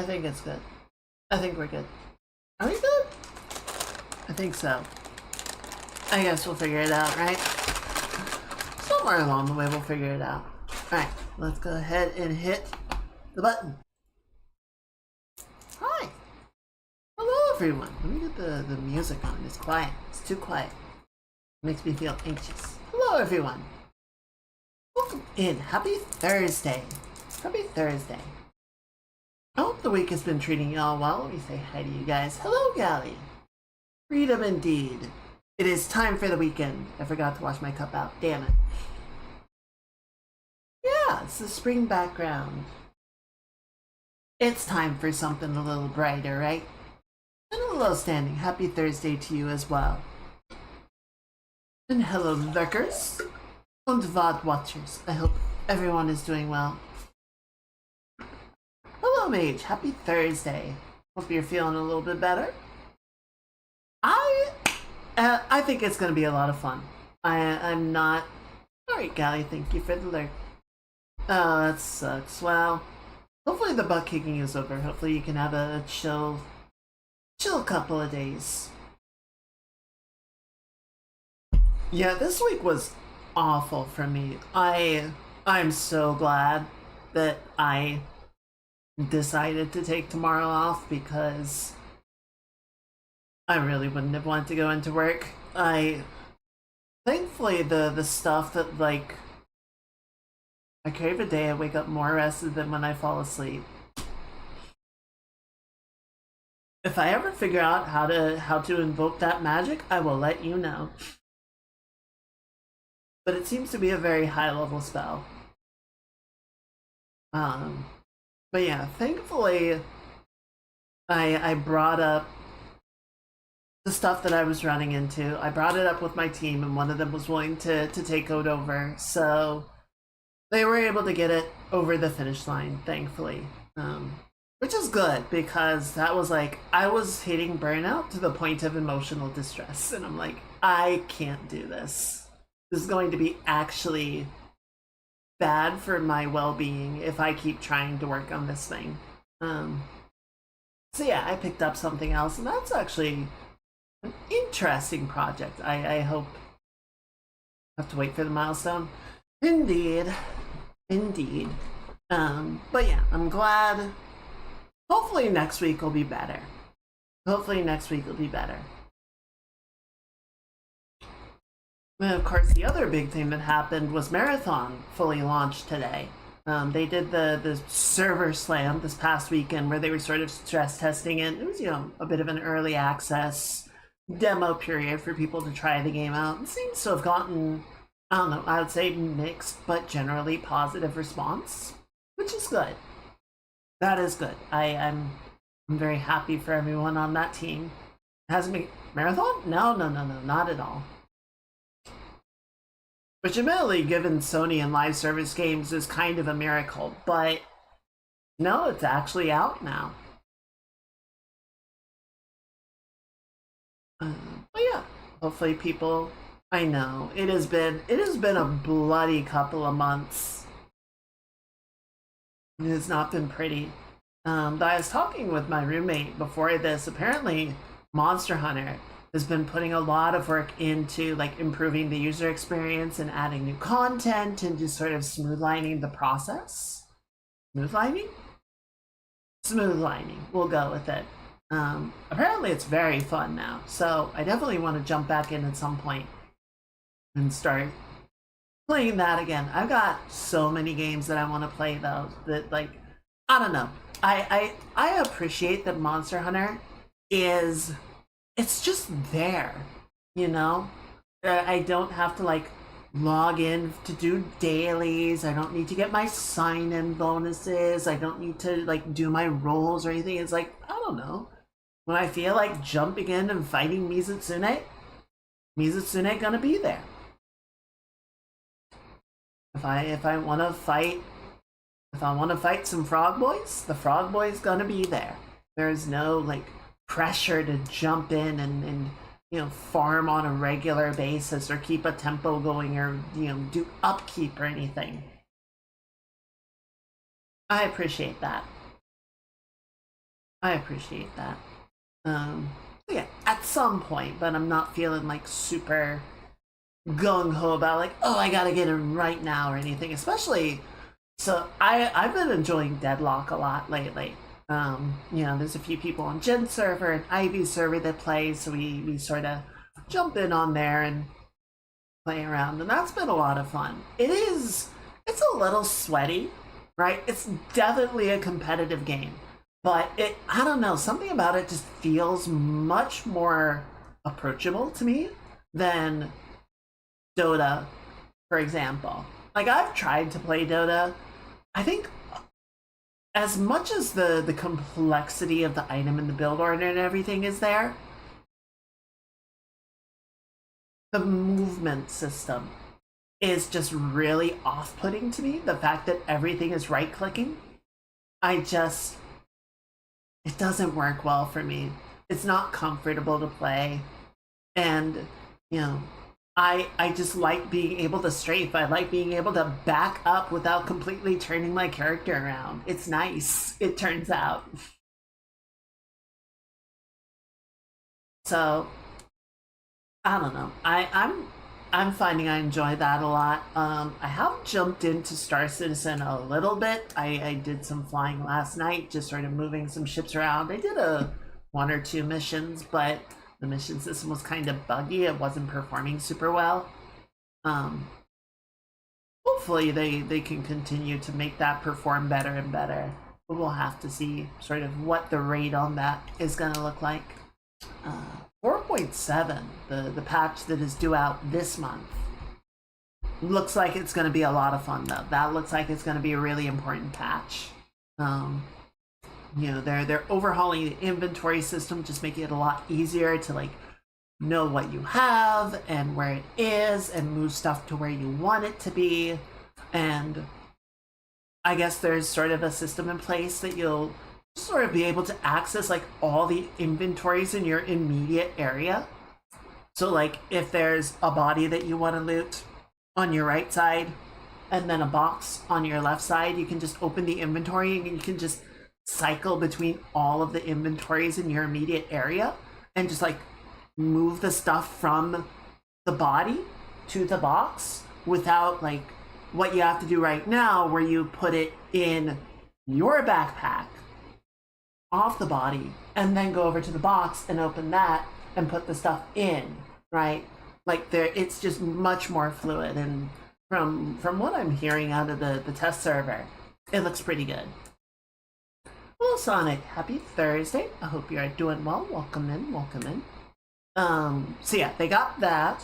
I think it's good. I think we're good. Are we good? I think so. I guess we'll figure it out, right? Somewhere along the way we'll figure it out. Alright, let's go ahead and hit the button. Hi! Hello everyone! Let me get the music on. It's quiet. It's too quiet. It makes me feel anxious. Hello everyone! Welcome in. Happy Thursday. Happy Thursday. I hope the week has been treating y'all well. Let me say hi to you guys. Hello, Gally. Freedom indeed. It is time for the weekend. I forgot to wash my cup out. Damn it. Yeah, it's the spring background. It's time for something a little brighter, right? And a little standing. Happy Thursday to you as well. And hello, lurkers and VOD watchers. I hope everyone is doing well. Hello, Mage. Happy Thursday. Hope you're feeling a little bit better. I think it's going to be a lot of fun. I'm not... Alright, Gally, thank you for the lurk. Oh, that sucks. Well, hopefully the butt kicking is over. Hopefully you can have a chill couple of days. Yeah, this week was awful for me. I'm so glad that I decided to take tomorrow off because I really wouldn't have wanted to go into work. Thankfully the stuff that like I crave a day, I wake up more rested than when I fall asleep. If I ever figure out how to invoke that magic, I will let you know. But it seems to be a very high level spell. But yeah, thankfully I brought up the stuff that I was running into. I brought it up with my team and one of them was willing to take it over. So they were able to get it over the finish line, thankfully. Which is good because that was like, I was hitting burnout to the point of emotional distress. And I'm like, I can't do this. This is going to be actually bad for my well-being if I keep trying to work on this thing. So yeah, I picked up something else and that's actually an interesting project. I hope I have to wait for the milestone. Indeed. But yeah, I'm glad. Hopefully next week will be better. And of course, the other big thing that happened was Marathon fully launched today. They did the server slam this past weekend where they were sort of stress testing it. It was, you know, a bit of an early access demo period for people to try the game out. It seems to have gotten, I don't know, I would say mixed, but generally positive response, which is good. That is good. I'm very happy for everyone on that team. Hasn't been Marathon? No, not at all. Which admittedly, given Sony and live service games, is kind of a miracle, but no, it's actually out now. But yeah, hopefully people. I know it has been a bloody couple of months. It has not been pretty. I was talking with my roommate before this. Apparently, Monster Hunter has been putting a lot of work into like improving the user experience and adding new content and just sort of smoothlining the process. Smoothlining? Smoothlining. We'll go with it. Apparently it's very fun now, so I definitely want to jump back in at some point and start playing that again. I've got so many games that I want to play though that like, I don't know. I appreciate that Monster Hunter is, it's just there, you know? I don't have to like log in to do dailies. I don't need to get my sign-in bonuses. I don't need to like do my rolls or anything. It's like, I don't know. When I feel like jumping in and fighting Mizutsune gonna be there. If I wanna fight some frog boys, the frog boy's gonna be there. There's no like pressure to jump in and you know, farm on a regular basis or keep a tempo going or, you know, do upkeep or anything. I appreciate that. I appreciate that. So yeah, at some point, but I'm not feeling like super gung ho about like, oh, I gotta get in right now or anything. Especially, so I've been enjoying Deadlock a lot lately. There's a few people on Jen server and Ivy server that play, so we sort of jump in on there and play around, and that's been a lot of fun. It's a little sweaty, right? It's definitely a competitive game, but I don't know, something about it just feels much more approachable to me than Dota, for example. Like, I've tried to play Dota. I think as much as the complexity of the item and the build order and everything is there, the movement system is just really off-putting to me. The fact that everything is right-clicking, it doesn't work well for me. It's not comfortable to play, and you know, I just like being able to strafe. I like being able to back up without completely turning my character around. It's nice, it turns out. So I don't know. I'm finding I enjoy that a lot. I have jumped into Star Citizen a little bit. I did some flying last night, just sort of moving some ships around. I did a one or two missions, but the mission system was kind of buggy. It wasn't performing super well. Um, Hopefully they can continue to make that perform better and better. But we'll have to see sort of what the rate on that is going to look like. 4.7, the patch that is due out this month, looks like it's going to be a lot of fun though. That looks like it's going to be a really important patch. They're overhauling the inventory system, just making it a lot easier to like know what you have and where it is and move stuff to where you want it to be. And I guess there's sort of a system in place that you'll sort of be able to access like all the inventories in your immediate area. So like if there's a body that you want to loot on your right side and then a box on your left side, you can just open the inventory and you can just cycle between all of the inventories in your immediate area and just like move the stuff from the body to the box without like what you have to do right now where you put it in your backpack off the body and then go over to the box and open that and put the stuff in, right? Like it's just much more fluid, and from what I'm hearing out of the test server, it looks pretty good. Well, Sonic, happy Thursday. I hope you're doing well. Welcome in, welcome in. So yeah, they got that.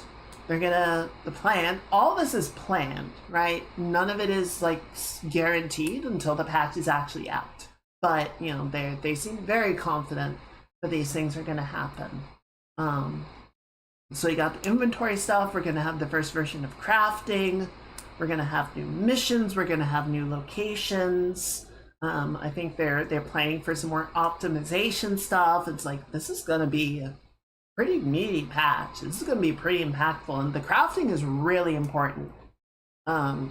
The plan, all this is planned, right? None of it is like guaranteed until the patch is actually out. But they seem very confident that these things are going to happen. So you got the inventory stuff. We're going to have the first version of crafting. We're going to have new missions. We're going to have new locations. I think they're planning for some more optimization stuff. It's like this is going to be a pretty meaty patch. This is going to be pretty impactful, and the crafting is really important. The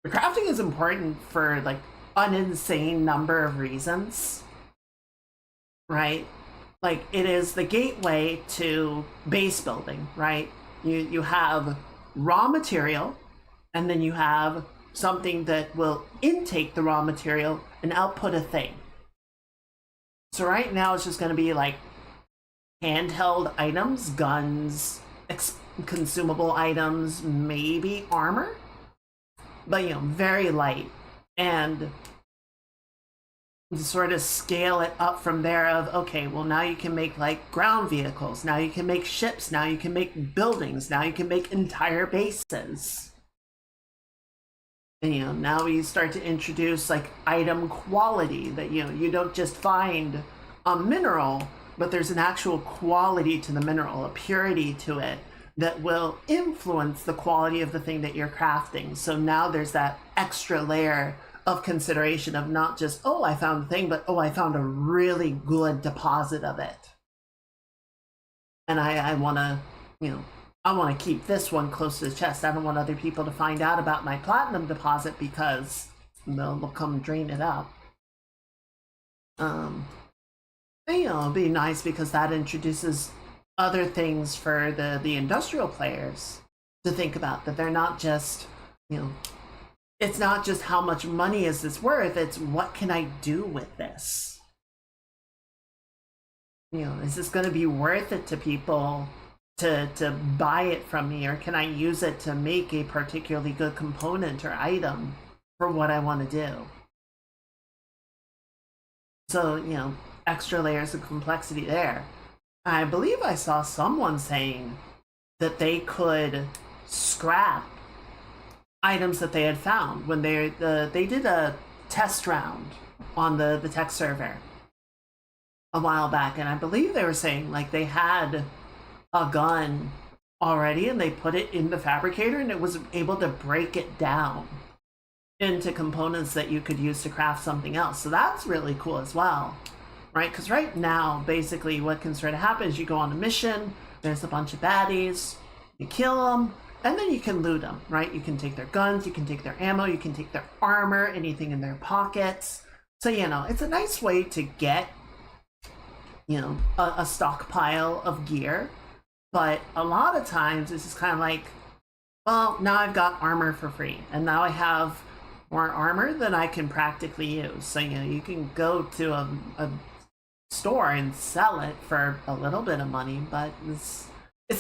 crafting is important for like an insane number of reasons, right? Like it is the gateway to base building, right? You have raw material, and then you have something that will intake the raw material and output a thing. So right now it's just going to be like handheld items, guns, consumable items, maybe armor, but very light. And to sort of scale it up from there of, okay, well now you can make like ground vehicles, now you can make ships, now you can make buildings, now you can make entire bases. And now we start to introduce like item quality that you don't just find a mineral, but there's an actual quality to the mineral, a purity to it that will influence the quality of the thing that you're crafting. So now there's that extra layer of consideration of not just, oh, I found a thing, but oh, I found a really good deposit of it. And I want to, I want to keep this one close to the chest. I don't want other people to find out about my platinum deposit because they'll come drain it up. And, it'd be nice because that introduces other things for the industrial players to think about, that they're not just, it's not just how much money is this worth, it's what can I do with this? Is this going to be worth it to people to buy it from me, or can I use it to make a particularly good component or item for what I want to do? So, extra layers of complexity there. I believe I saw someone saying that they could scrap items that they had found when they did a test round on the tech server a while back, and I believe they were saying like they had a gun already and they put it in the fabricator and it was able to break it down into components that you could use to craft something else. So that's really cool as well, right? Because right now, basically what can sort of happen is you go on a mission, there's a bunch of baddies, you kill them, and then you can loot them, right? You can take their guns, you can take their ammo, you can take their armor, anything in their pockets. So, it's a nice way to get, a stockpile of gear. But a lot of times it's just kind of like, well, now I've got armor for free, and now I have more armor than I can practically use. So, you can go to a store and sell it for a little bit of money, but it's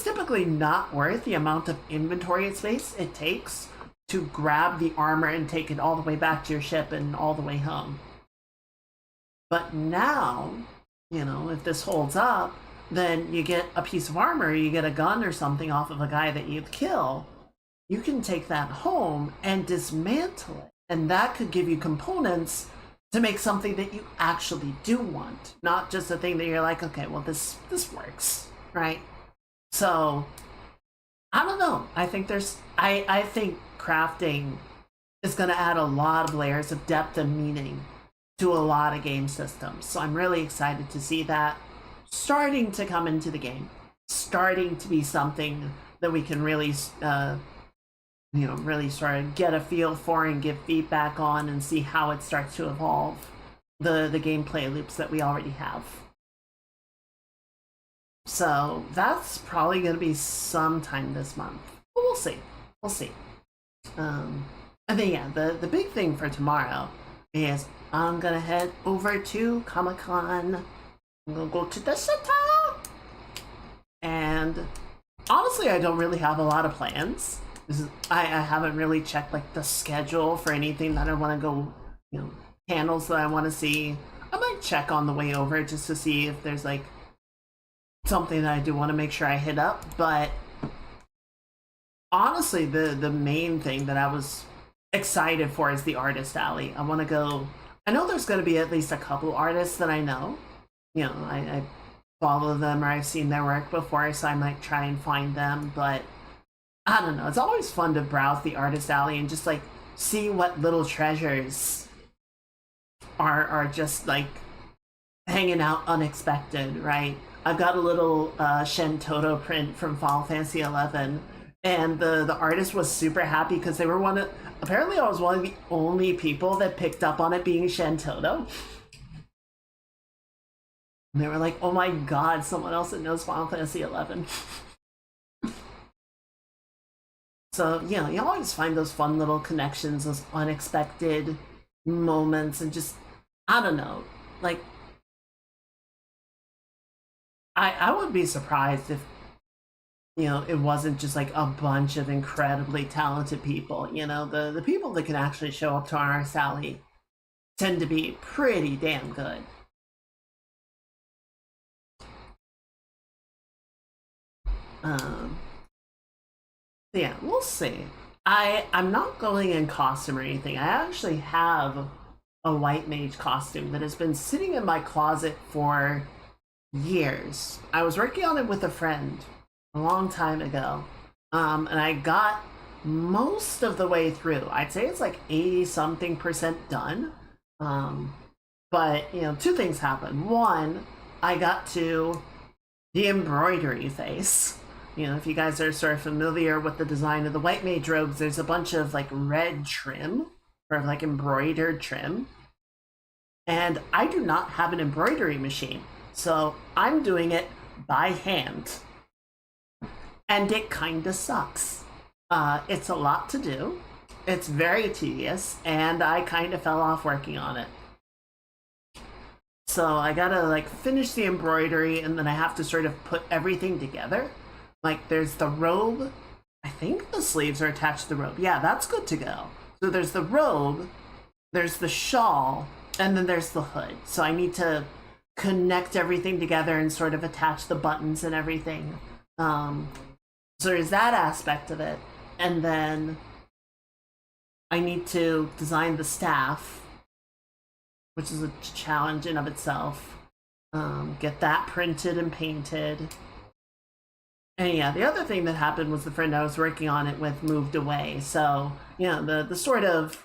typically not worth the amount of inventory space it takes to grab the armor and take it all the way back to your ship and all the way home. But now, if this holds up, then you get a piece of armor, you get a gun or something off of a guy that you'd kill, you can take that home and dismantle it. And that could give you components to make something that you actually do want, not just a thing that you're like, okay, well, this works, right? So, I don't know. I think I think crafting is going to add a lot of layers of depth and meaning to a lot of game systems. So I'm really excited to see that starting to come into the game, starting to be something that we can really, really sort of get a feel for and give feedback on and see how it starts to evolve the gameplay loops that we already have. So that's probably going to be sometime this month. But we'll see. We'll see. And then, yeah, the big thing for tomorrow is I'm going to head over to Comic-Con. I'm going to go to the city. And honestly, I don't really have a lot of plans. I haven't really checked like the schedule for anything that I want to go, panels that I want to see. I might check on the way over just to see if there's like something that I do want to make sure I hit up. But honestly, the main thing that I was excited for is the artist alley. I want to go. I know there's going to be at least a couple artists that I know. I follow them or I've seen their work before, so I might try and find them. But I don't know. It's always fun to browse the artist alley and just like see what little treasures are just like hanging out unexpected, right? I've got a little Shen Toto print from Final Fantasy 11, and the artist was super happy because they were apparently I was one of the only people that picked up on it being Shen Toto. And they were like, oh my god, someone else that knows Final Fantasy 11. So, you always find those fun little connections, those unexpected moments, and just, I don't know, like, I would be surprised if, it wasn't just like a bunch of incredibly talented people. The people that can actually show up to our Sally tend to be pretty damn good. Yeah, we'll see. I'm not going in costume or anything. I actually have a white mage costume that has been sitting in my closet for years. I was working on it with a friend a long time ago, and I got most of the way through. I'd say it's like 80-something% done. But two things happened. One, I got to the embroidery phase. If you guys are sort of familiar with the design of the white mage robes, there's a bunch of like red trim, or like embroidered trim. And I do not have an embroidery machine. So I'm doing it by hand, and it kind of sucks. It's a lot to do. It's very tedious, and I kind of fell off working on it. So I gotta like finish the embroidery, and then I have to sort of put everything together. Like there's the robe. I think the sleeves are attached to the robe. Yeah, that's good to go. So there's the robe, there's the shawl, and then there's the hood. So I need to connect everything together and sort of attach the buttons and everything. So there's that aspect of it. And then I need to design the staff, which is a challenge in of itself. Get that printed and painted. And yeah, the other thing that happened was the friend I was working on it with moved away. So, you know, the sort of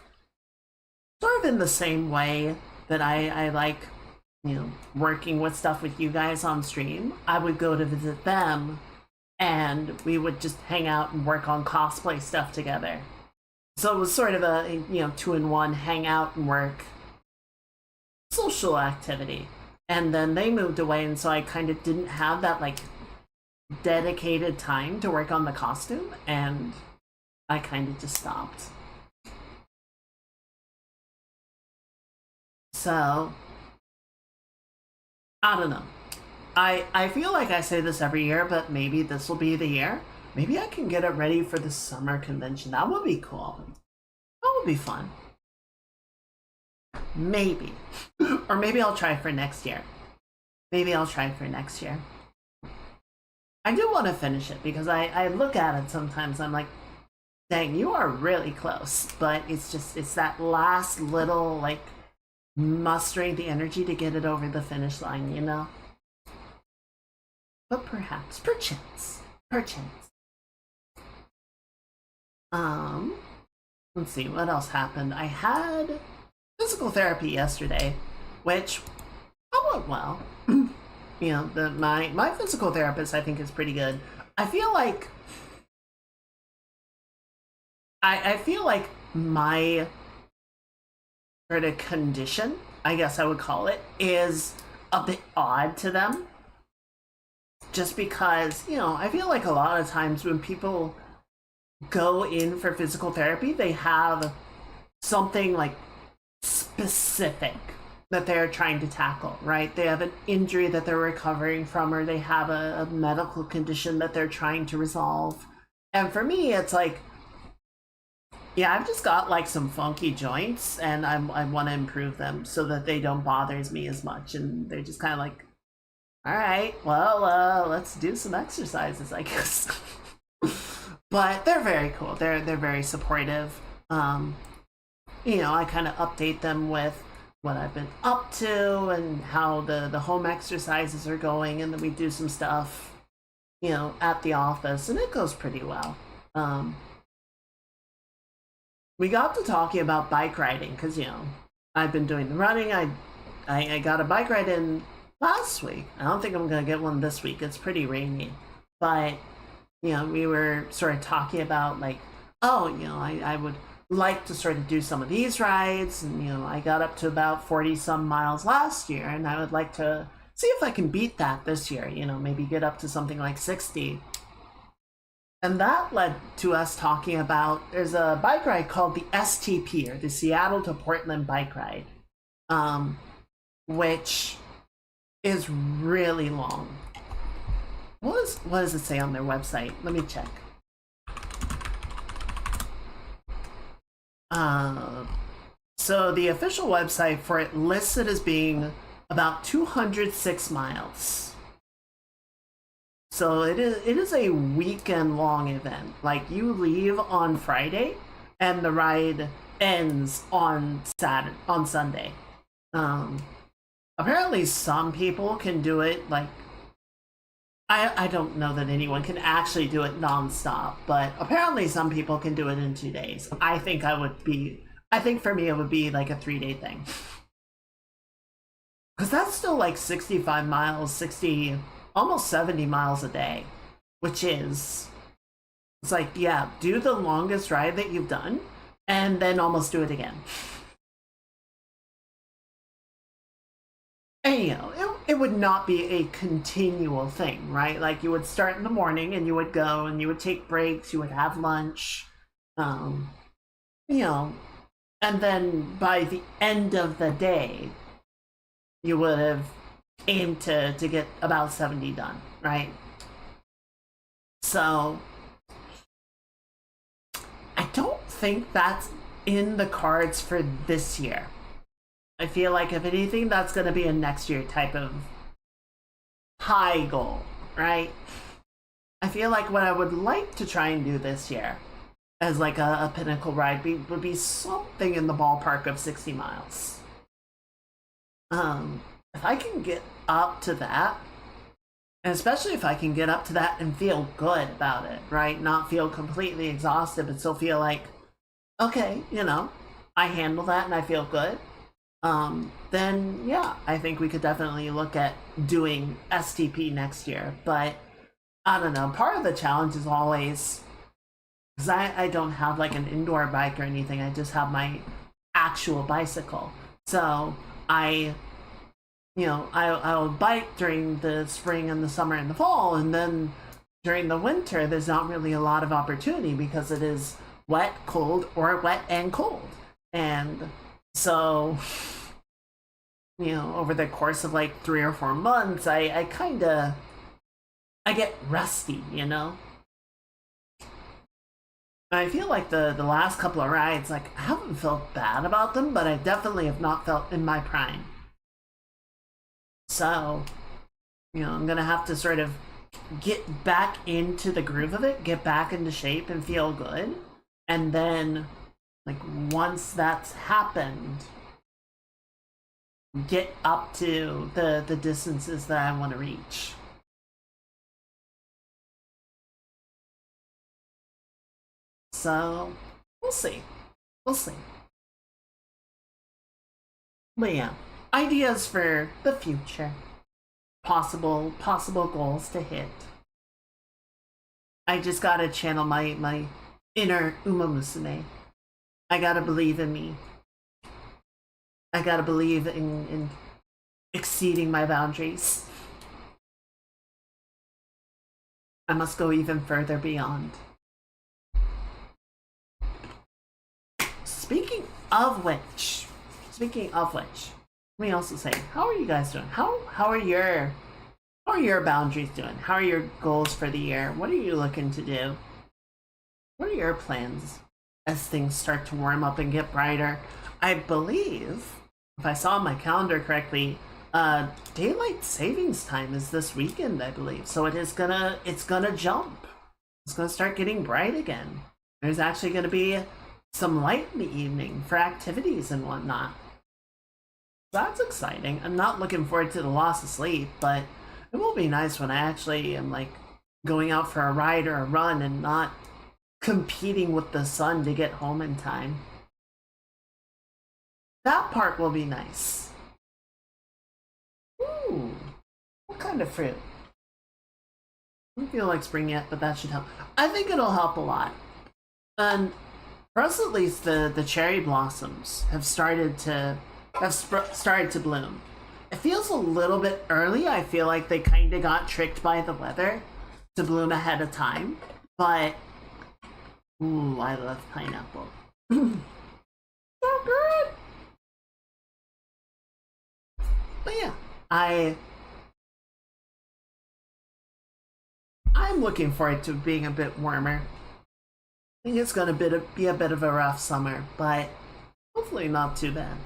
in the same way that I like, you know, working with stuff with you guys on stream, I would go to visit them and we would just hang out and work on cosplay stuff together. So it was sort of a, you know, 2-in-1 hang out and work social activity. And then they moved away, and so I kind of didn't have that like dedicated time to work on the costume, and I kind of just stopped. So I don't know. I feel like I say this every year, but maybe this will be the year. Maybe I can get it ready for the summer convention. That would be cool. That would be fun. Maybe. Or maybe I'll try for next year. Maybe I'll try for next year. I do want to finish it because I look at it sometimes. I'm like, dang, you are really close. But it's just, it's that last little, like, mustering the energy to get it over the finish line, you know? But perhaps, perchance. Let's see, what else happened? I had physical therapy yesterday, which went well. You know, my physical therapist I think is pretty good. I feel like I feel like my sort of condition, I guess I would call it, is a bit odd to them. Just because, you know, I feel like a lot of times when people go in for physical therapy, they have something like specific that they're trying to tackle, right? They have an injury that they're recovering from, or they have a medical condition that they're trying to resolve. And for me, it's like, yeah, I've just got like some funky joints, and I want to improve them so that they don't bother me as much. And they're just kind of like, all right, well, let's do some exercises, I guess. But they're very cool. They're very supportive. You know, I kind of update them with what I've been up to and how the home exercises are going, and then we do some stuff, you know, at the office, and it goes pretty well. We got to talking about bike riding because, you know, I've been doing the running. I got a bike ride in last week. I don't think I'm gonna get one this week. It's pretty rainy, but you know, we were sort of talking about like, oh, you know, I would like to sort of do some of these rides, and you know, I got up to about 40 some miles last year, and I would like to see if I can beat that this year, you know, maybe get up to something like 60. And that led to us talking about, there's a bike ride called the STP, or the Seattle to Portland bike ride, which is really long. What does it say on their website? Let me check. So the official website for it lists it as being about 206 miles. So it is a weekend long event. Like you leave on Friday and the ride ends on Sunday. Apparently some people can do it like, I don't know that anyone can actually do it nonstop, but apparently some people can do it in 2 days. I think for me it would be like a 3-day thing. Because that's still like 65 miles, 60, almost 70 miles a day, which is, it's like, yeah, do the longest ride that you've done and then almost do it again. And, it would not be a continual thing, right? Like you would start in the morning and you would go and you would take breaks, you would have lunch, um, you know, and then by the end of the day, you would have aimed to get about 70 done, right? So I don't think that's in the cards for this year. I feel like if anything, that's going to be a next year type of high goal, right? I feel like what I would like to try and do this year as like a pinnacle ride would be something in the ballpark of 60 miles. If I can get up to that, and especially if I can get up to that and feel good about it, right? Not feel completely exhausted, but still feel like, okay, I handle that and I feel good. Then yeah, I think we could definitely look at doing STP next year. But I don't know. Part of the challenge is always because I don't have like an indoor bike or anything. I just have my actual bicycle. So I'll bike during the spring and the summer and the fall, and then during the winter, there's not really a lot of opportunity because it is wet, cold, or wet and cold. And so, over the course of like 3 or 4 months, I get rusty, I feel like the last couple of rides, like, I haven't felt bad about them, but I definitely have not felt in my prime. So, I'm gonna have to sort of get back into the groove of it, get back into shape and feel good. And then, like, once that's happened, get up to the distances that I want to reach. So, we'll see. We'll see. But yeah, ideas for the future. Possible goals to hit. I just gotta channel my inner Uma Musume. I gotta believe in me. I gotta believe in exceeding my boundaries. I must go even further beyond. Speaking of which, let me also say, how are you guys doing? How are your boundaries doing? How are your goals for the year? What are you looking to do? What are your plans as things start to warm up and get brighter? I believe, if I saw my calendar correctly, daylight savings time is this weekend, I believe. So it's gonna jump. It's gonna start getting bright again. There's actually gonna be some light in the evening for activities and whatnot. That's exciting. I'm not looking forward to the loss of sleep, but it will be nice when I actually am like going out for a ride or a run and not competing with the sun to get home in time. That part will be nice. Ooh, what kind of fruit? I don't feel like spring yet, but that should help. I think it'll help a lot. And for us at least, the cherry blossoms have started to bloom. It feels a little bit early. I feel like they kind of got tricked by the weather to bloom ahead of time. But ooh, I love pineapple. So good. But yeah, I'm looking forward to being a bit warmer. I think it's going to be a bit of a rough summer, but hopefully not too bad.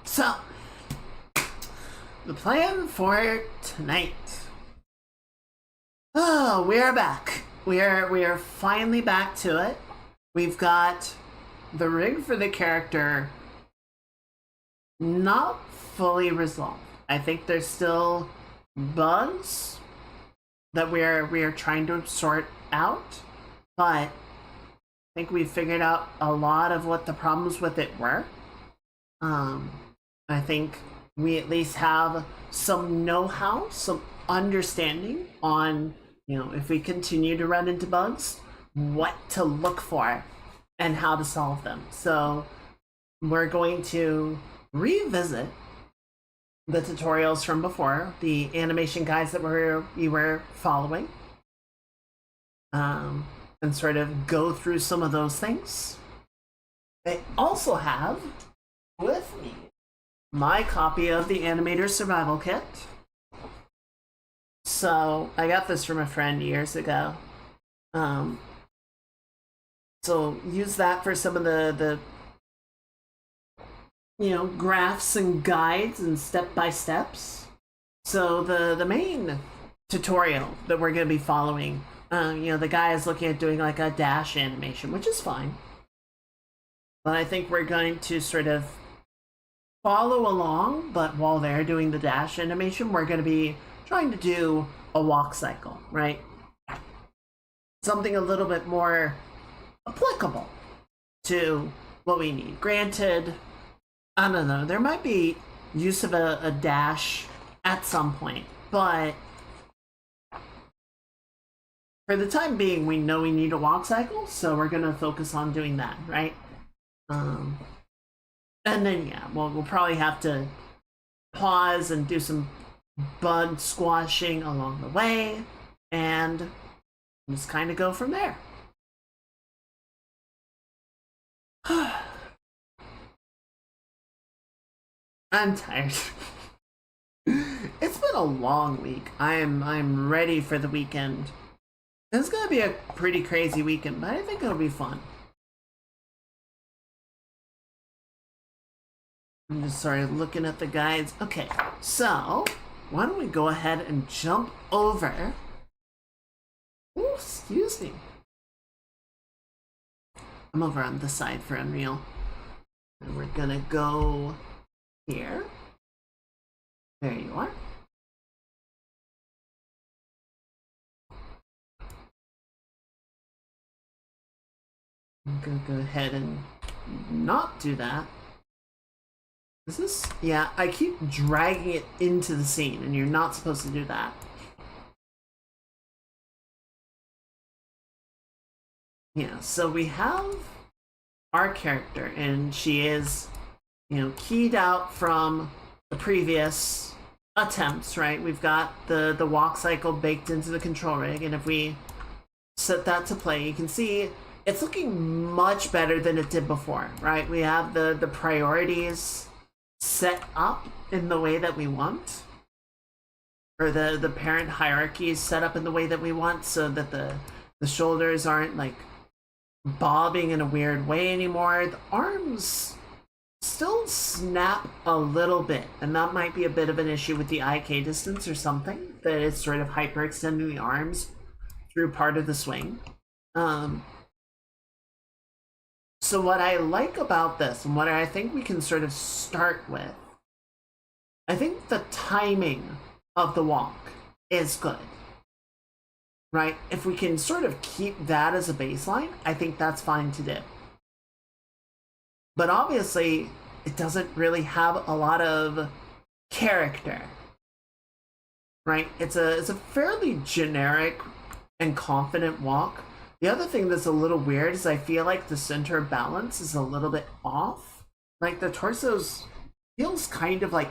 So, the plan for tonight. Oh, we are back. We are finally back to it. We've got the rig for the character not fully resolved. I think there's still bugs that we are trying to sort out, but I think we figured out a lot of what the problems with it were. I think we at least have some know-how, some understanding on, if we continue to run into bugs, what to look for and how to solve them. So we're going to revisit the tutorials from before, the animation guides that we were following, and sort of go through some of those things. I also have with me my copy of the Animator Survival Kit. So I got this from a friend years ago. So use that for some of the graphs and guides and step-by-steps. So the main tutorial that we're going to be following, the guy is looking at doing like a dash animation, which is fine. But I think we're going to sort of follow along, but while they're doing the dash animation, we're going to be trying to do a walk cycle, right? Something a little bit more applicable to what we need. Granted, I don't know, there might be use of a dash at some point, but for the time being, we know we need a walk cycle, so we're going to focus on doing that, right? And then, yeah, we'll probably have to pause and do some bug squashing along the way, and just kind of go from there. I'm tired. It's been a long week. I'm ready for the weekend. It's gonna be a pretty crazy weekend, but I think it'll be fun. I'm just sort of looking at the guides. Okay, so why don't we go ahead and jump over. Ooh, excuse me. I'm over on this side for Unreal. And we're gonna go here. There you are. I'm gonna go ahead and not do that. Is this? Yeah, I keep dragging it into the scene, and you're not supposed to do that. Yeah, so we have our character, and she is, keyed out from the previous attempts, right? We've got the walk cycle baked into the control rig, and if we set that to play, you can see it's looking much better than it did before, right? We have the priorities set up in the way that we want, or the parent hierarchy is set up in the way that we want, so that the shoulders aren't like bobbing in a weird way anymore. The arms still snap a little bit, and that might be a bit of an issue with the IK distance or something, that it's sort of hyperextending the arms through part of the swing. So what I like about this, and what I think we can sort of start with, I think the timing of the walk is good, right? If we can sort of keep that as a baseline, I think that's fine to do. But obviously, it doesn't really have a lot of character, right? It's a fairly generic and confident walk. The other thing that's a little weird is I feel like the center balance is a little bit off. Like the torso feels kind of like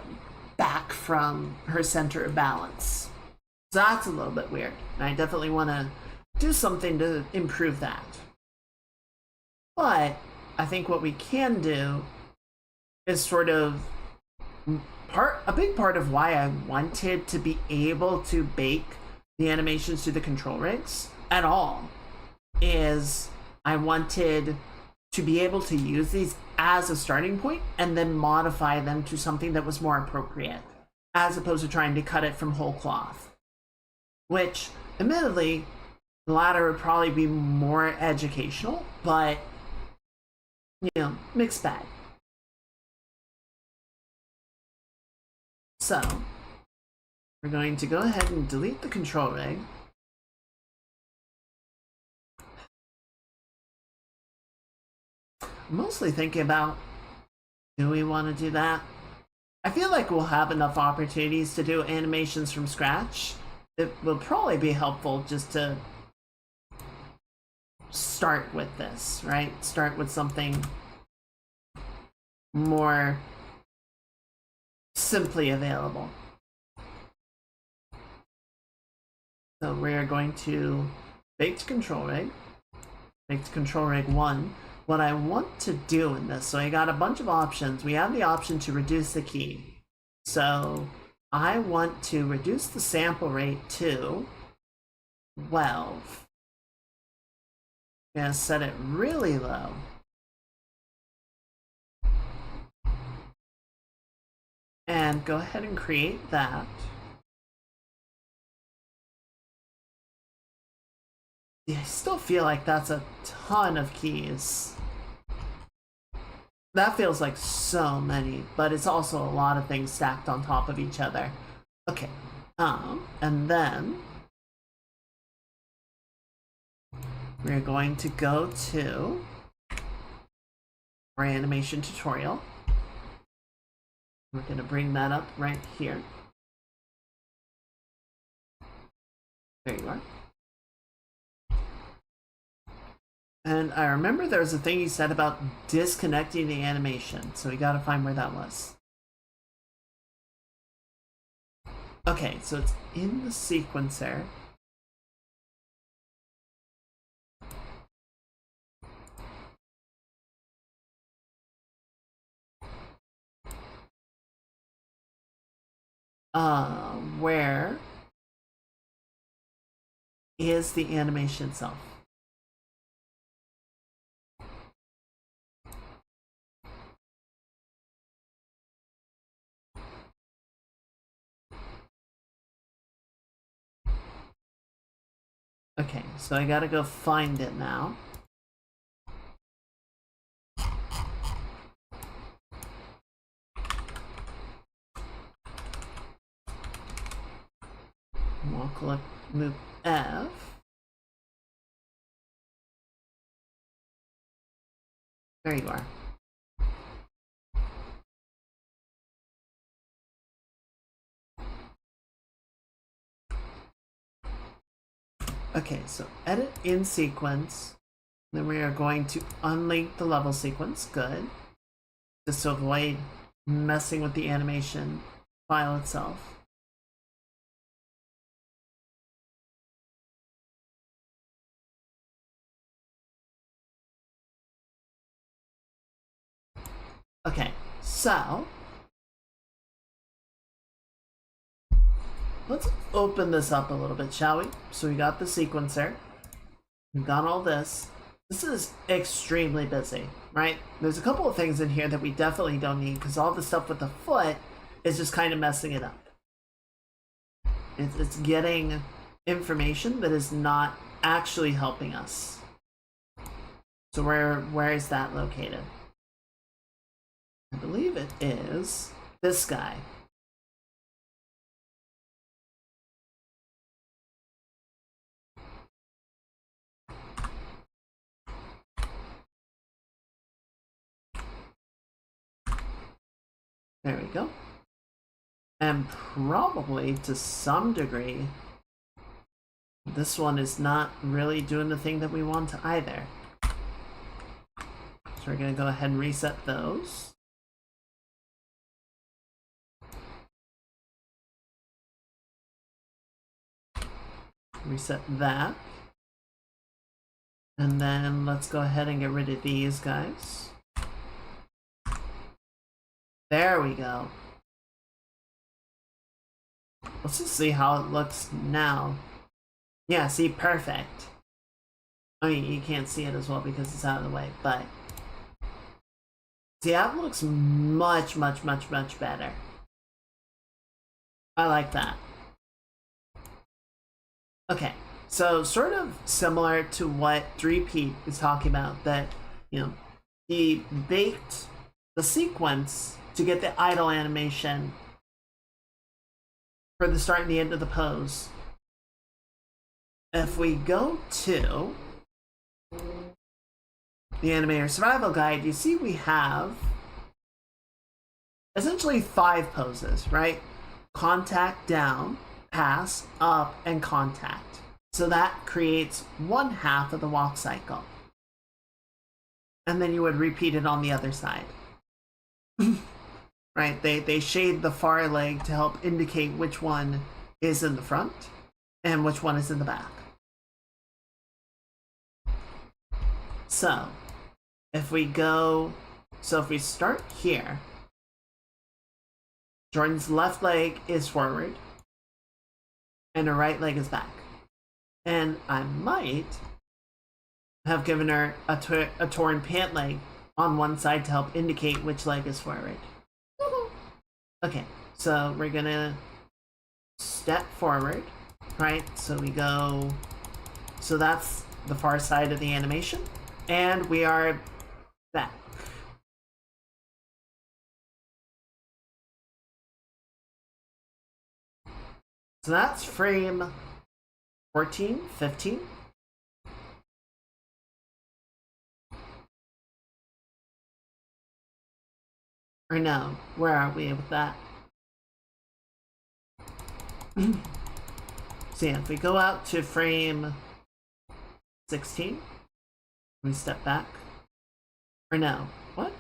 back from her center of balance. So that's a little bit weird. And I definitely want to do something to improve that. But I think what we can do is sort of a big part of why I wanted to be able to bake the animations to the control rigs at all is I wanted to be able to use these as a starting point and then modify them to something that was more appropriate, as opposed to trying to cut it from whole cloth. Which, admittedly, the latter would probably be more educational, but, mixed bag. So, we're going to go ahead and delete the control rig. I'm mostly thinking about, do we want to do that? I feel like we'll have enough opportunities to do animations from scratch. It will probably be helpful just to start with this, right? Start with something more simply available. So we're going to baked control rig, baked control rig 1. What I want to do in this, so I got a bunch of options. We have the option to reduce the key. So I want to reduce the sample rate to 12. I'm gonna set it really low. And go ahead and create that. I still feel like that's a ton of keys. That feels like so many, but it's also a lot of things stacked on top of each other. Okay, and then we're going to go to our animation tutorial. We're going to bring that up right here. There you are. And I remember there was a thing you said about disconnecting the animation, so we gotta find where that was. Okay, so it's in the sequencer. Where is the animation itself? Okay, so I gotta go find it now. We'll click loop F. There you are. Okay, so edit in sequence. Then we are going to unlink the level sequence. Good. Just to avoid messing with the animation file itself. Okay, so let's open this up a little bit, shall we? So we got the sequencer. We've got all this. This is extremely busy, right? There's a couple of things in here that we definitely don't need because all the stuff with the foot is just kind of messing it up. It's getting information that is not actually helping us. So where is that located? I believe it is this guy. There we go. And probably to some degree, this one is not really doing the thing that we want either. So we're going to go ahead and reset those. Reset that. And then let's go ahead and get rid of these guys. There we go. Let's just see how it looks now. Yeah, see, perfect. I mean, you can't see it as well because it's out of the way, but see, that looks much, much, much, much better. I like that. Okay, so sort of similar to what 3P is talking about, that, you know, he baked the sequence to get the idle animation for the start and the end of the pose. If we go to the Animator Survival Guide, you see we have essentially 5 poses, right? Contact down, pass, up, and contact. So that creates 1/2 of the walk cycle. And then you would repeat it on the other side. Right? They shade the far leg to help indicate which one is in the front and which one is in the back. So if we start here, Jordan's left leg is forward and her right leg is back. And I might have given her a torn pant leg on one side to help indicate which leg is forward. Okay, so we're gonna step forward, right? So we go, so that's the far side of the animation, and we are back. So that's frame 14, 15. Or no, where are we with that? So yeah, if we go out to frame 16, we step back. Or no, what?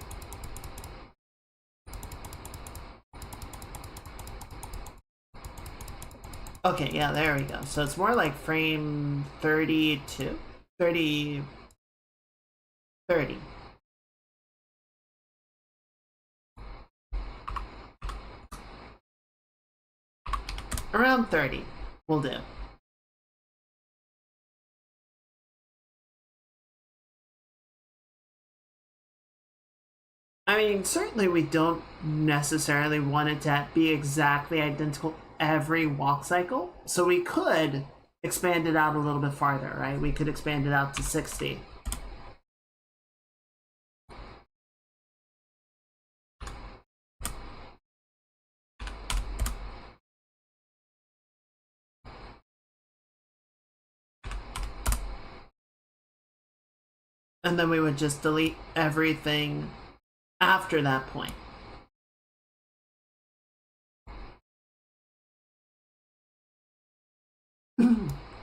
Okay, yeah, there we go. So it's more like frame 32, 30, 30. Around 30 will do. I mean, certainly we don't necessarily want it to be exactly identical every walk cycle, so we could expand it out a little bit farther, right? We could expand it out to 60. And then we would just delete everything after that point.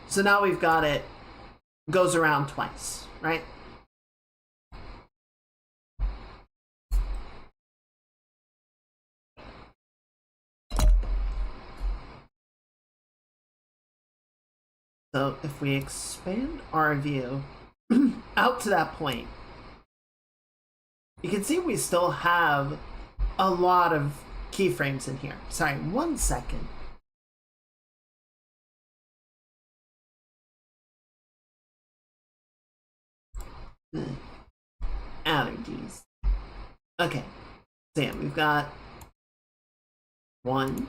So now we've got it, goes around twice, right? So if we expand our view out to that point, you can see we still have a lot of keyframes in here. Sorry, 1 second. Allergies. Okay, so yeah, we've got 1,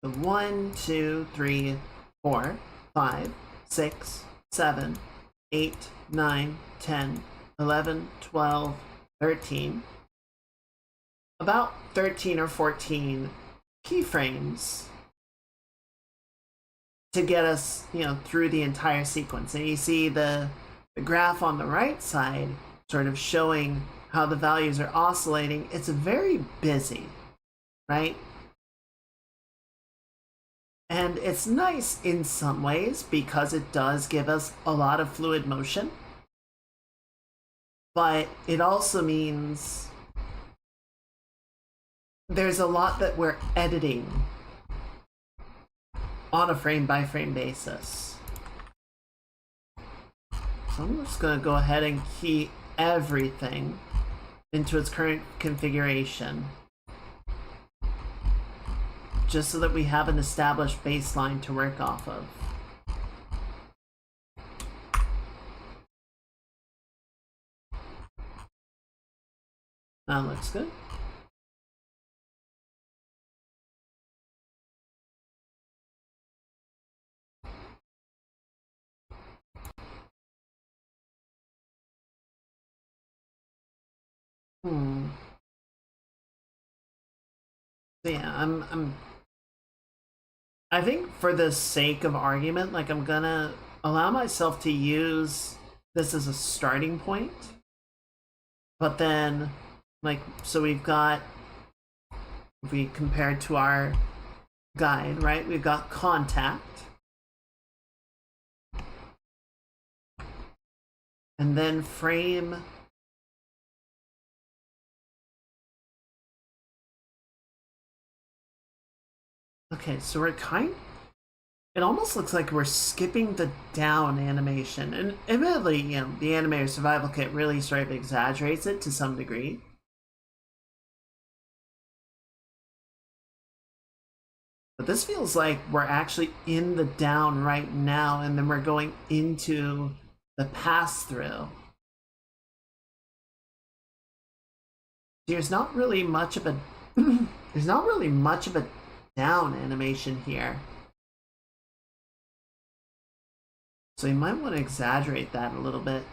the 1, 2, 3, 4, 5, 6, 7, 8, 9, 10, 11, 12, 13. About 13 or 14 keyframes to get us, through the entire sequence. And you see the graph on the right side sort of showing how the values are oscillating. It's very busy, right? And it's nice in some ways because it does give us a lot of fluid motion. But it also means there's a lot that we're editing on a frame by frame basis. So I'm just going to go ahead and key everything into its current configuration, just so that we have an established baseline to work off of. That looks good. So yeah, I think for the sake of argument, like I'm gonna allow myself to use this as a starting point, but then Like, so we've got, if we compare it to our guide, right? We've got contact. And then frame. Okay, so we're it almost looks like we're skipping the down animation. And admittedly, you know, the animator survival kit really sort of exaggerates it to some degree. But this feels like we're actually in the down right now, and then we're going into the pass-through. There's not really much of a there's not really much of a down animation here. So you might want to exaggerate that a little bit.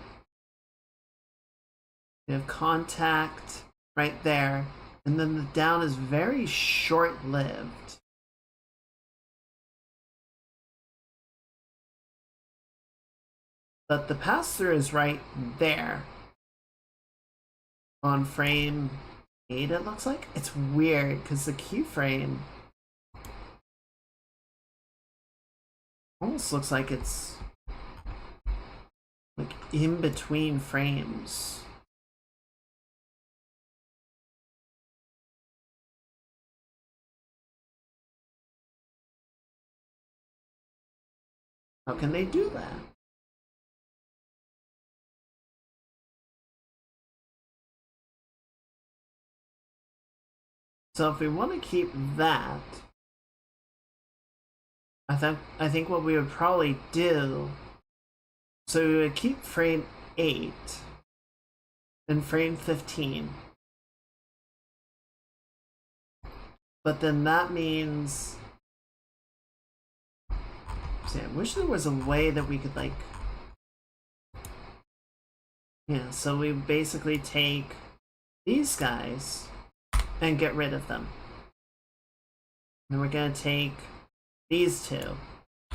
We have contact right there, and then the down is very short-lived. But the pass-through is right there. On frame 8, it looks like. It's weird, because the keyframe almost looks like it's like in between frames. How can they do that? So if we want to keep that, I think what we would probably do, so we would keep frame 8 and frame 15. But then that means, see, I wish there was a way that we could, like, yeah, so we basically take these guys and get rid of them. And we're gonna take these two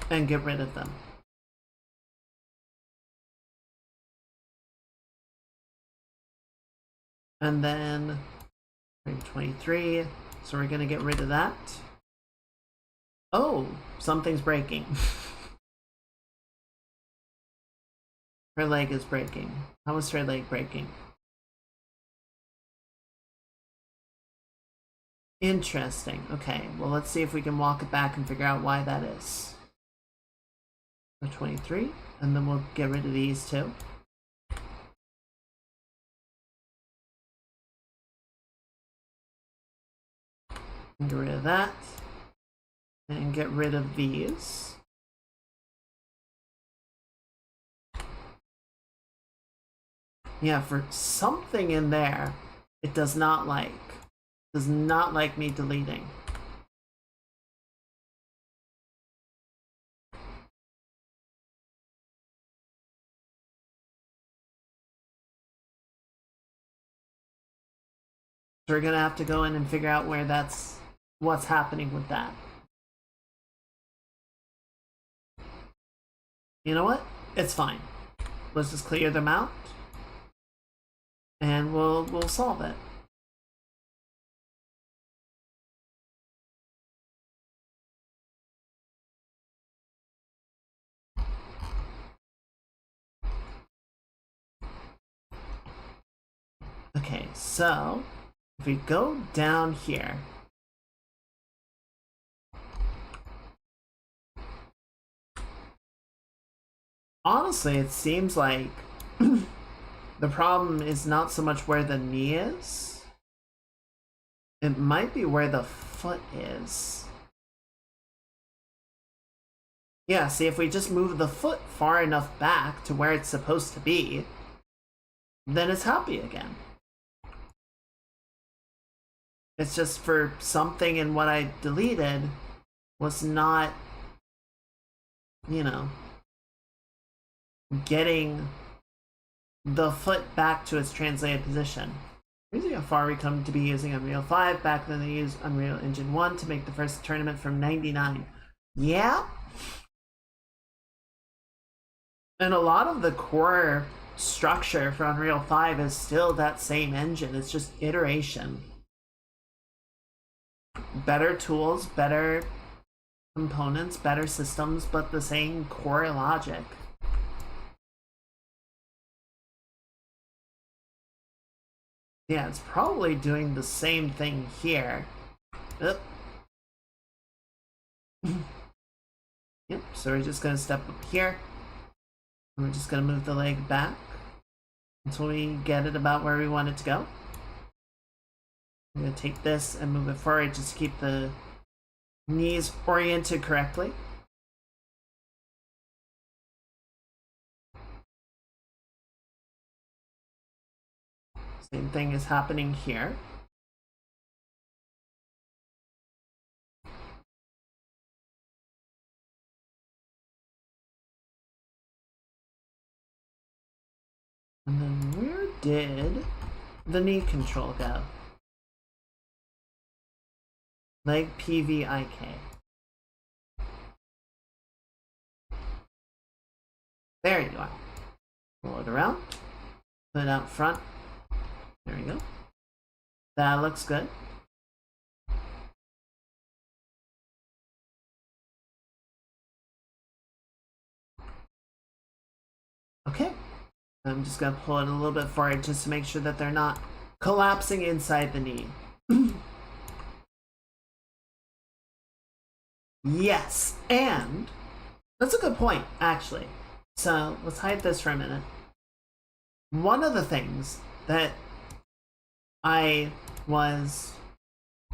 and get rid of them. And then frame 23, so we're gonna get rid of that. Oh, something's breaking. Her leg is breaking. How is her leg breaking? Interesting. Okay, well, let's see if we can walk it back and figure out why that is. 23, and then we'll get rid of these two. Get rid of that. And get rid of these. Yeah, for something in there, it does not like me deleting. So we're gonna have to go in and figure out what's happening with that. You know what? It's fine. Let's just clear them out, and we'll solve it. Okay, so if we go down here, honestly, it seems like the problem is not so much where the knee is. It might be where the foot is. Yeah, see, if we just move the foot far enough back to where it's supposed to be, then it's happy again. It's just for something in what I deleted was not, you know, getting the foot back to its translated position. Using how far we come to be using Unreal 5. Back then they used Unreal Engine 1 to make the first tournament from 99. Yeah? And a lot of the core structure for Unreal 5 is still that same engine. It's just iteration. Better tools, better components, better systems, but the same core logic. Yeah, it's probably doing the same thing here. Yep. Yep, so we're just gonna step up here. And we're just gonna move the leg back until we get it about where we want it to go. I'm gonna take this and move it forward just to keep the knees oriented correctly. Same thing is happening here. And then where did the knee control go? Leg PVIK. There you are. Roll it around. Put it out front. There we go. That looks good. Okay. I'm just going to pull it a little bit forward just to make sure that they're not collapsing inside the knee. Yes, and that's a good point, actually. So let's hide this for a minute. One of the things that I was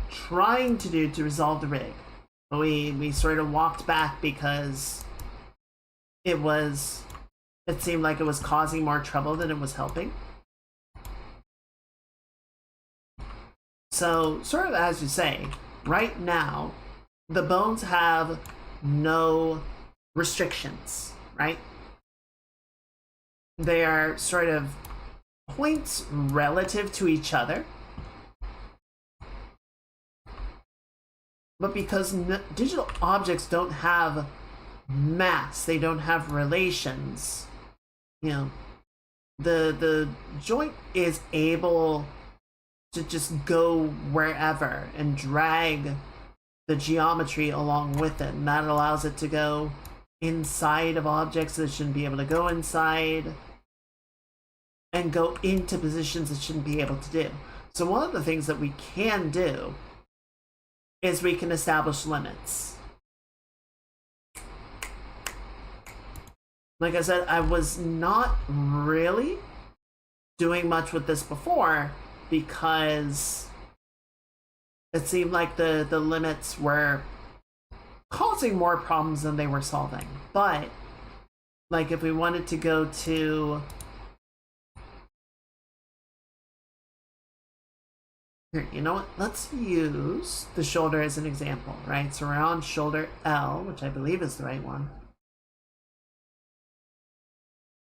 trying to do to resolve the rig, but we sort of walked back because it seemed like it was causing more trouble than it was helping. So, sort of as you say, right now, the bones have no restrictions, right? They are sort of points relative to each other. But because digital objects don't have mass, they don't have relations, you know, the joint is able to just go wherever and drag the geometry along with it, and that allows it to go inside of objects that it shouldn't be able to go inside, and go into positions it shouldn't be able to do. So one of the things that we can do is we can establish limits. Like I said, I was not really doing much with this before because it seemed like the limits were causing more problems than they were solving. But like if we wanted to go to here, you know what? Let's use the shoulder as an example, right? So we're on shoulder L, which I believe is the right one.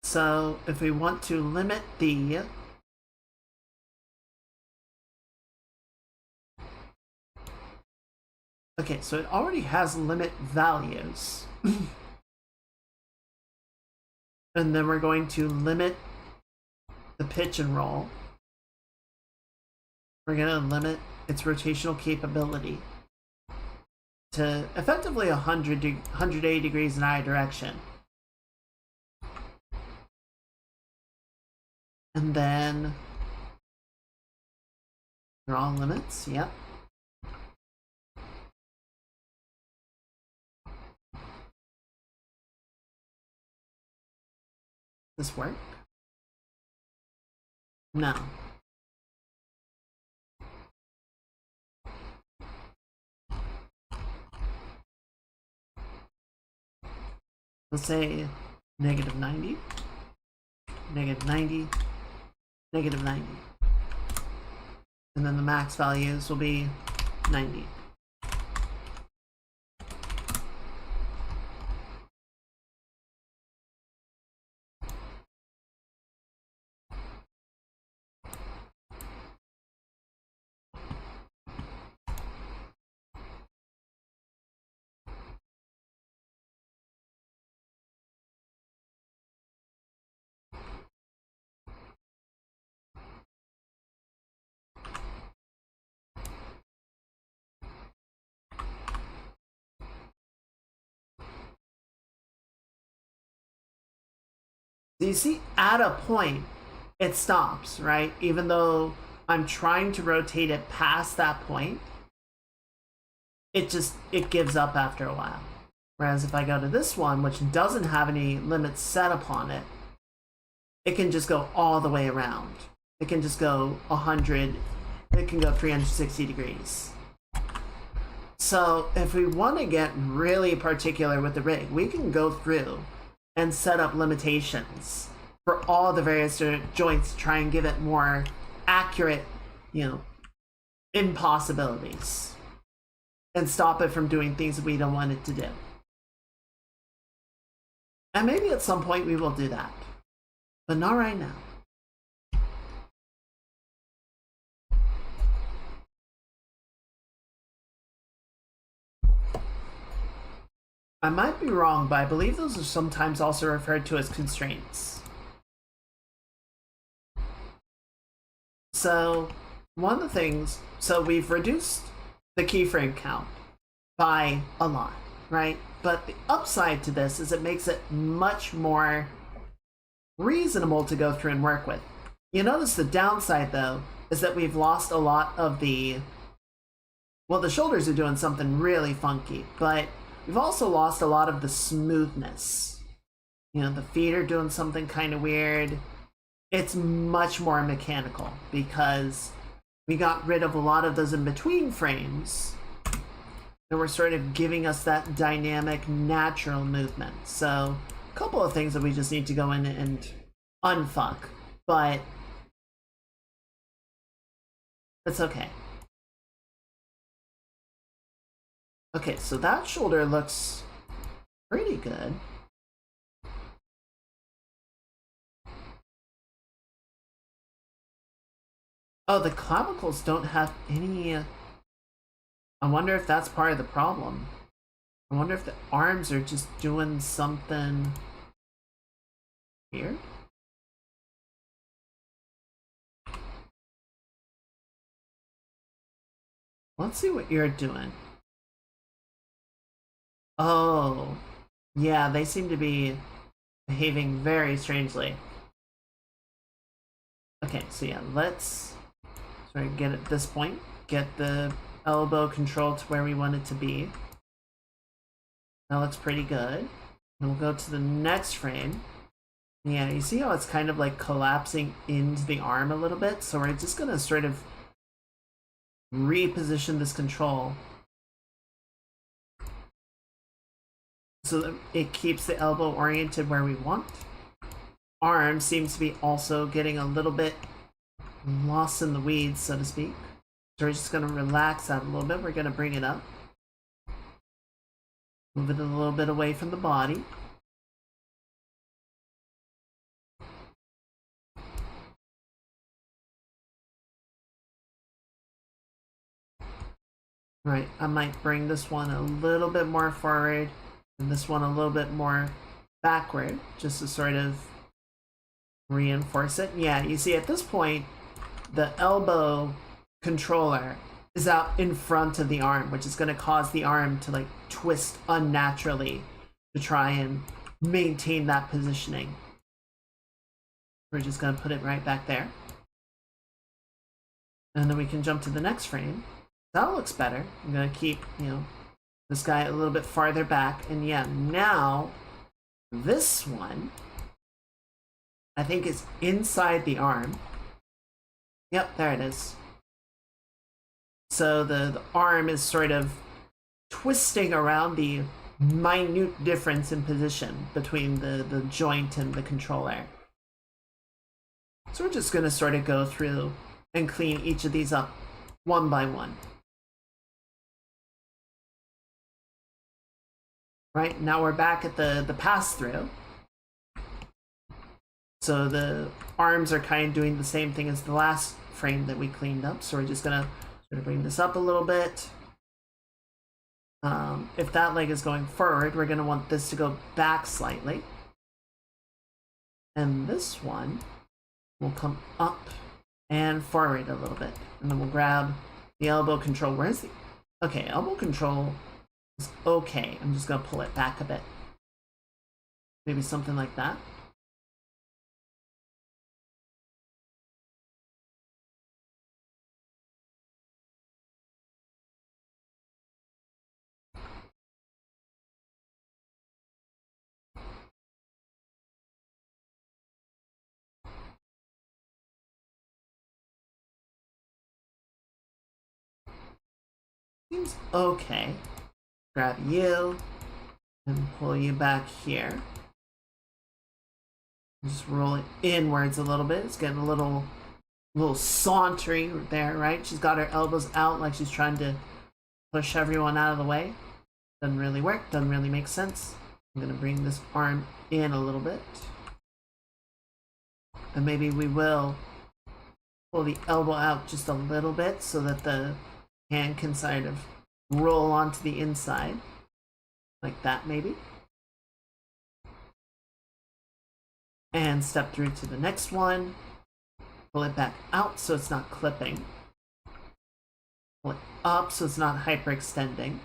So if we want to limit the okay, so it already has limit values. And then we're going to limit the pitch and roll. We're going to limit its rotational capability to effectively 180 degrees in either direction. And then draw limits, yep. This work? No. Let's say negative 90, negative 90, negative 90. And then the max values will be 90. So you see, at a point, it stops, right? Even though I'm trying to rotate it past that point, it gives up after a while. Whereas if I go to this one, which doesn't have any limits set upon it, it can just go all the way around. It can just go 100, it can go 360 degrees. So if we want to get really particular with the rig, we can go through and set up limitations for all the various joints to try and give it more accurate, impossibilities, and stop it from doing things that we don't want it to do. And maybe at some point we will do that, but not right now. I might be wrong, but I believe those are sometimes also referred to as constraints. So one of the things, so we've reduced the keyframe count by a lot, right? But the upside to this is it makes it much more reasonable to go through and work with. You notice the downside, though, is that we've lost a lot of the shoulders are doing something really funky, but we've also lost a lot of the smoothness. The feet are doing something kind of weird. It's much more mechanical because we got rid of a lot of those in-between frames that were sort of giving us that dynamic, natural movement. So a couple of things that we just need to go in and unfuck, but it's okay. Okay, so that shoulder looks pretty good. Oh, the clavicles don't have any... I wonder if that's part of the problem. I wonder if the arms are just doing something weird. Let's see what you're doing. Oh, yeah, they seem to be behaving very strangely. Okay, so yeah, let's sort of get at this point, get the elbow control to where we want it to be. That looks pretty good. And we'll go to the next frame. Yeah, you see how it's kind of like collapsing into the arm a little bit? So we're just gonna sort of reposition this control so that it keeps the elbow oriented where we want. Arm seems to be also getting a little bit lost in the weeds, so to speak. So we're just going to relax that a little bit. We're going to bring it up. Move it a little bit away from the body. Right, I might bring this one a little bit more forward and this one a little bit more backward, just to sort of reinforce it. Yeah, you see at this point, the elbow controller is out in front of the arm, which is going to cause the arm to like twist unnaturally to try and maintain that positioning. We're just going to put it right back there. And then we can jump to the next frame. That looks better. I'm going to keep, this guy a little bit farther back. And yeah, now this one, I think, is inside the arm. Yep, there it is. So the arm is sort of twisting around the minute difference in position between the joint and the controller. So we're just going to sort of go through and clean each of these up one by one. Right, now we're back at the pass-through. So the arms are kind of doing the same thing as the last frame that we cleaned up. So we're just gonna sort of bring this up a little bit. If that leg is going forward, we're gonna want this to go back slightly. And this one will come up and forward a little bit. And then we'll grab the elbow control. Where is the... Okay, elbow control is okay. I'm just gonna pull it back a bit. Maybe something like that. Seems okay. Grab you and pull you back here. Just roll it inwards a little bit. It's getting a little sauntery there, right? She's got her elbows out like she's trying to push everyone out of the way. Doesn't really work, doesn't really make sense. I'm gonna bring this arm in a little bit. And maybe we will pull the elbow out just a little bit so that the hand can sort of roll onto the inside. Like that, maybe. And step through to the next one. Pull it back out so it's not clipping. Pull it up so it's not hyperextending.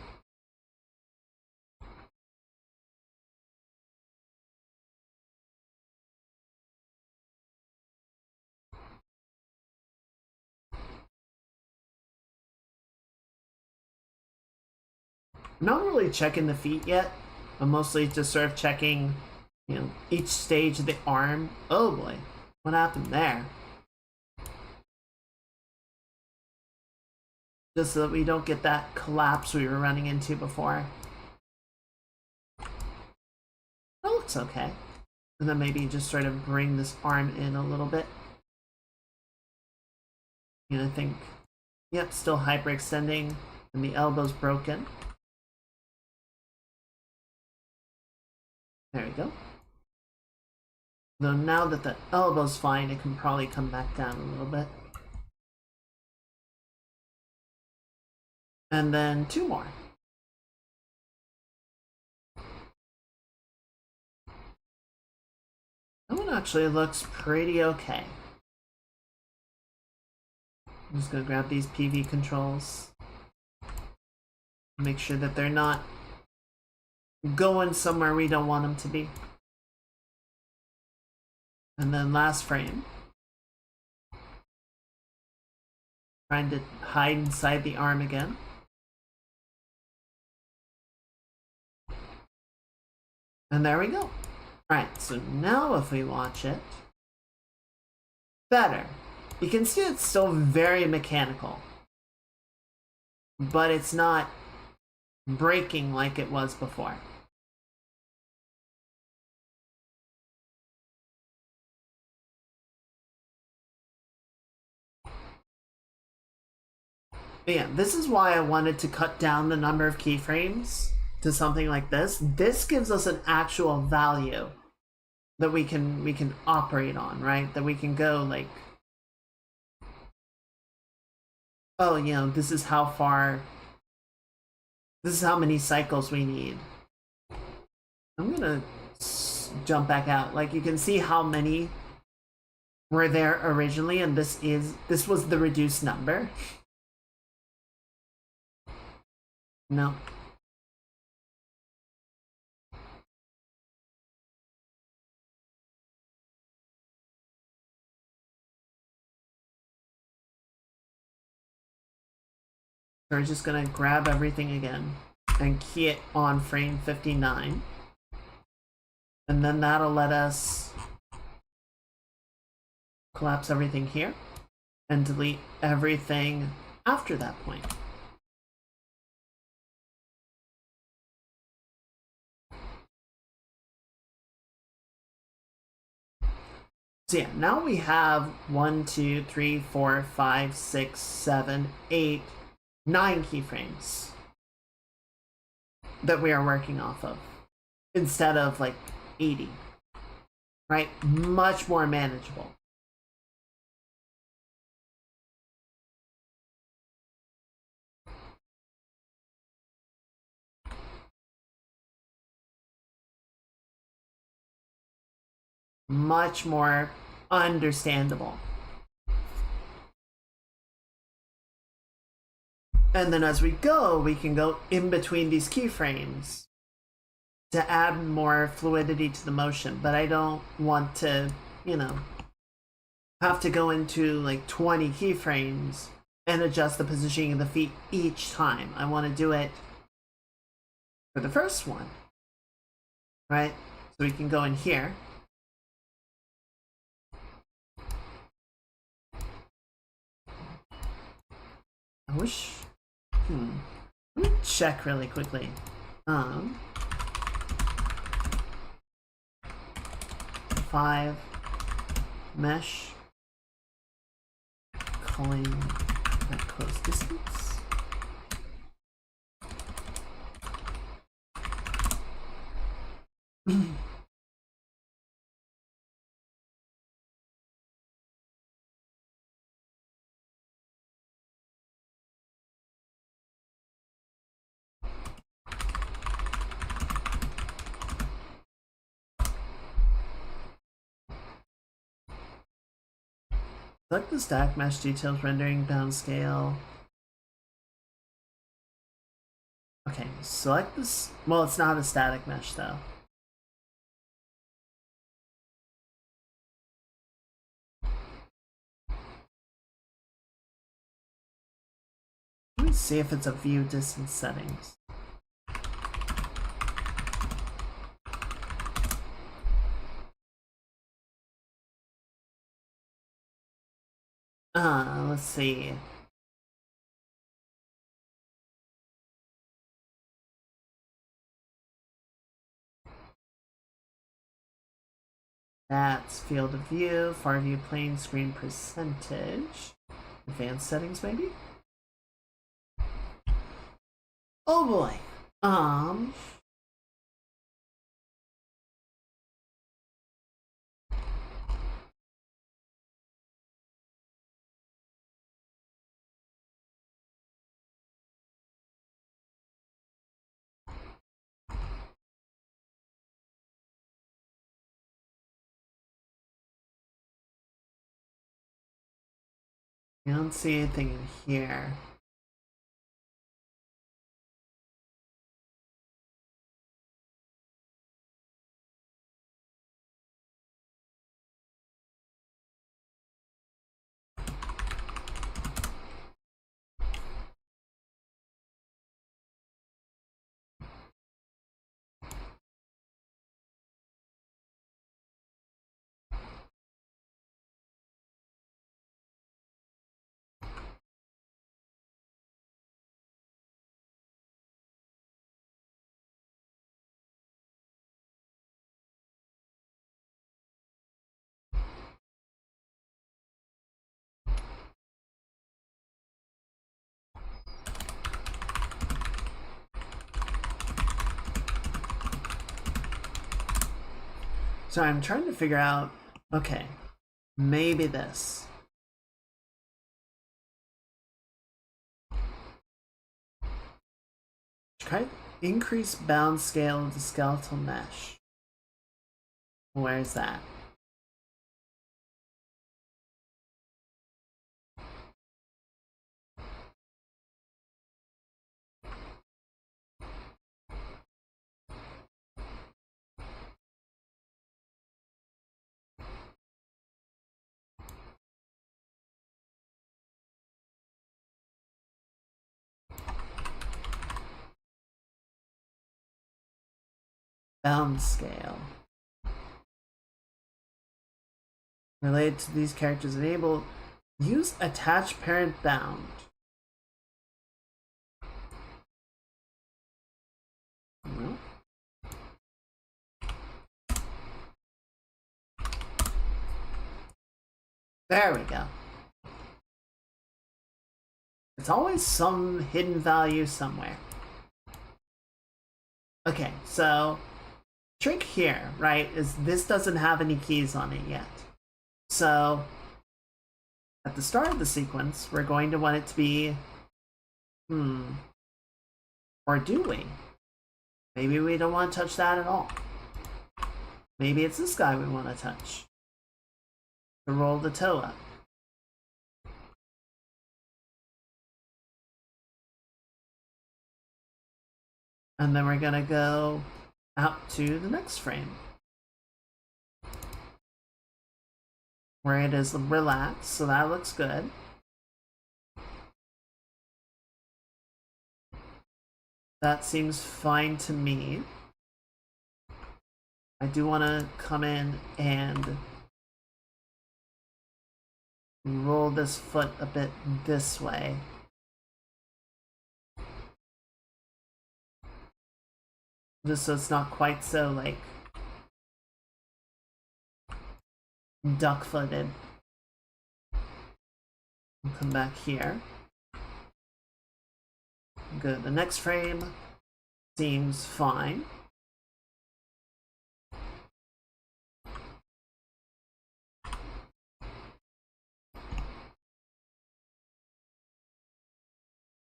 I'm not really checking the feet yet. I'm mostly just sort of checking, each stage of the arm. Oh boy, what happened there? Just so that we don't get that collapse we were running into before. That looks okay. And then maybe just sort of bring this arm in a little bit. And I think, yep, still hyperextending, and the elbow's broken. There we go. Though now that the elbow's fine, it can probably come back down a little bit. And then 2 more. That one actually looks pretty okay. I'm just gonna grab these PV controls. Make sure that they're not going somewhere we don't want them to be. And then last frame. Trying to hide inside the arm again. And there we go. Alright, so now if we watch it, better. You can see it's still very mechanical, but it's not breaking like it was before. But yeah, this is why I wanted to cut down the number of keyframes to something like this. This gives us an actual value that we can operate on, right? That we can go like, oh, this is how far, this is how many cycles we need. I'm gonna jump back out. Like, you can see how many were there originally, and this was the reduced number. No. So we're just gonna grab everything again and key it on frame 59. And then that'll let us collapse everything here and delete everything after that point. So yeah, now we have 1, 2, 3, 4, 5, 6, 7, 8, 9 keyframes that we are working off of instead of like 80, right? Much more manageable. Much more understandable. And then as we go, we can go in between these keyframes to add more fluidity to the motion. But I don't want to, have to go into like 20 keyframes and adjust the positioning of the feet each time. I want to do it for the first one, right? So we can go in here. I wish, Let me check really quickly. 5 mesh calling at close distance. Select the stack mesh details rendering downscale. Okay, select this. Well, it's not a static mesh though. Let me see if it's a view distance settings. Let's see. That's field of view, far view plane, screen percentage. Advanced settings, maybe? Oh boy. I don't see anything in here. So I'm trying to figure out, okay, maybe this. Try to increase bound scale of the skeletal mesh. Where's that? Bound scale. Related to these characters, enable use attach parent bound. No. There we go. It's always some hidden value somewhere. Okay, so trick here, right, is this doesn't have any keys on it yet. So at the start of the sequence, we're going to want it to be, or do we? Maybe we don't want to touch that at all. Maybe it's this guy we want to touch. To roll the toe up. And then we're gonna go out to the next frame, where it is relaxed, so that looks good. That seems fine to me. I do want to come in and roll this foot a bit this way. just so it's not quite so like duck-footed. We'll come back here. Good. The next frame seems fine.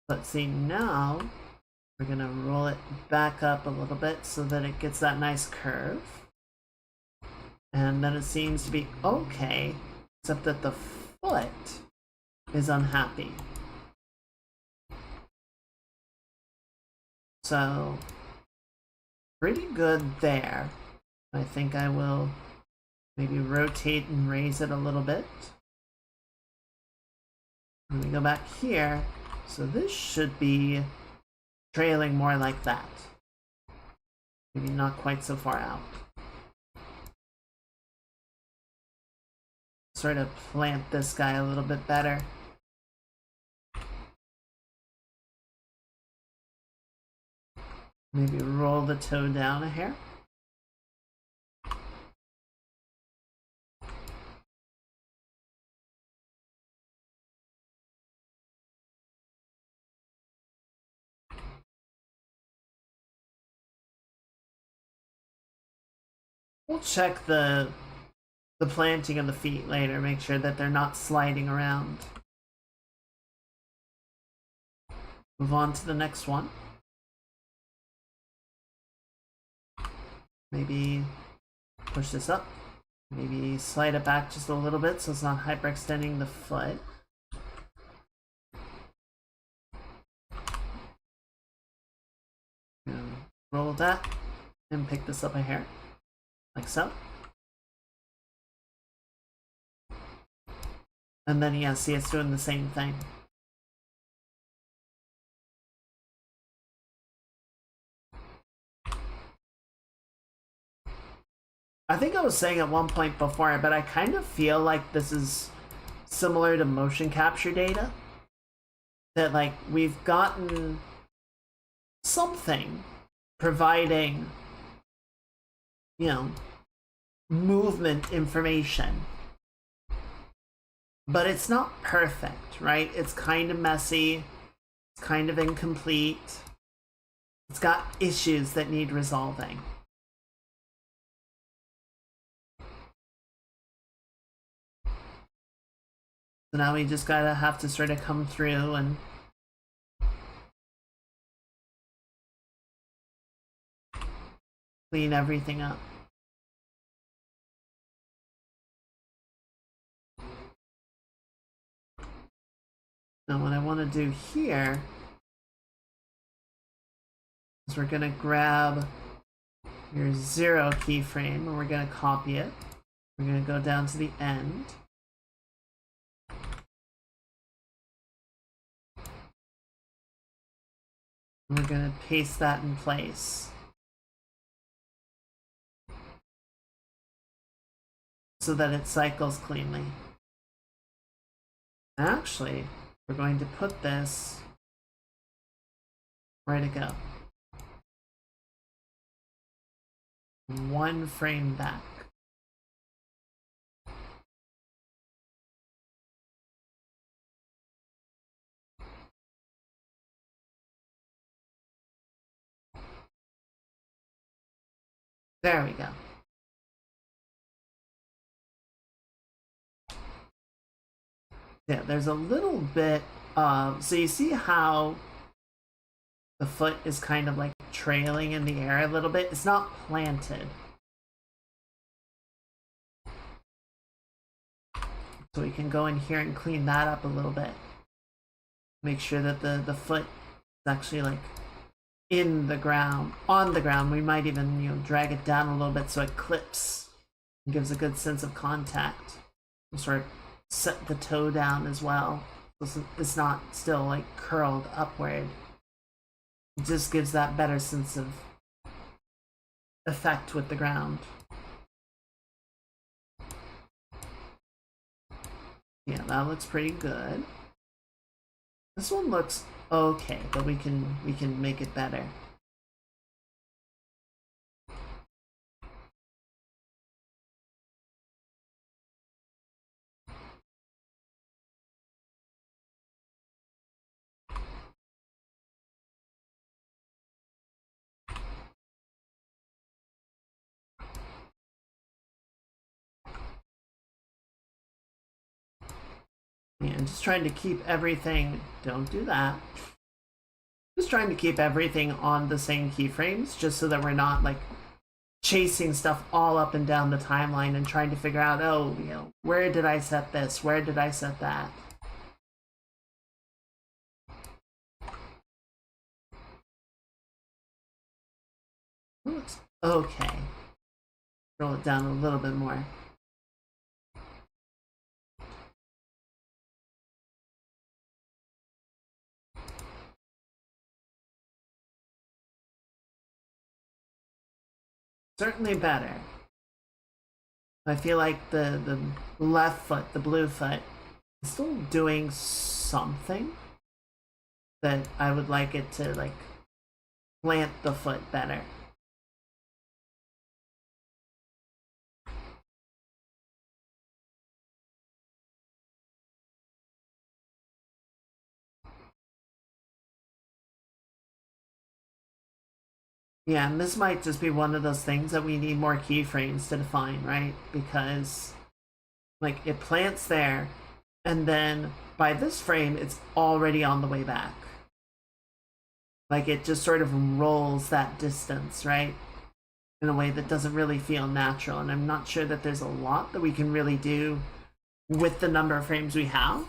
Let's see, now we're gonna roll it back up a little bit so that it gets that nice curve. And then it seems to be okay, except that the foot is unhappy. So, pretty good there. I think I will maybe rotate and raise it a little bit. And we go back here, so this should be trailing more like that. Maybe not quite so far out. Sort of plant this guy a little bit better. Maybe roll the toe down a hair. We'll check the planting of the feet later, make sure that they're not sliding around. Move on to the next one. Maybe push this up. Maybe slide it back just a little bit so it's not hyperextending the foot. And roll that and pick this up a hair, like so. And then, yeah, see, it's doing the same thing. I think I was saying at one point before, but I kind of feel like this is similar to motion capture data. That, like, we've gotten something providing, you know, movement information. But it's not perfect, right? It's kind of messy. It's kind of incomplete. It's got issues that need resolving. So now we just gotta have to sort of come through and clean everything up. Now what I want to do here is we're going to grab your 0 keyframe and we're going to copy it. We're going to go down to the end. And we're going to paste that in place. So that it cycles cleanly. Actually, we're going to put this where to go. 1 frame back. There we go. Yeah, there's a little bit of, so you see how the foot is kind of like trailing in the air a little bit? It's not planted. So we can go in here and clean that up a little bit. Make sure that the foot is actually like in the ground, on the ground. We might even, you know, drag it down a little bit so it clips and gives a good sense of contact. We'll sort of set the toe down as well. So it's not still like curled upward. It just gives that better sense of effect with the ground. Yeah, that looks pretty good. This one looks okay, but we can make it better. And just trying to keep everything, don't do that. Just trying to keep everything on the same keyframes just so that we're not like chasing stuff all up and down the timeline and trying to figure out, oh, you know, where did I set this? Where did I set that? Looks okay. Roll it down a little bit more. Certainly better. I feel like the left foot, the blue foot, is still doing something that I would like it to like plant the foot better. Yeah, and this might just be one of those things that we need more keyframes to define, right? Because like it plants there, and then by this frame, it's already on the way back. Like it just sort of rolls that distance, right? In a way that doesn't really feel natural. And I'm not sure that there's a lot that we can really do with the number of frames we have.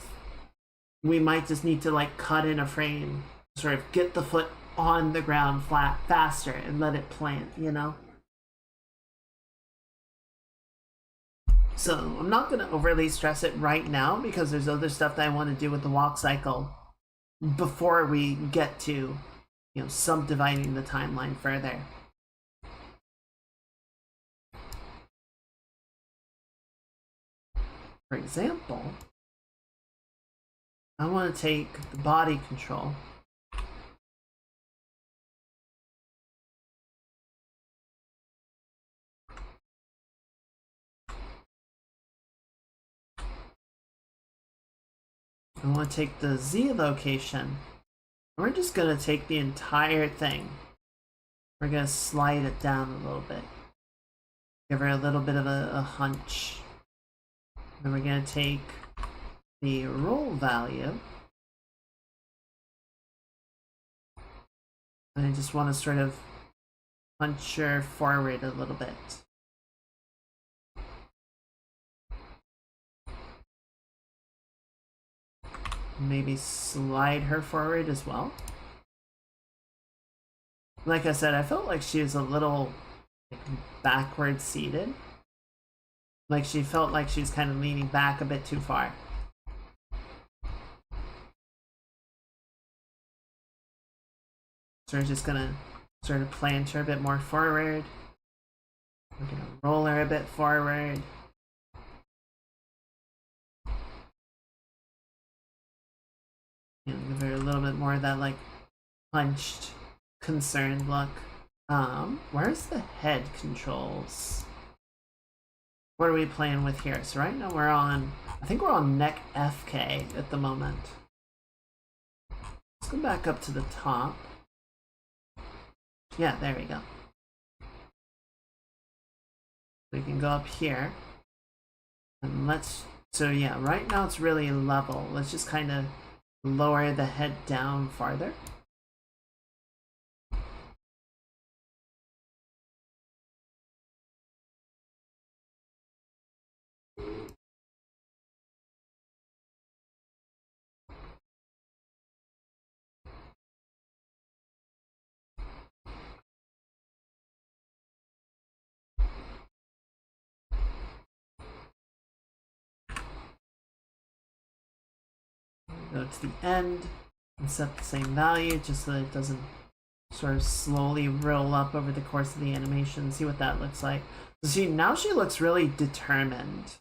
We might just need to like cut in a frame, sort of get the foot on the ground flat faster and let it plant, you know? So I'm not going to overly stress it right now because there's other stuff that I want to do with the walk cycle before we get to, you know, subdividing the timeline further. For example, I want to take the body control I want to take the Z location. We're just going to take the entire thing. We're going to slide it down a little bit. Give her a little bit of a hunch. Then we're going to take the roll value. And I just want to sort of punch her forward a little bit. Maybe slide her forward as well. Like I said, I felt like she was a little like, backward seated. Like she felt like she was kind of leaning back a bit too far. So we're just gonna sort of plant her a bit more forward. We're gonna roll her a bit forward. And give her a little bit more of that like punched, concerned look. Where's the head controls? What are we playing with here? So right now we're on, I think we're on neck FK at the moment. Let's go back up to the top. Yeah, there we go. We can go up here. And let's, so yeah, right now it's really level. Let's just kind of lower the head down farther. Go to the end and set the same value just so that it doesn't sort of slowly roll up over the course of the animation. See what that looks like. So see, now she looks really determined.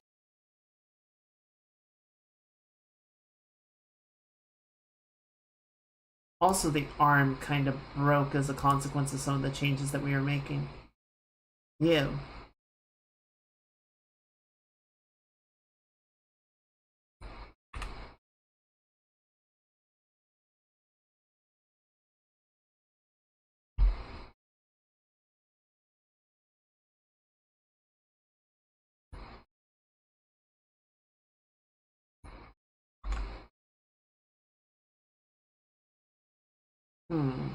Also, the arm kind of broke as a consequence of some of the changes that we were making. You. Hmm.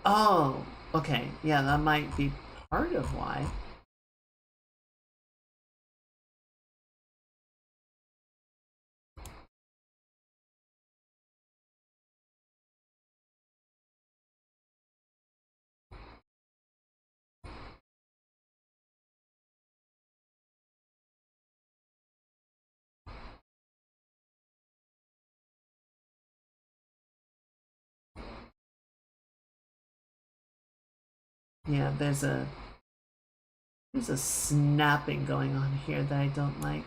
Oh, okay. Yeah, that might be part of why. Yeah, there's a snapping going on here that I don't like.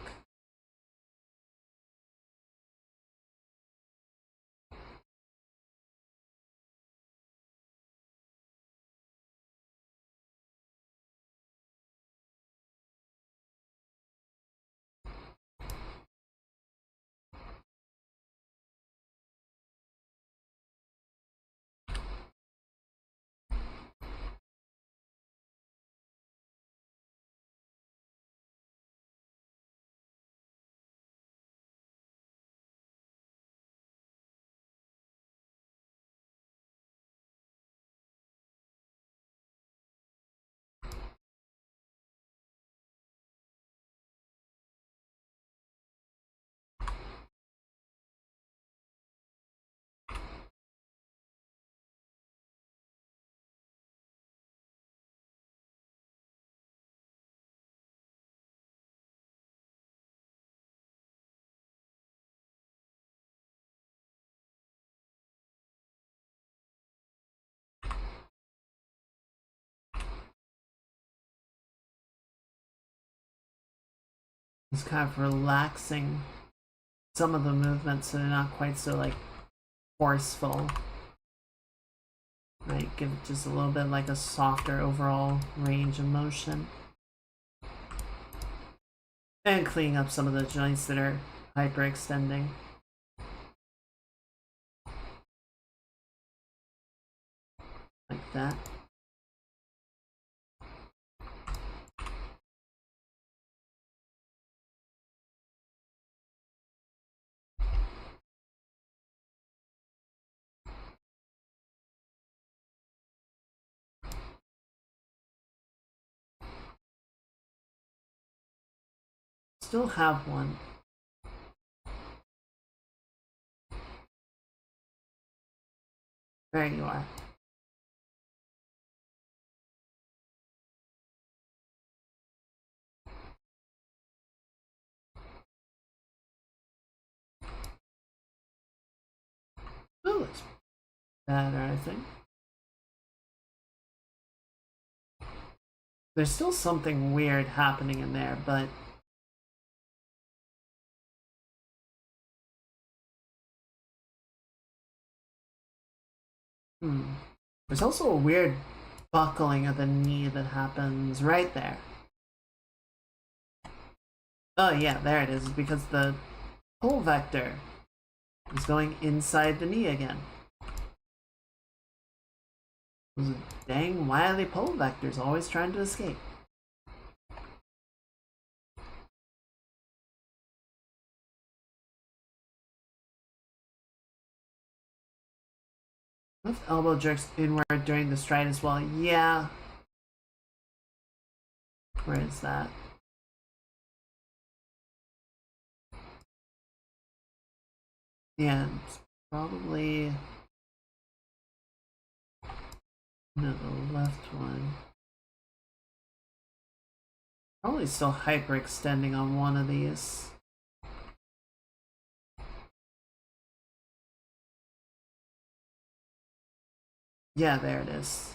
It's kind of relaxing some of the movements so they're not quite so like forceful. Right, give it just a little bit like a softer overall range of motion. And cleaning up some of the joints that are hyperextending. Like that. Still have one. There you are. Oh, it's better, I think. There's still something weird happening in there, but there's also a weird buckling of the knee that happens right there. Oh yeah, there it is, because the pull vector is going inside the knee again. Those dang wily pull vectors always trying to escape. Left elbow jerks inward during the stride as well. Yeah. Where is that? Yeah, it's probably no, the left one. Probably still hyperextending on one of these. Yeah, there it is.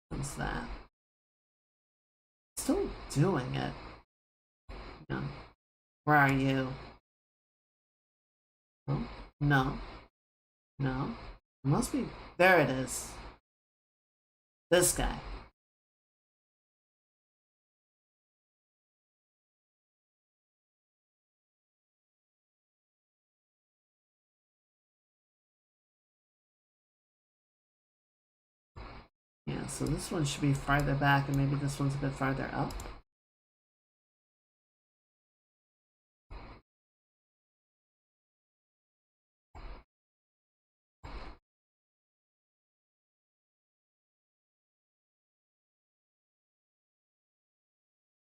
What's that? Still doing it. No. Where are you? No. No. No. It must be. There it is. This guy. Yeah, so this one should be farther back, and maybe this one's a bit farther up.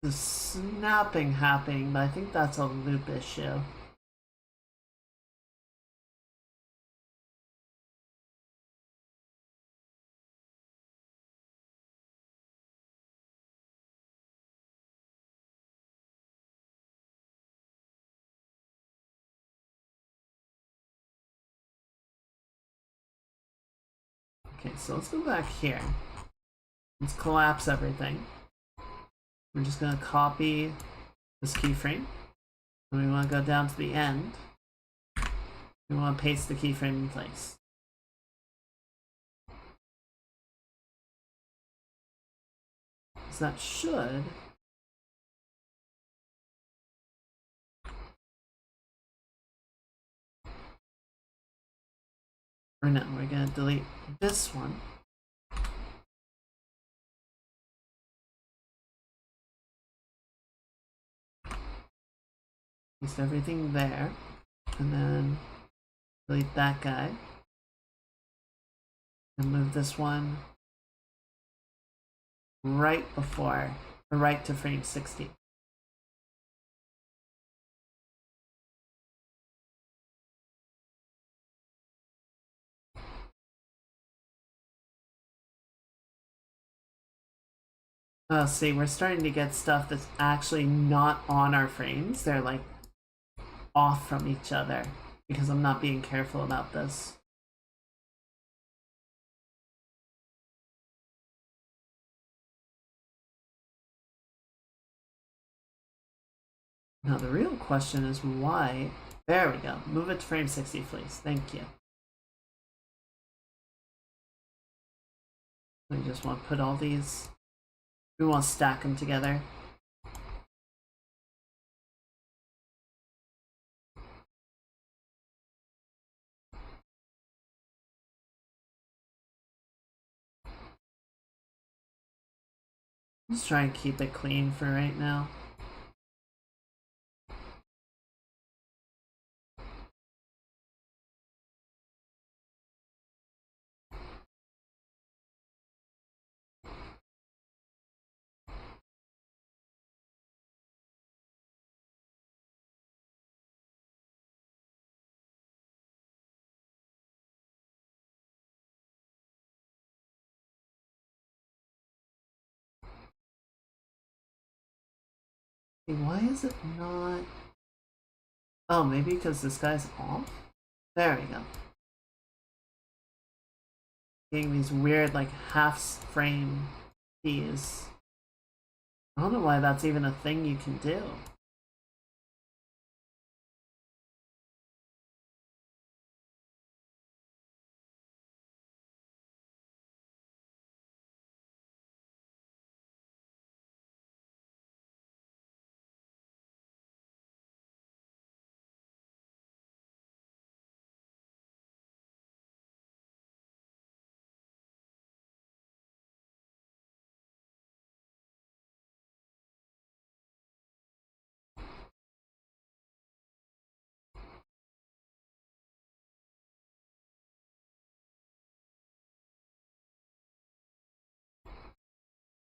The snapping happening, but I think that's a loop issue. Okay, so let's go back here. Let's collapse everything. We're just gonna copy this keyframe. And we want to go down to the end. We want to paste the keyframe in place. So that should. Or no, we're gonna delete this one. Paste everything there. And then delete that guy. And move this one right before, or right to frame 60. Oh, see, we're starting to get stuff that's actually not on our frames. They're like off from each other because I'm not being careful about this. Now the real question is why. There we go. Move it to frame 60, please. Thank you. We just want to put all these. We want to stack them together. Let's try and keep it clean for right now. Why is it not? Oh, maybe because this guy's off? There we go. Getting these weird, like, half frame keys. I don't know why that's even a thing you can do.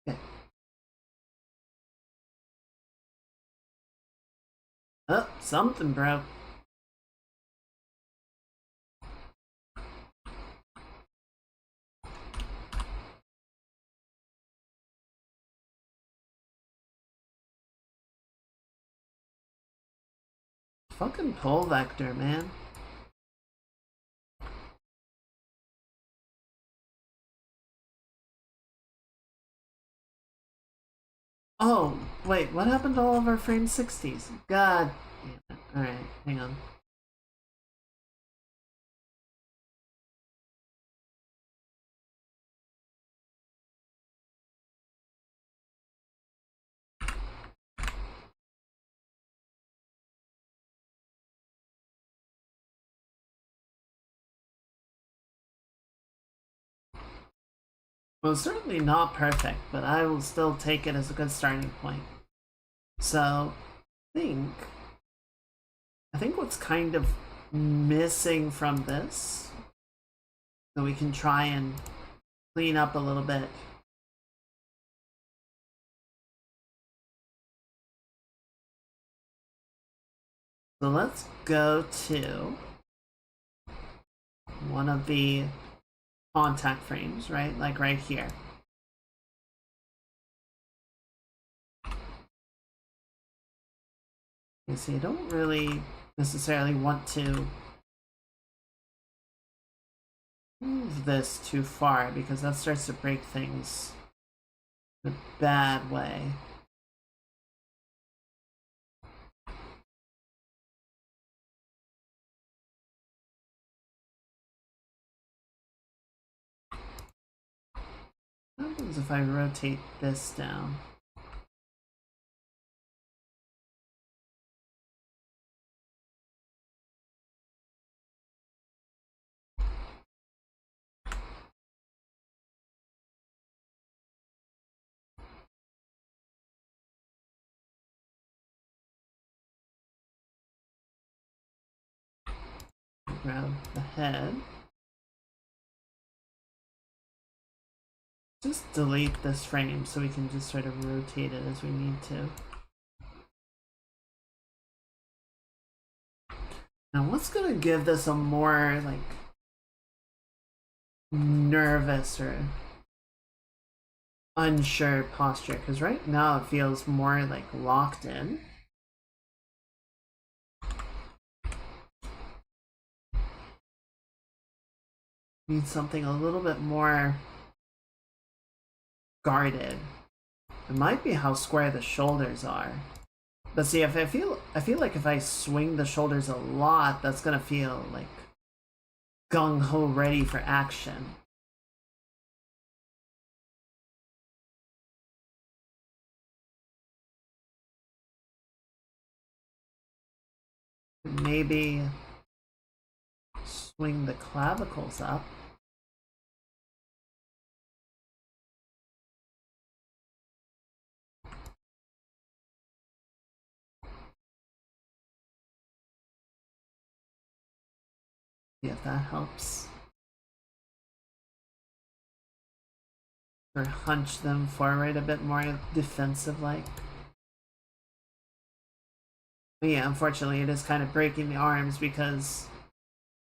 Okay. Oh, something broke. Fucking pull vector, man. Oh, wait, what happened to all of our frame 60s? God damn it. Alright, hang on. Well, certainly not perfect, but I will still take it as a good starting point. So, I think what's kind of missing from this, so we can try and clean up a little bit. So let's go to one of the contact frames, right? Like right here. You see, I don't really necessarily want to move this too far because that starts to break things in a bad way. What happens if I rotate this down? Grab the head. Just delete this frame so we can just sort of rotate it as we need to. Now what's gonna give this a more like nervous or unsure posture? Because right now it feels more like locked in. Need something a little bit more guarded. It might be how square the shoulders are. But see, if I feel like if I swing the shoulders a lot, that's gonna feel like gung-ho ready for action. Maybe swing the clavicles up. See if that helps. Or hunch them forward a bit more defensive-like. But yeah, unfortunately it is kind of breaking the arms because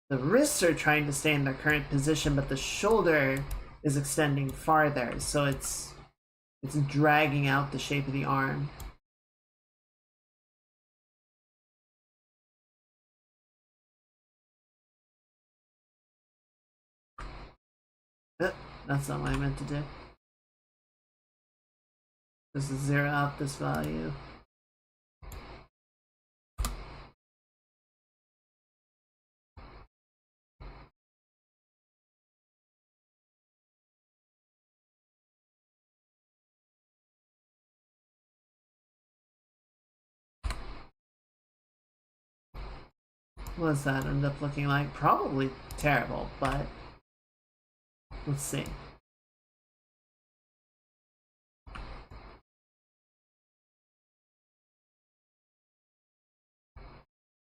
the wrists are trying to stay in their current position, but the shoulder is extending farther, so it's dragging out the shape of the arm. That's not what I meant to do. This is zero out this value. What does that end up looking like? Probably terrible, but let's see.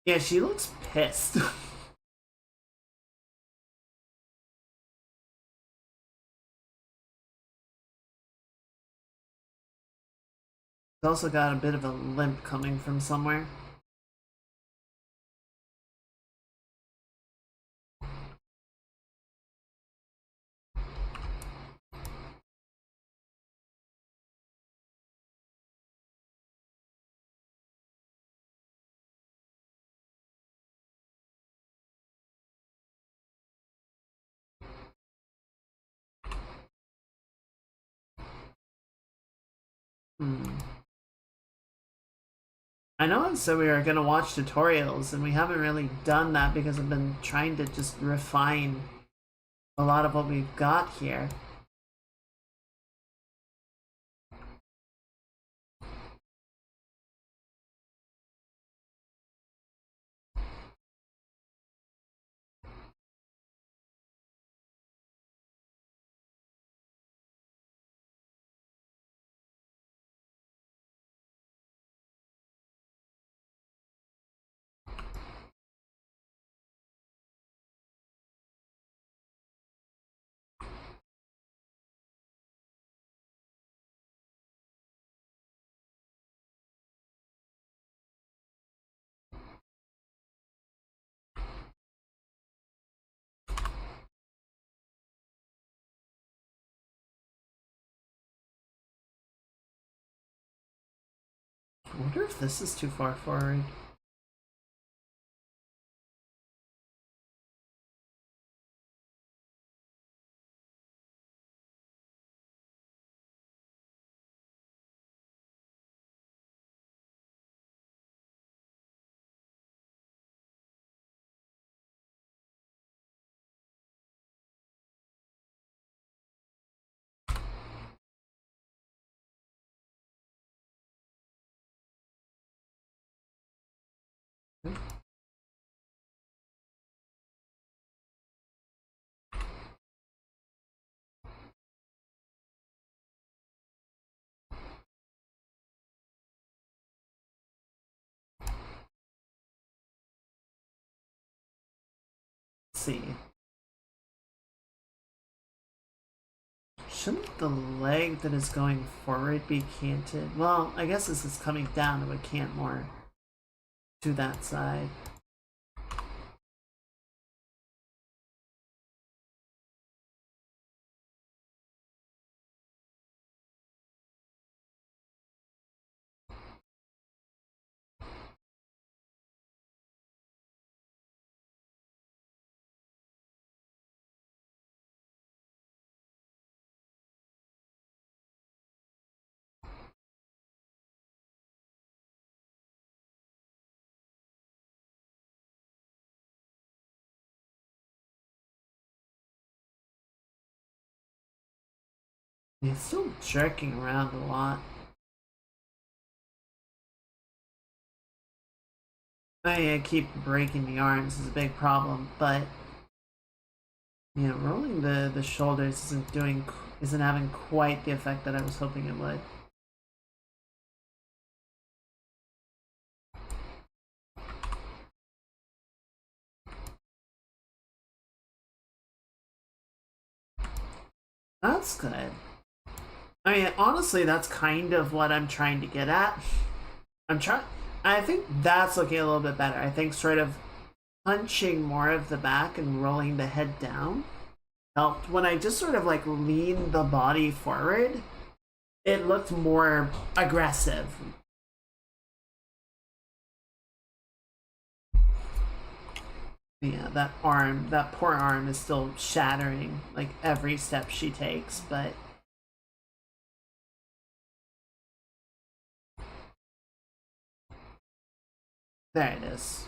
Yeah, she looks pissed. It's also got a bit of a limp coming from somewhere. I know I said we were going to watch tutorials, and we haven't really done that because I've been trying to just refine a lot of what we've got here. I wonder if this is too far forward. See. Shouldn't the leg that is going forward be canted? Well, I guess this is coming down, it would cant more to that side. It's still jerking around a lot. I keep breaking the arms is a big problem, but rolling the shoulders isn't having quite the effect that I was hoping it would. That's good. I mean, honestly, that's kind of what I'm trying to get at. I think that's looking a little bit better. I think sort of punching more of the back and rolling the head down helped. When I just sort of like leaned the body forward, it looked more aggressive. Yeah, that poor arm is still shattering like every step she takes, but there it is.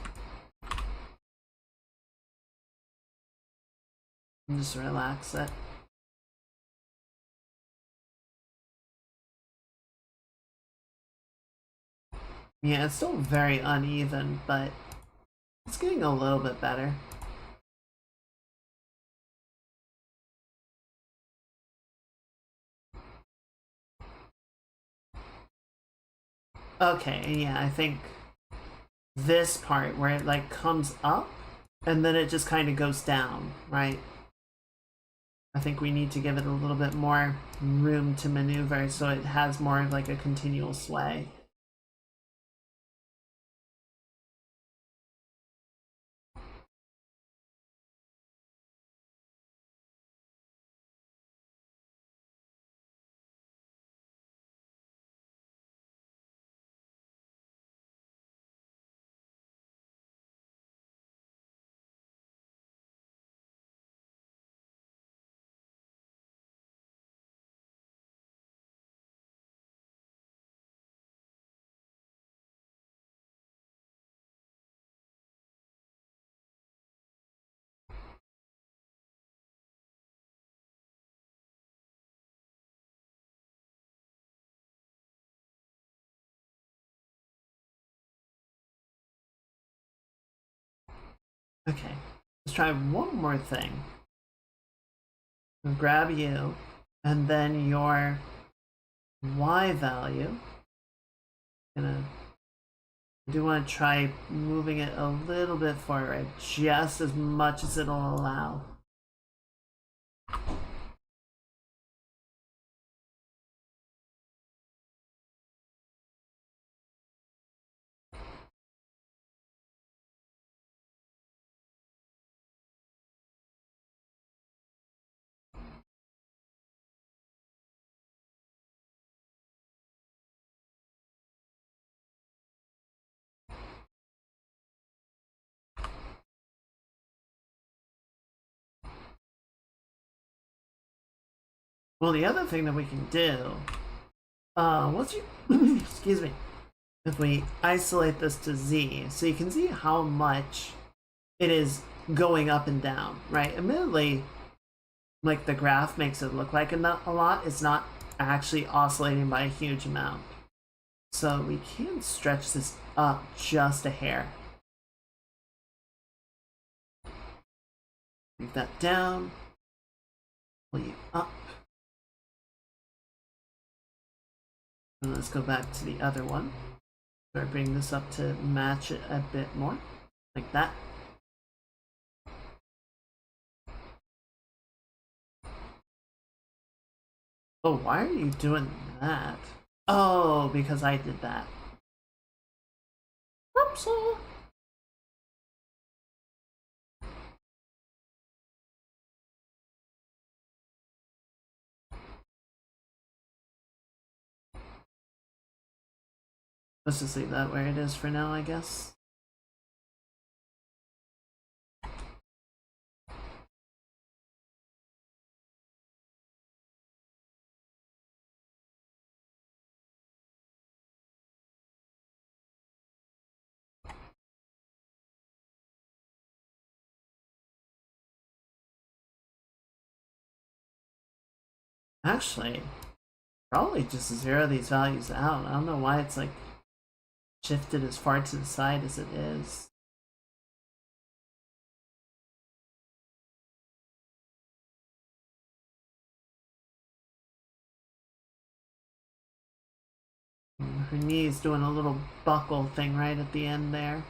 And just relax it. Yeah, it's still very uneven, but it's getting a little bit better. Okay, yeah, I think this part where it like comes up and then it just kind of goes down, right? I think we need to give it a little bit more room to maneuver so it has more of like a continual sway. Okay, let's try one more thing. I'll grab you, and then your Y value. Gonna I do want to try moving it a little bit forward, just as much as it'll allow. Well, the other thing that we can do, once you, excuse me, if we isolate this to Z, so you can see how much it is going up and down, right? Admittedly, like the graph makes it look like a lot, it's not actually oscillating by a huge amount. So we can stretch this up just a hair. Move that down, pull you up. And let's go back to the other one. Start bringing this up to match it a bit more, like that. Oh, why are you doing that? Oh, because I did that. Oops. Let's just leave that where it is for now, I guess. Actually, probably just zero these values out. I don't know why it's like shifted as far to the side as it is. Her knee's doing a little buckle thing right at the end there.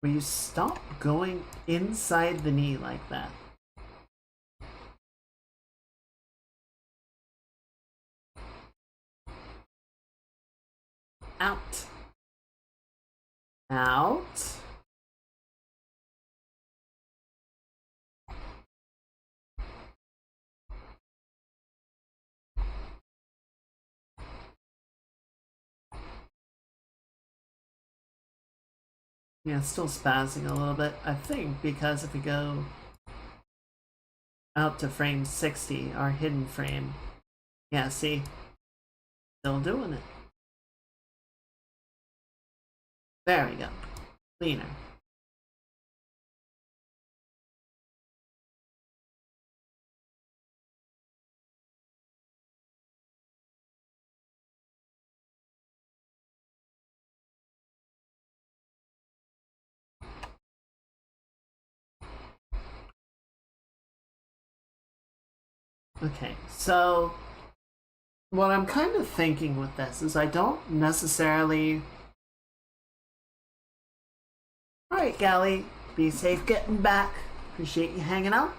Will you stop going inside the knee like that? Out. Out. Yeah, it's still spazzing a little bit, I think, because if we go out to frame 60, our hidden frame, yeah, see? Still doing it. There we go. Cleaner. Okay, so what I'm kind of thinking with this is I don't necessarily... Alright, Gally, be safe getting back. Appreciate you hanging out.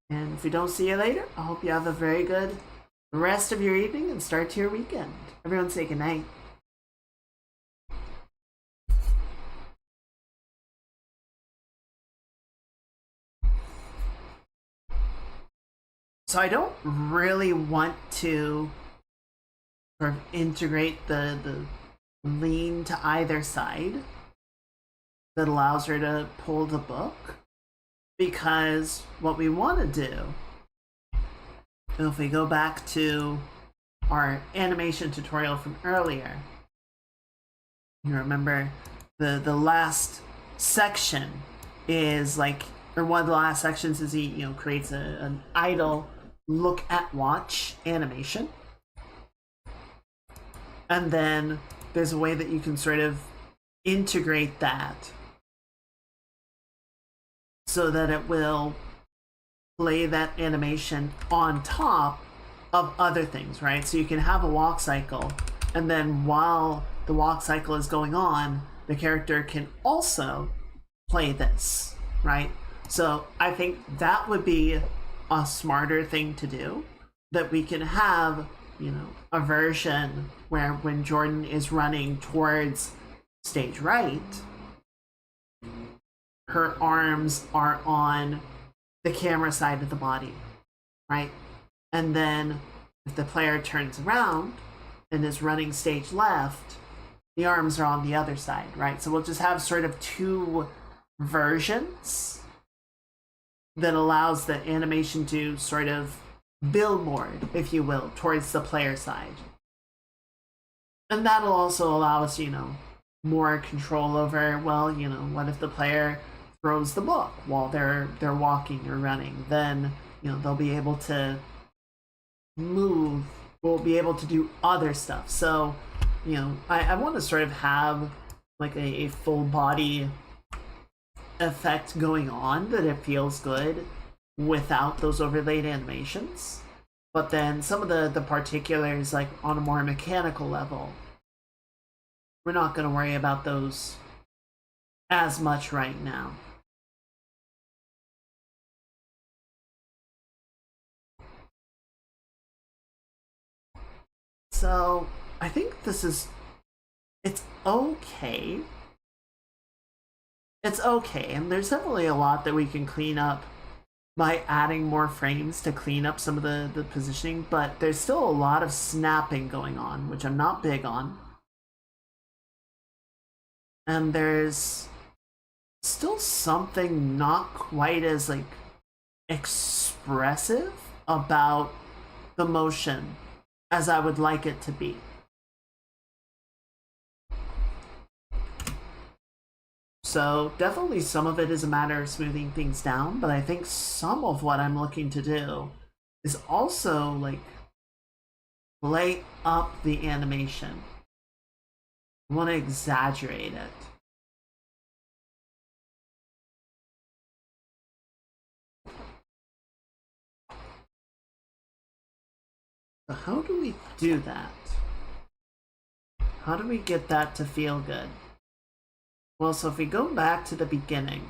And if we don't see you later, I hope you have a very good rest of your evening and start to your weekend. Everyone say goodnight. So I don't really want to sort of integrate the lean to either side that allows her to pull the book, because what we want to do, if we go back to our animation tutorial from earlier, you remember the last section is like, or one of the last sections is he creates an idle look at watch animation, and then there's a way that you can sort of integrate that so that it will play that animation on top of other things, right? So you can have a walk cycle, and then while the walk cycle is going on, the character can also play this, right? So I think that would be a smarter thing to do, that we can have, a version where when Jordan is running towards stage right, her arms are on the camera side of the body, right? And then if the player turns around and is running stage left, the arms are on the other side, right? So we'll just have sort of two versions that allows the animation to sort of billboard, if you will, towards the player side. And that'll also allow us, more control over, well, what if the player throws the book while they're walking or running? Then, they'll be able to move, we'll be able to do other stuff. So, I want to sort of have like a full body effect going on, that it feels good without those overlaid animations. But then some of the particulars, like on a more mechanical level, we're not going to worry about those as much right now. So I think it's okay. It's okay, and there's definitely a lot that we can clean up by adding more frames to clean up some of the positioning, but there's still a lot of snapping going on, which I'm not big on. And there's still something not quite as like expressive about the motion as I would like it to be. So definitely some of it is a matter of smoothing things down, but I think some of what I'm looking to do is also like play up the animation. I want to exaggerate it. So how do we do that? How do we get that to feel good? Well, so if we go back to the beginning,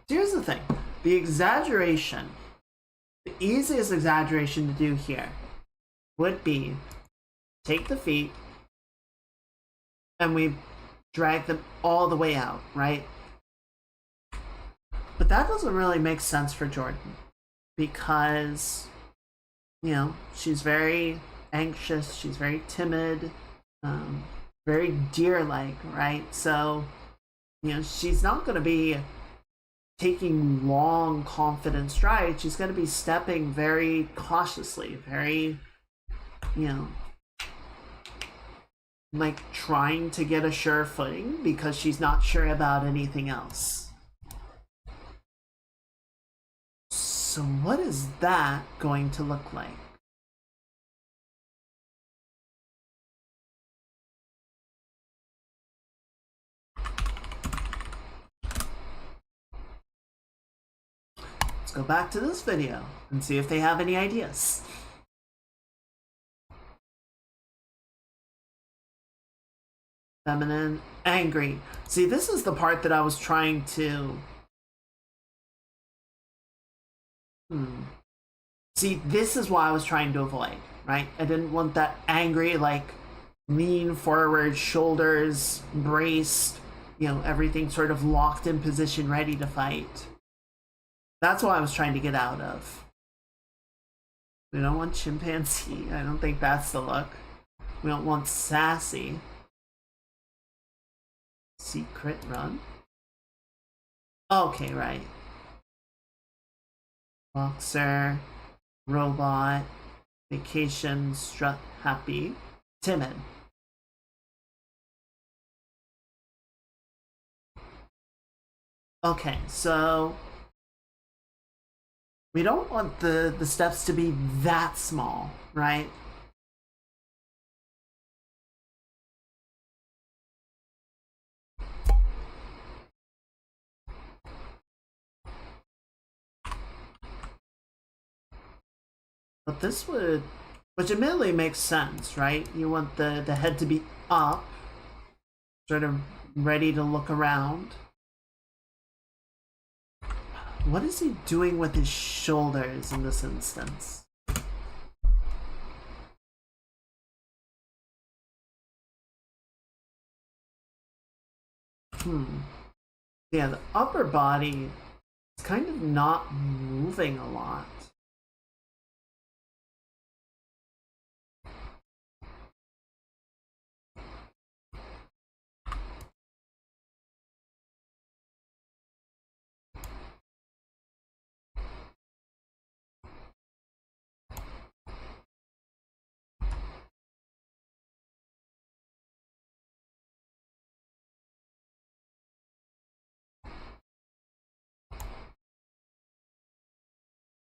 here's the thing. The exaggeration, the easiest exaggeration to do here would be take the feet and we drag them all the way out, right? But that doesn't really make sense for Jordan because, she's very anxious, she's very timid, very deer-like, right? So, she's not going to be taking long, confident strides. She's going to be stepping very cautiously, very, like trying to get a sure footing because she's not sure about anything else. So what is that going to look like? Let's go back to this video and see if they have any ideas. Feminine, angry. See, this is the part that I was trying to... See, this is why I was trying to avoid, right? I didn't want that angry, like, lean forward, shoulders braced, everything sort of locked in position, ready to fight. That's what I was trying to get out of. We don't want chimpanzee. I don't think that's the look. We don't want sassy. Secret run. Okay, right. Boxer, robot, vacation, strut, happy, timid. Okay, so we don't want the steps to be that small, right? But this would, which admittedly makes sense, right? You want the head to be up, sort of ready to look around. What is he doing with his shoulders in this instance? Yeah, the upper body is kind of not moving a lot.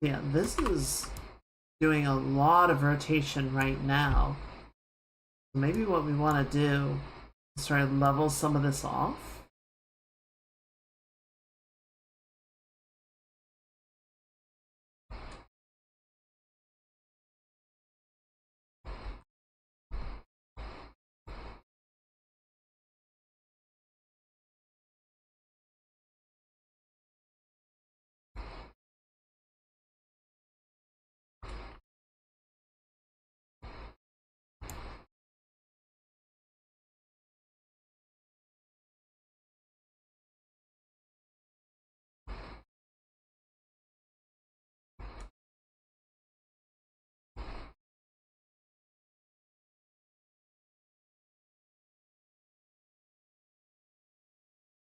Yeah, this is doing a lot of rotation right now. Maybe what we want to do is try to level some of this off.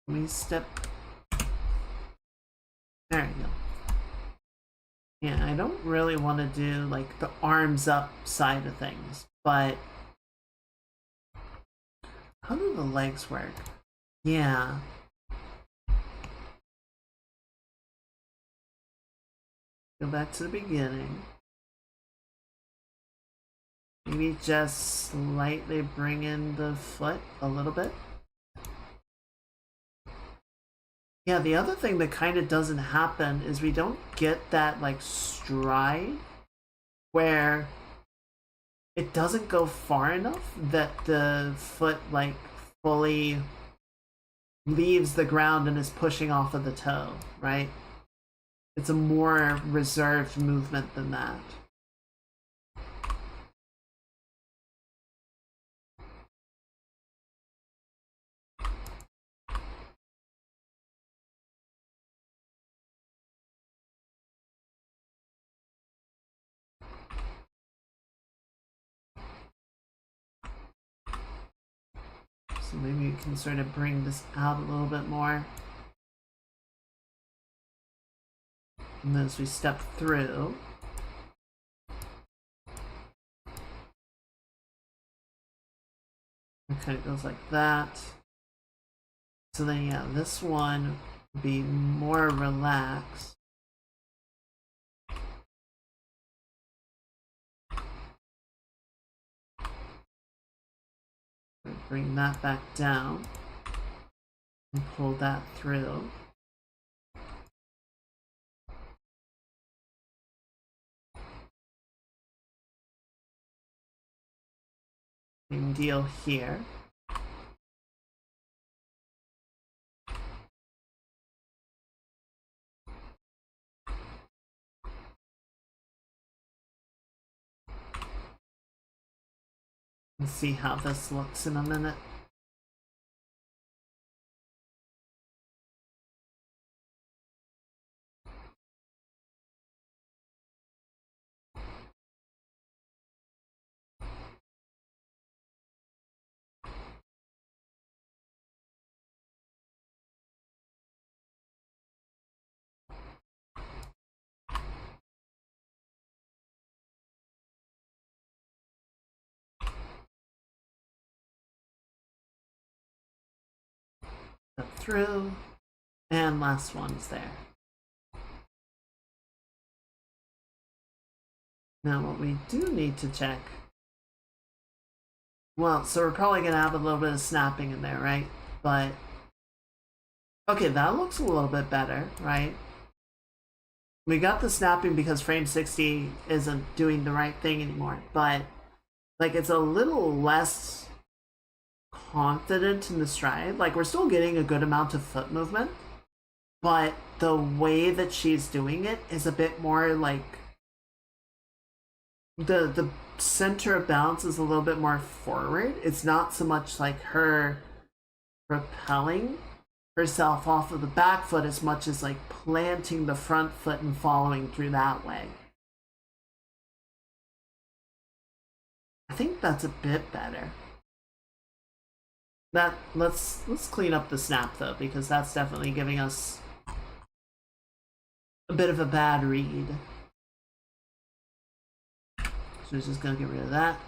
Let me step. There you go. Yeah, I don't really want to do like the arms up side of things, but how do the legs work? Yeah. Go back to the beginning. Maybe just slightly bring in the foot a little bit. Yeah, the other thing that kind of doesn't happen is we don't get that like stride where it doesn't go far enough that the foot like fully leaves the ground and is pushing off of the toe, right? It's a more reserved movement than that. So maybe you can sort of bring this out a little bit more. And then as we step through, it kind of goes like that. So then, yeah, this one would be more relaxed. Bring that back down and pull that through. Same deal here. Let's see how this looks in a minute. Step through, and last one's there. Now what we do need to check, well, so we're probably going to have a little bit of snapping in there, right? But, okay, that looks a little bit better, right? We got the snapping because frame 60 isn't doing the right thing anymore, but like it's a little less confident in the stride. Like we're still getting a good amount of foot movement, but the way that she's doing it is a bit more like the center of balance is a little bit more forward. It's not so much like her propelling herself off of the back foot as much as like planting the front foot and following through that way. I think that's a bit better. That let's clean up the snap though, because that's definitely giving us a bit of a bad read. So we're just gonna get rid of that.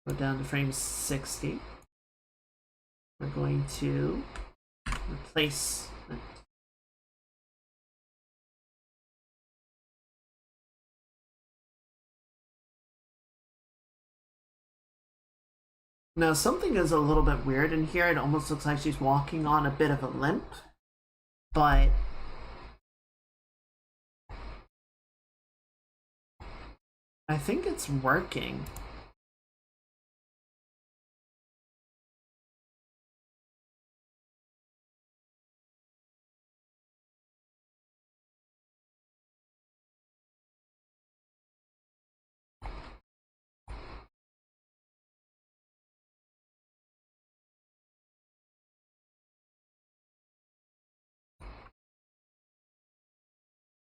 Go down to frame 60. We're going to replace Now, something is a little bit weird in here. It almost looks like she's walking on a bit of a limp, but I think it's working.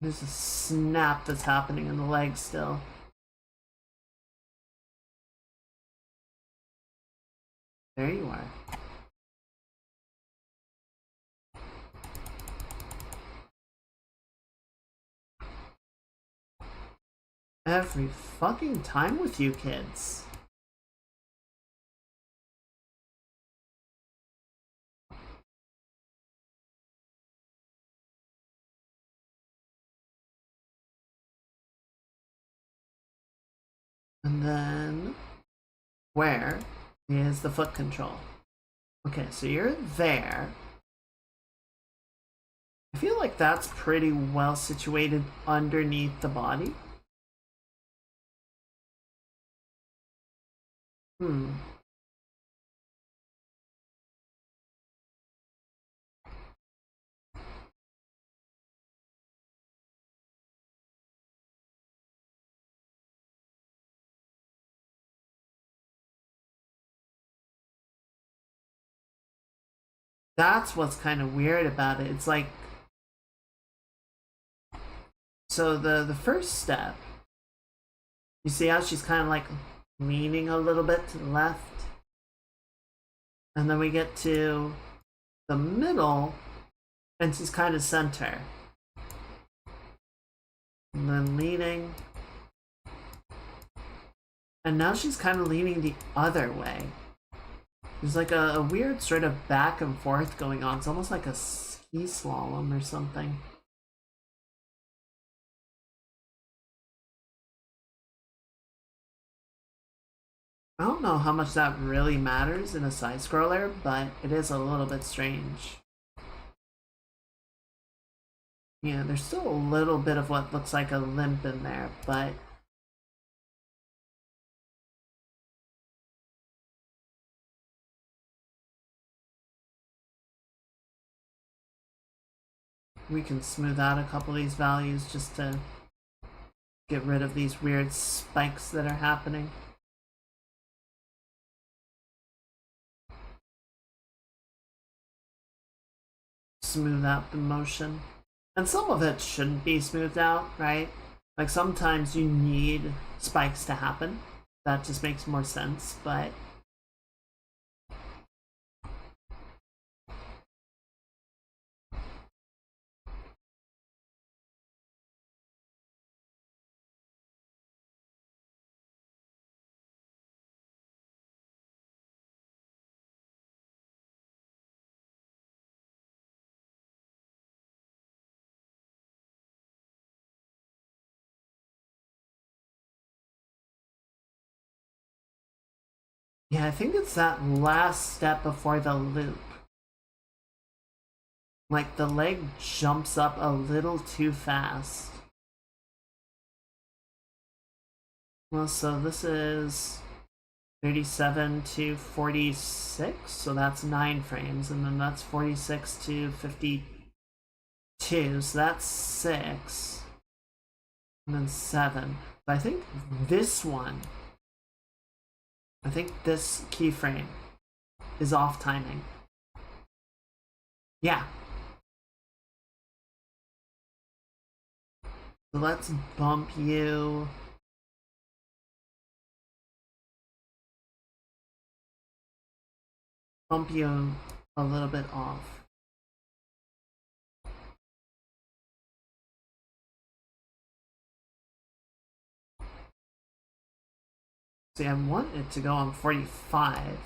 There's a snap that's happening in the leg still. There you are. Every fucking time with you kids. And then, where is the foot control? Okay, so you're there. I feel like that's pretty well situated underneath the body. That's what's kind of weird about it. It's like, so the first step, you see how she's kind of like leaning a little bit to the left? And then we get to the middle, and she's kind of center. And then leaning. And now she's kind of leaning the other way. There's like a weird sort of back and forth going on. It's almost like a ski slalom or something. I don't know how much that really matters in a side scroller, but it is a little bit strange. Yeah, there's still a little bit of what looks like a limp in there, but we can smooth out a couple of these values just to get rid of these weird spikes that are happening. Smooth out the motion. And some of it shouldn't be smoothed out, right? Like sometimes you need spikes to happen. That just makes more sense, but yeah, I think it's that last step before the loop. Like the leg jumps up a little too fast. Well, so this is 37 to 46, so that's 9 frames, and then that's 46 to 52, so that's 6, and then 7. But I think this one, I think this keyframe is off timing. Yeah. So let's bump you. Bump you a little bit off. See, I want it to go on 45.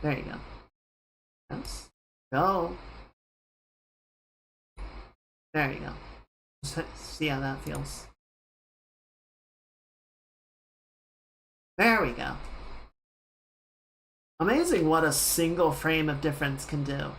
There you go. Let's go. There you go. Just see how that feels. There we go. Amazing what a single frame of difference can do.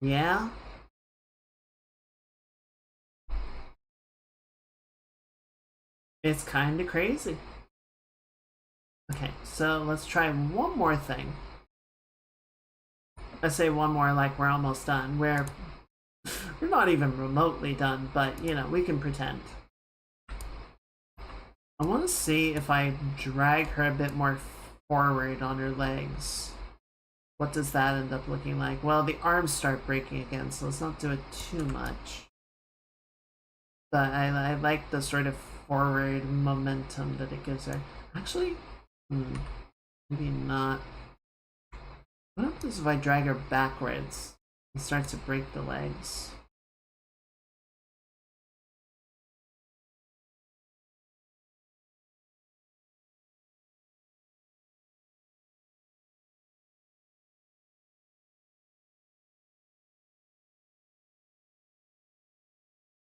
Yeah? It's kind of crazy. Okay, so let's try one more thing. I say one more like we're almost done. We're not even remotely done, but you know, we can pretend. I want to see if I drag her a bit more forward on her legs. What does that end up looking like? Well, the arms start breaking again, so let's not do it too much. But I like the sort of forward momentum that it gives her. Actually, maybe not. What happens if I drag her backwards? It starts to break the legs.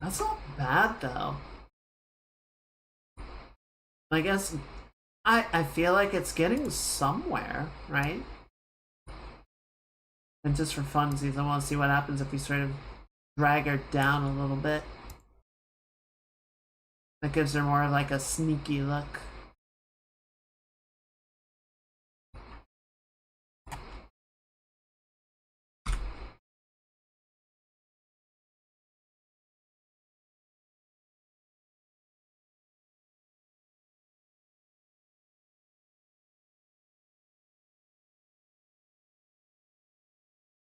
That's not bad though. I guess I feel like it's getting somewhere, right? And just for funsies, I want to see what happens if we sort of drag her down a little bit. That gives her more of like a sneaky look.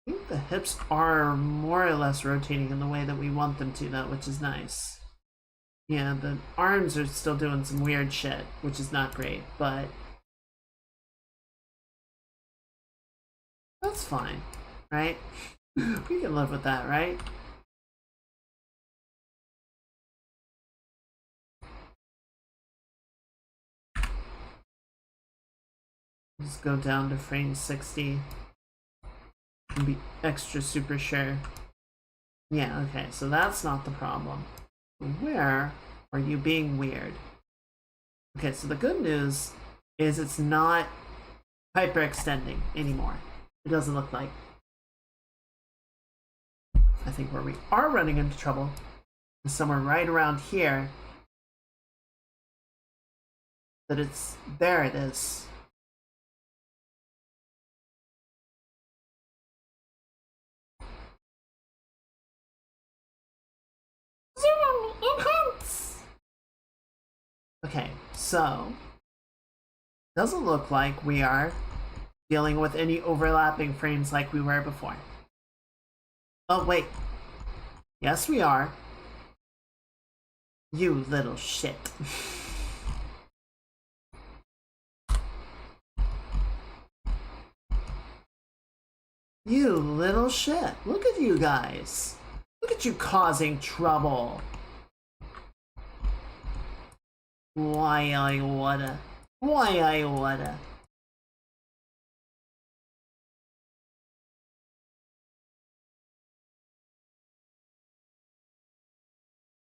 I think the hips are more or less rotating in the way that we want them to, though, which is nice. Yeah, the arms are still doing some weird shit, which is not great, but that's fine, right? We can live with that, right? Just go down to frame 60 and be extra super sure. Yeah, okay, so that's not the problem. Where are you being weird? Okay, so the good news is it's not hyperextending anymore. It doesn't look like. I think where we are running into trouble is somewhere right around here. That it's there. It is. Zoom enhance. Okay, so doesn't look like we are dealing with any overlapping frames like we were before. Oh wait, yes we are. You little shit. You little shit. Look at you guys. Look at you causing trouble. Why I woulda. Why I woulda.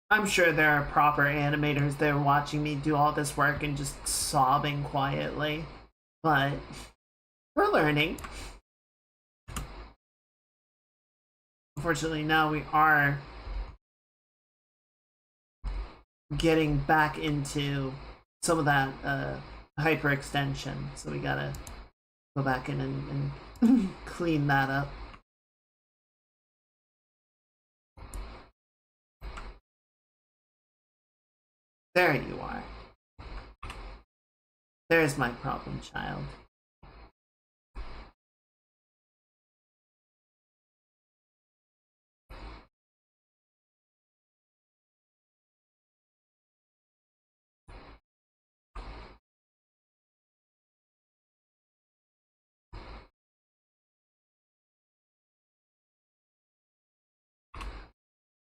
I'm sure there are proper animators there watching me do all this work and just sobbing quietly. But we're learning. Unfortunately, now we are getting back into some of that hyperextension. So we gotta go back in and clean that up. There you are. There's my problem child.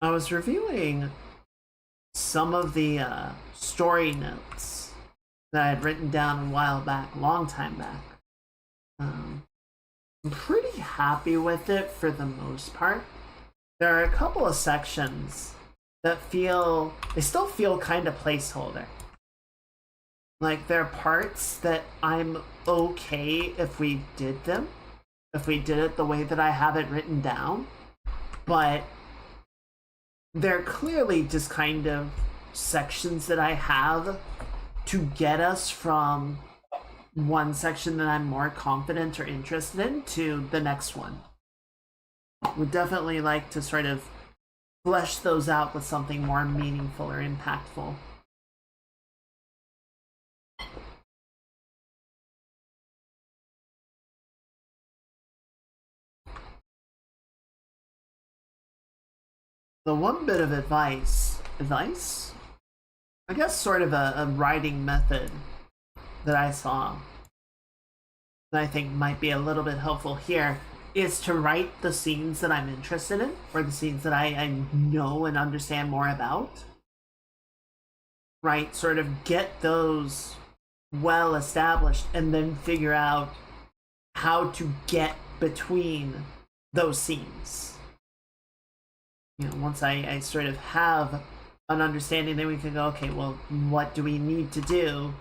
I was reviewing some of the story notes that I had written down a while back, a long time back. I'm pretty happy with it for the most part. There are a couple of sections that still feel kind of placeholder. Like, there are parts that I'm okay if we did them, if we did it the way that I have it written down, but they're clearly just kind of sections that I have to get us from one section that I'm more confident or interested in to the next one. Would definitely like to sort of flesh those out with something more meaningful or impactful. The one bit of advice, I guess sort of a writing method that I saw that I think might be a little bit helpful here is to write the scenes that I'm interested in, or the scenes that I know and understand more about. Right? Sort of get those well established and then figure out how to get between those scenes. Once I sort of have an understanding, then we can go, okay, well, what do we need to do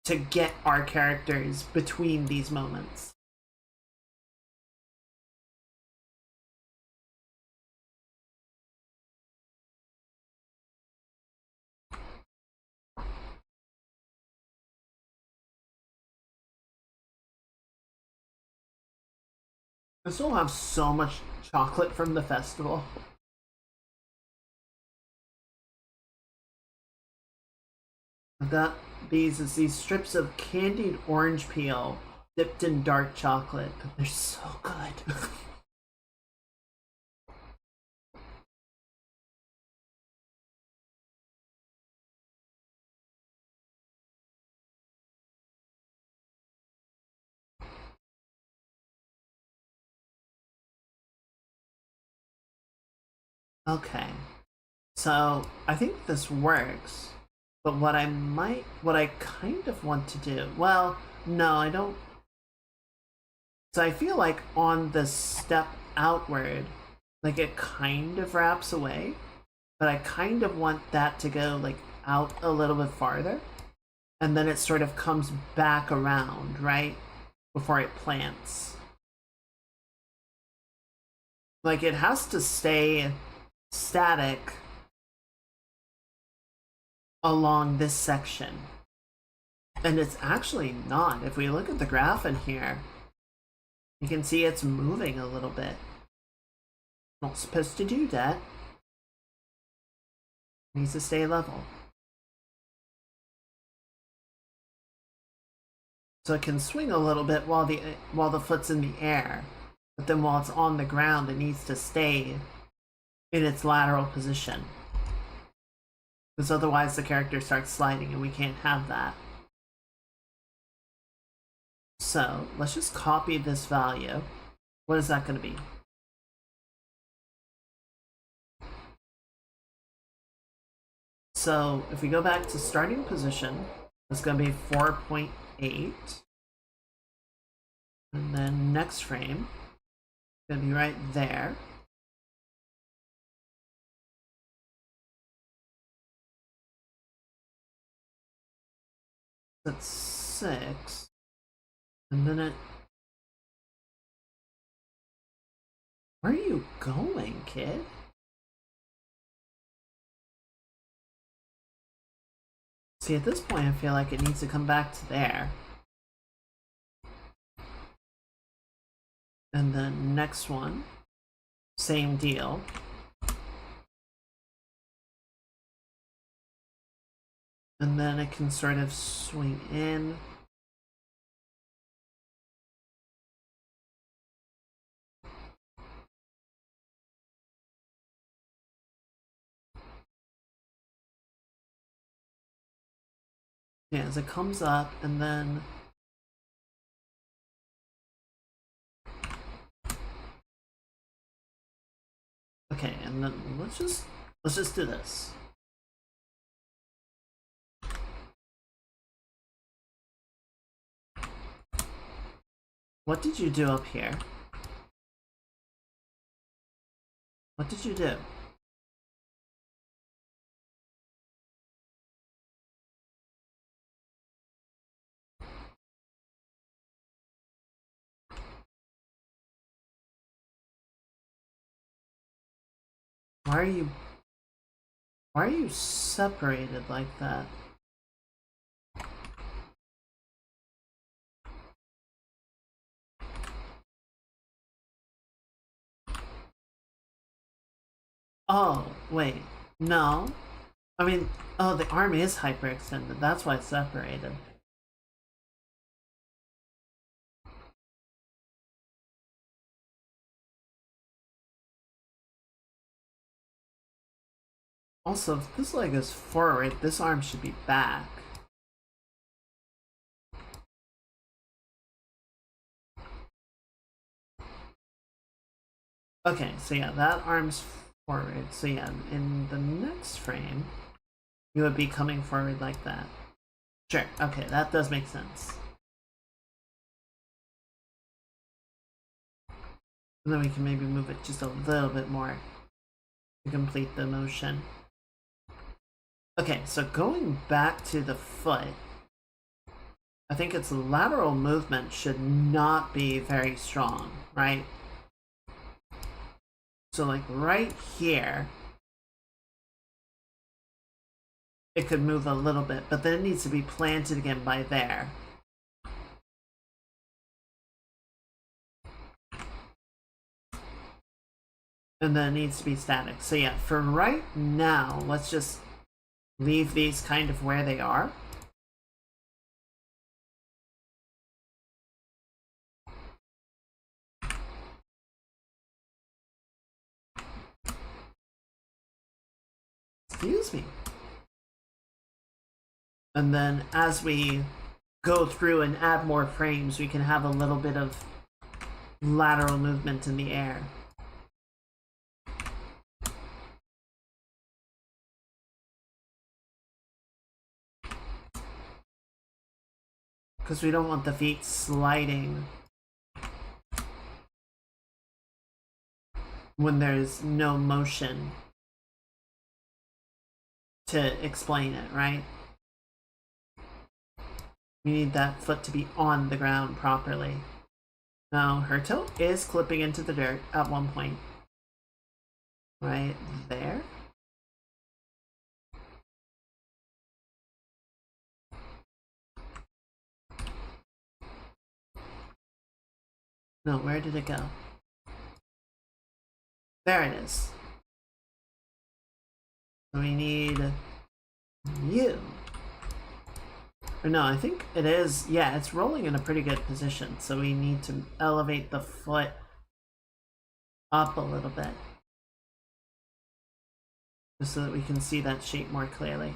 to get our characters between these moments? I still have so much chocolate from the festival. I've got these strips of candied orange peel dipped in dark chocolate, but they're so good. Okay, so I think this works, but what I kind of want to do, well, no, I don't. So I feel like on the step outward, like it kind of wraps away, but I kind of want that to go like out a little bit farther, and then it sort of comes back around, right? Before it plants. Like, it has to stay static along this section. And it's actually not. If we look at the graph in here, you can see it's moving a little bit. Not supposed to do that. It needs to stay level. So it can swing a little bit while the foot's in the air, but then while it's on the ground, it needs to stay in its lateral position. Because otherwise the character starts sliding and we can't have that. So let's just copy this value. What is that going to be? So if we go back to starting position, it's going to be 4.8. And then next frame, it's going to be right there. That's 6. And then it... Where are you going, kid? See, at this point, I feel like it needs to come back to there. And then next one, same deal. And then it can sort of swing in. Yeah, as it comes up, and then Okay, and then let's just do this. What did you do up here? What did you do? Why are you separated like that? Oh, wait. No. I mean, oh, the arm is hyperextended. That's why it's separated. Also, if this leg is forward, this arm should be back. Okay, so yeah, that arm's forward. So yeah, in the next frame, you would be coming forward like that. Sure, okay, that does make sense. And then we can maybe move it just a little bit more to complete the motion. Okay, so going back to the foot, I think its lateral movement should not be very strong, right? So like right here, it could move a little bit, but then it needs to be planted again by there. And then it needs to be static. So yeah, for right now, let's just leave these kind of where they are. Excuse me. And then as we go through and add more frames, we can have a little bit of lateral movement in the air. Because we don't want the feet sliding when there's no motion to explain it, right? We need that foot to be on the ground properly. Now, her toe is clipping into the dirt at one point. Right there. No, where did it go? There it is. So we need you. Or no, I think it is. Yeah, it's rolling in a pretty good position. So we need to elevate the foot up a little bit. Just so that we can see that shape more clearly.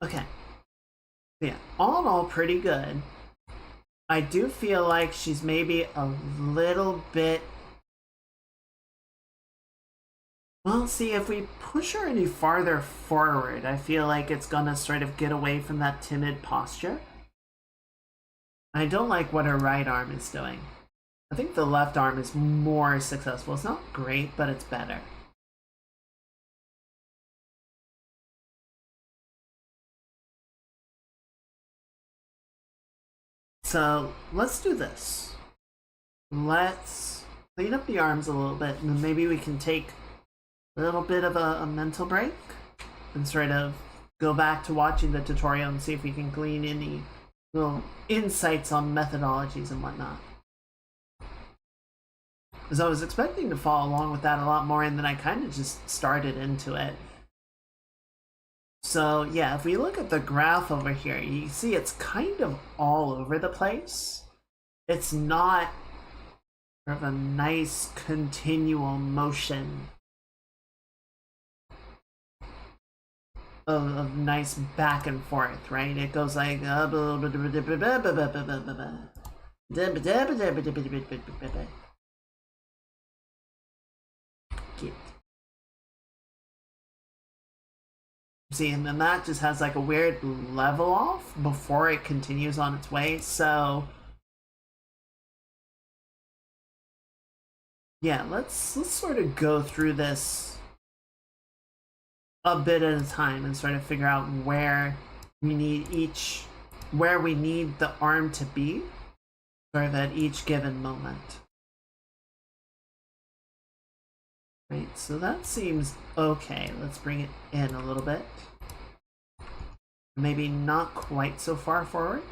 Okay. Yeah, all in all, pretty good. I do feel like she's maybe a little bit... Well, see, if we push her any farther forward, I feel like it's gonna sort of get away from that timid posture. I don't like what her right arm is doing. I think the left arm is more successful. It's not great, but it's better. So let's do this. Let's clean up the arms a little bit, and then maybe we can take a little bit of a mental break and sort of go back to watching the tutorial and see if we can glean any little insights on methodologies and whatnot. Because I was expecting to follow along with that a lot more, and then I kind of just started into it. So yeah, if we look at the graph over here, you see it's kind of all over the place. It's not sort of a nice continual motion of nice back and forth, right? It goes like see, and then that just has like a weird level off before it continues on its way. So yeah, let's sort of go through this a bit at a time and sort of figure out where we need the arm to be sort of at each given moment. Right, so that seems okay. Let's bring it in a little bit. Maybe not quite so far forward.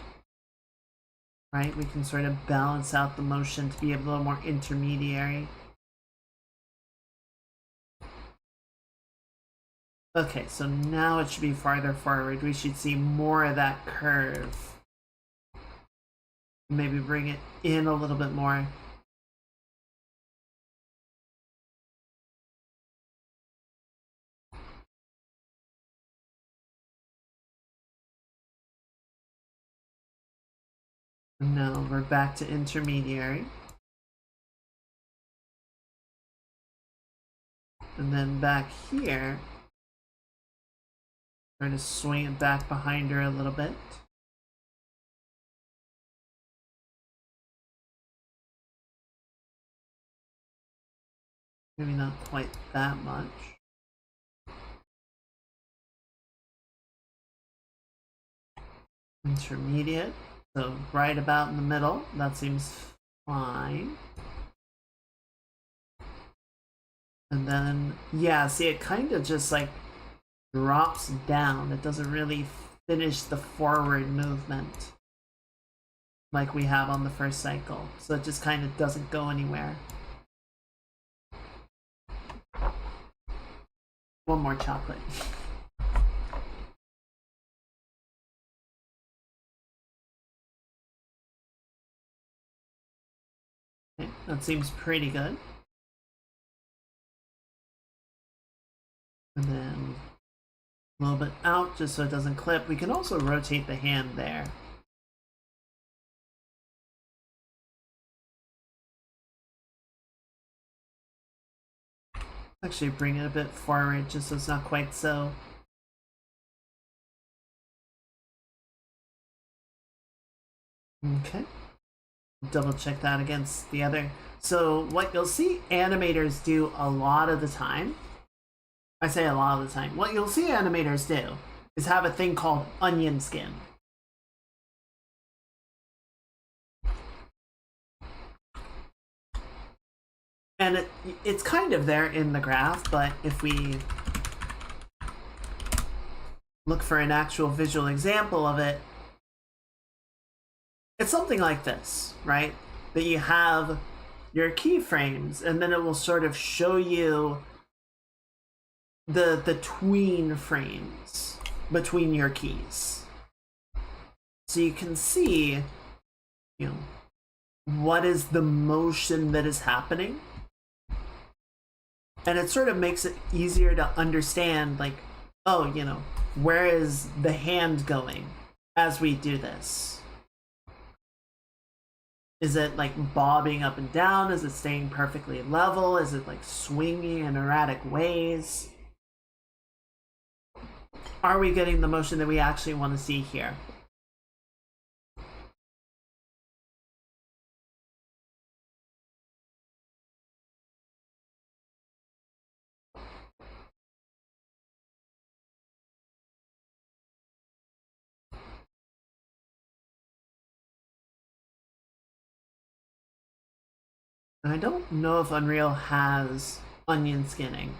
Right, we can sort of balance out the motion to be a little more intermediary. Okay, so now it should be farther forward. We should see more of that curve. Maybe bring it in a little bit more. And now we're back to intermediary. And then back here, trying to swing it back behind her a little bit. Maybe not quite that much. Intermediate, so right about in the middle. That seems fine. And then, yeah, see, it kind of just like drops down. It doesn't really finish the forward movement like we have on the first cycle. So it just kind of doesn't go anywhere. One more chocolate. Okay, that seems pretty good. And then a little bit out just so it doesn't clip. We can also rotate the hand there. Actually bring it a bit forward just so it's not quite so. Okay. Double check that against the other. So what you'll see animators do a lot of the time, I say a lot of the time, what you'll see animators do is have a thing called onion skin. And it's kind of there in the graph, but if we look for an actual visual example of it, it's something like this, right? That you have your keyframes, and then it will sort of show you the tween frames between your keys. So you can see, you know, what is the motion that is happening. And it sort of makes it easier to understand, like, oh, you know, where is the hand going as we do this? Is it like bobbing up and down? Is it staying perfectly level? Is it like swinging in erratic ways? Are we getting the motion that we actually want to see here? And I don't know if Unreal has onion skinning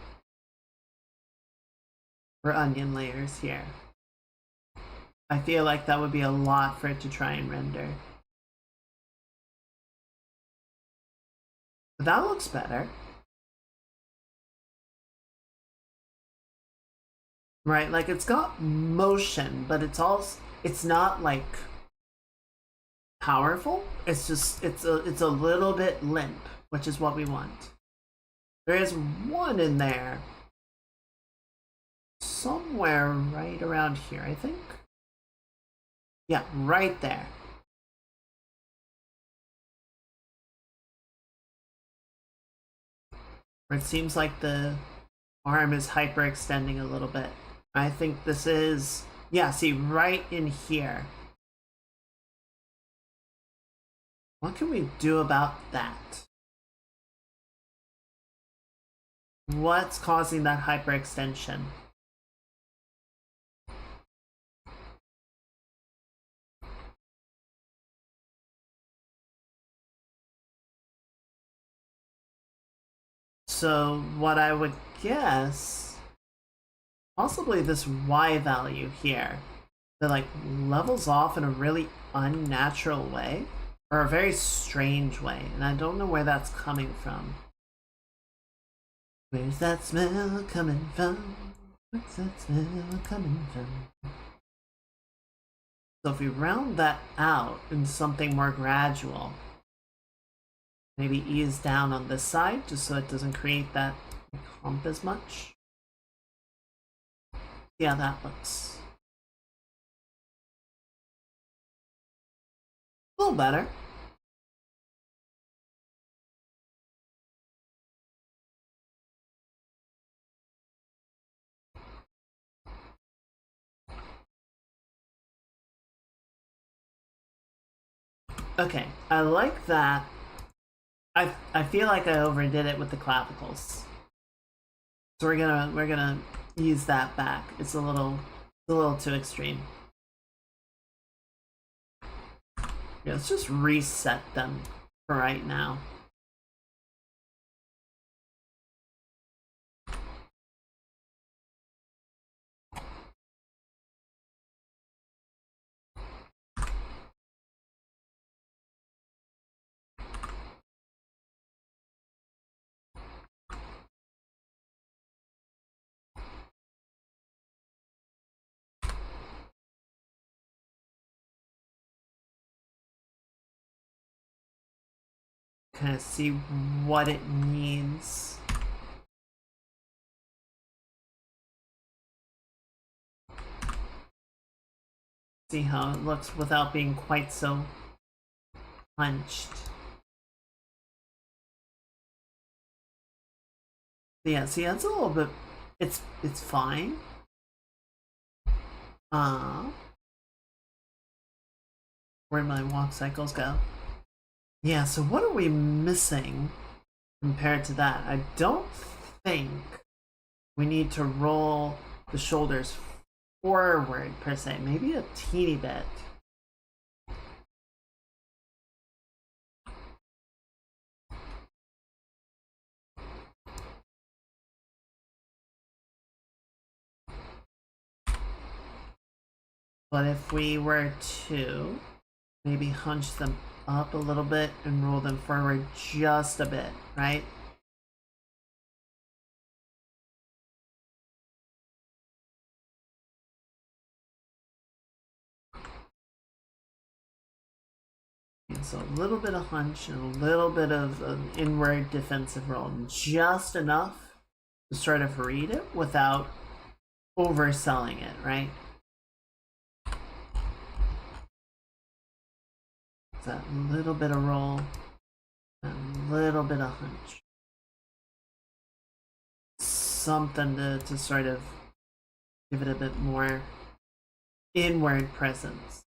or onion layers here. I feel like that would be a lot for it to try and render. But that looks better. right? Like it's got motion, but it's not like powerful. It's just it's a little bit limp, which is what we want. There is one in there somewhere right around here, I think. Yeah, right there. Where it seems like the arm is hyperextending a little bit. I think this is, yeah, see, right in here. What can we do about that? What's causing that hyperextension? So what I would guess, possibly this Y value here, that like levels off in a really unnatural way, or a very strange way, and I don't know where that's coming from. Where's that smell coming from? Where's that smell coming from? So if we round that out into something more gradual, maybe ease down on this side just so it doesn't create that hump as much. See how that looks. A little better. Okay, I like that. I feel like I overdid it with the clavicles. So we're gonna ease that back. It's a little too extreme. Yeah, let's just reset them for right now. Kind of see what it needs. See how it looks without being quite so punched. Yeah, see that's a little bit, it's fine. Where'd my walk cycles go? Yeah, so what are we missing compared to that? I don't think we need to roll the shoulders forward per se, maybe a teeny bit. But if we were to maybe hunch them up a little bit and roll them forward just a bit, right? And so a little bit of hunch and a little bit of an inward defensive roll, just enough to sort of read it without overselling it, right? That little bit of roll, a little bit of hunch. Something to sort of give it a bit more inward presence.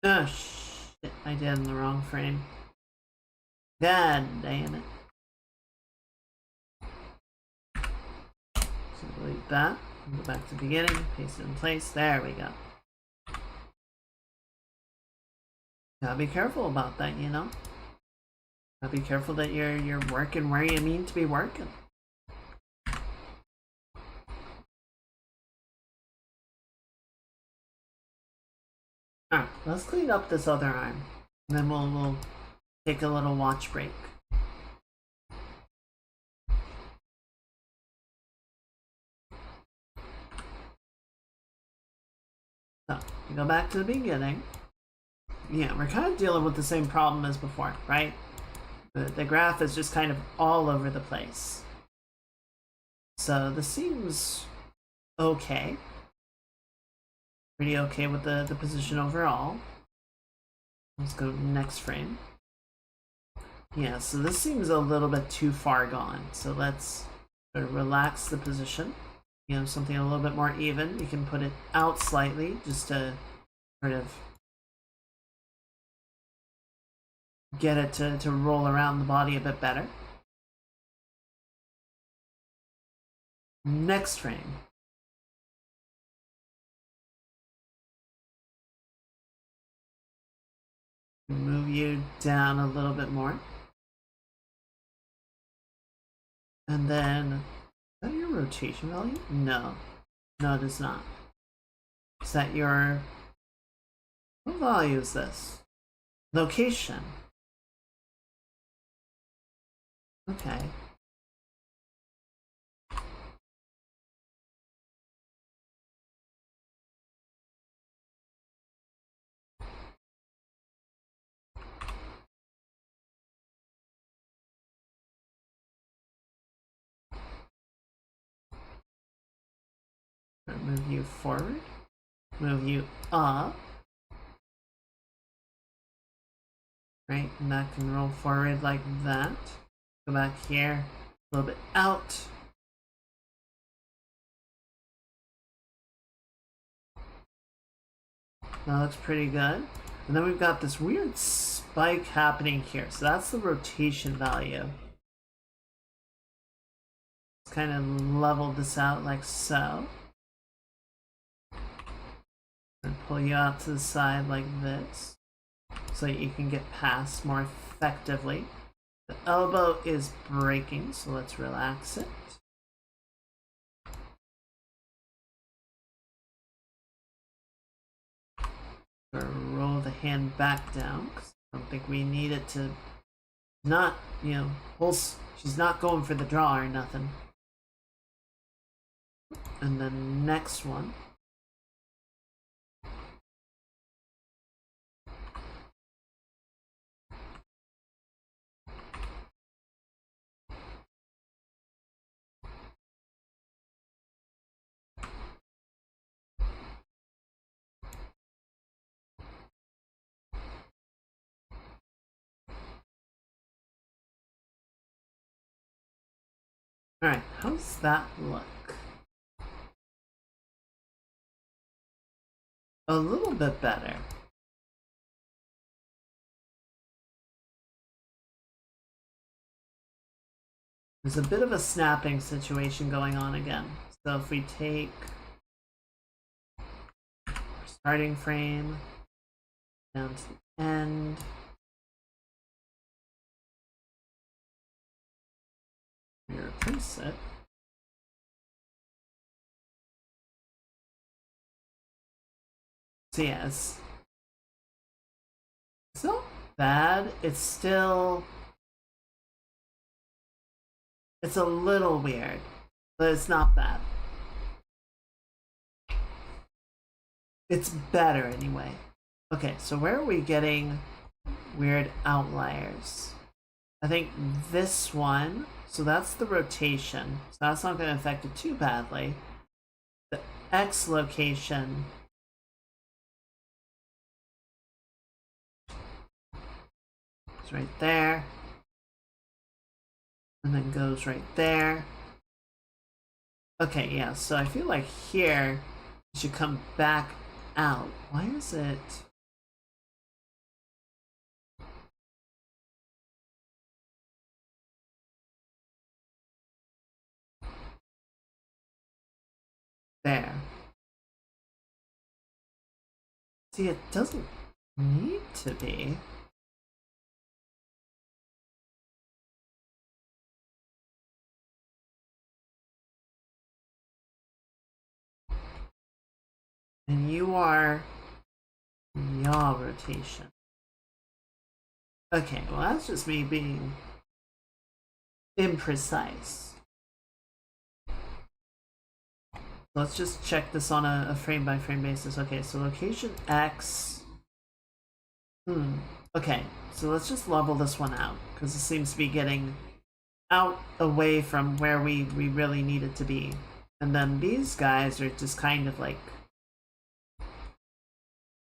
Oh shit, I did in the wrong frame. God damn it. So delete that. Go back to the beginning, paste it in place. There we go. Gotta be careful about that, you know? Gotta be careful that you're working where you need to be working. Alright, let's clean up this other arm. And then we'll take a little watch break. So, we go back to the beginning. Yeah, we're kind of dealing with the same problem as before, right? The graph is just kind of all over the place. So this seems okay. Pretty okay with the position overall. Let's go to the next frame. Yeah, so this seems a little bit too far gone. So let's sort of relax the position. You know, something a little bit more even. You can put it out slightly just to sort of get it to roll around the body a bit better. Next frame. Move you down a little bit more. And then, is that your rotation value? No. No, it is not. Is that your, what value is this? Location. Okay. Move you forward. Move you up. Right, and that can roll forward like that. Go back here, a little bit out. That looks pretty good. And then we've got this weird spike happening here. So that's the rotation value. Let's kind of level this out like so. And pull you out to the side like this, so that you can get past more effectively. The elbow is breaking, so let's relax it. Roll the hand back down, because I don't think we need it to not, you know, she's not going for the draw or nothing. And then next one. Alright, how's that look? A little bit better. There's a bit of a snapping situation going on again. So if we take our starting frame down to the end, we replace it. So yes, it's not bad. It's a little weird, but it's not bad. It's better anyway. Okay, so where are we getting weird outliers? I think this one, so that's the rotation, so that's not going to affect it too badly. The X location, it's right there, and then goes right there. Okay, yeah, so I feel like here it should come back out. Why is it? There. See, it doesn't need to be. And you are yaw rotation. Okay, well that's just me being imprecise. Let's just check this on a frame by frame basis. Okay, so location X. Okay, so let's just level this one out because it seems to be getting out away from where we really need it to be. And then these guys are just kind of like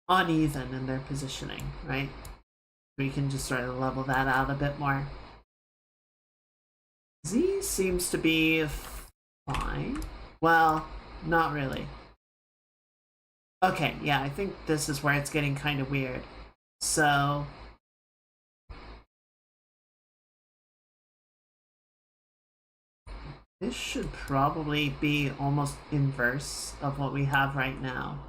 uneven in their positioning, right? We can just sort of level that out a bit more. Z seems to be fine. Well, not really. Okay, yeah, I think this is where it's getting kind of weird. So this should probably be almost inverse of what we have right now.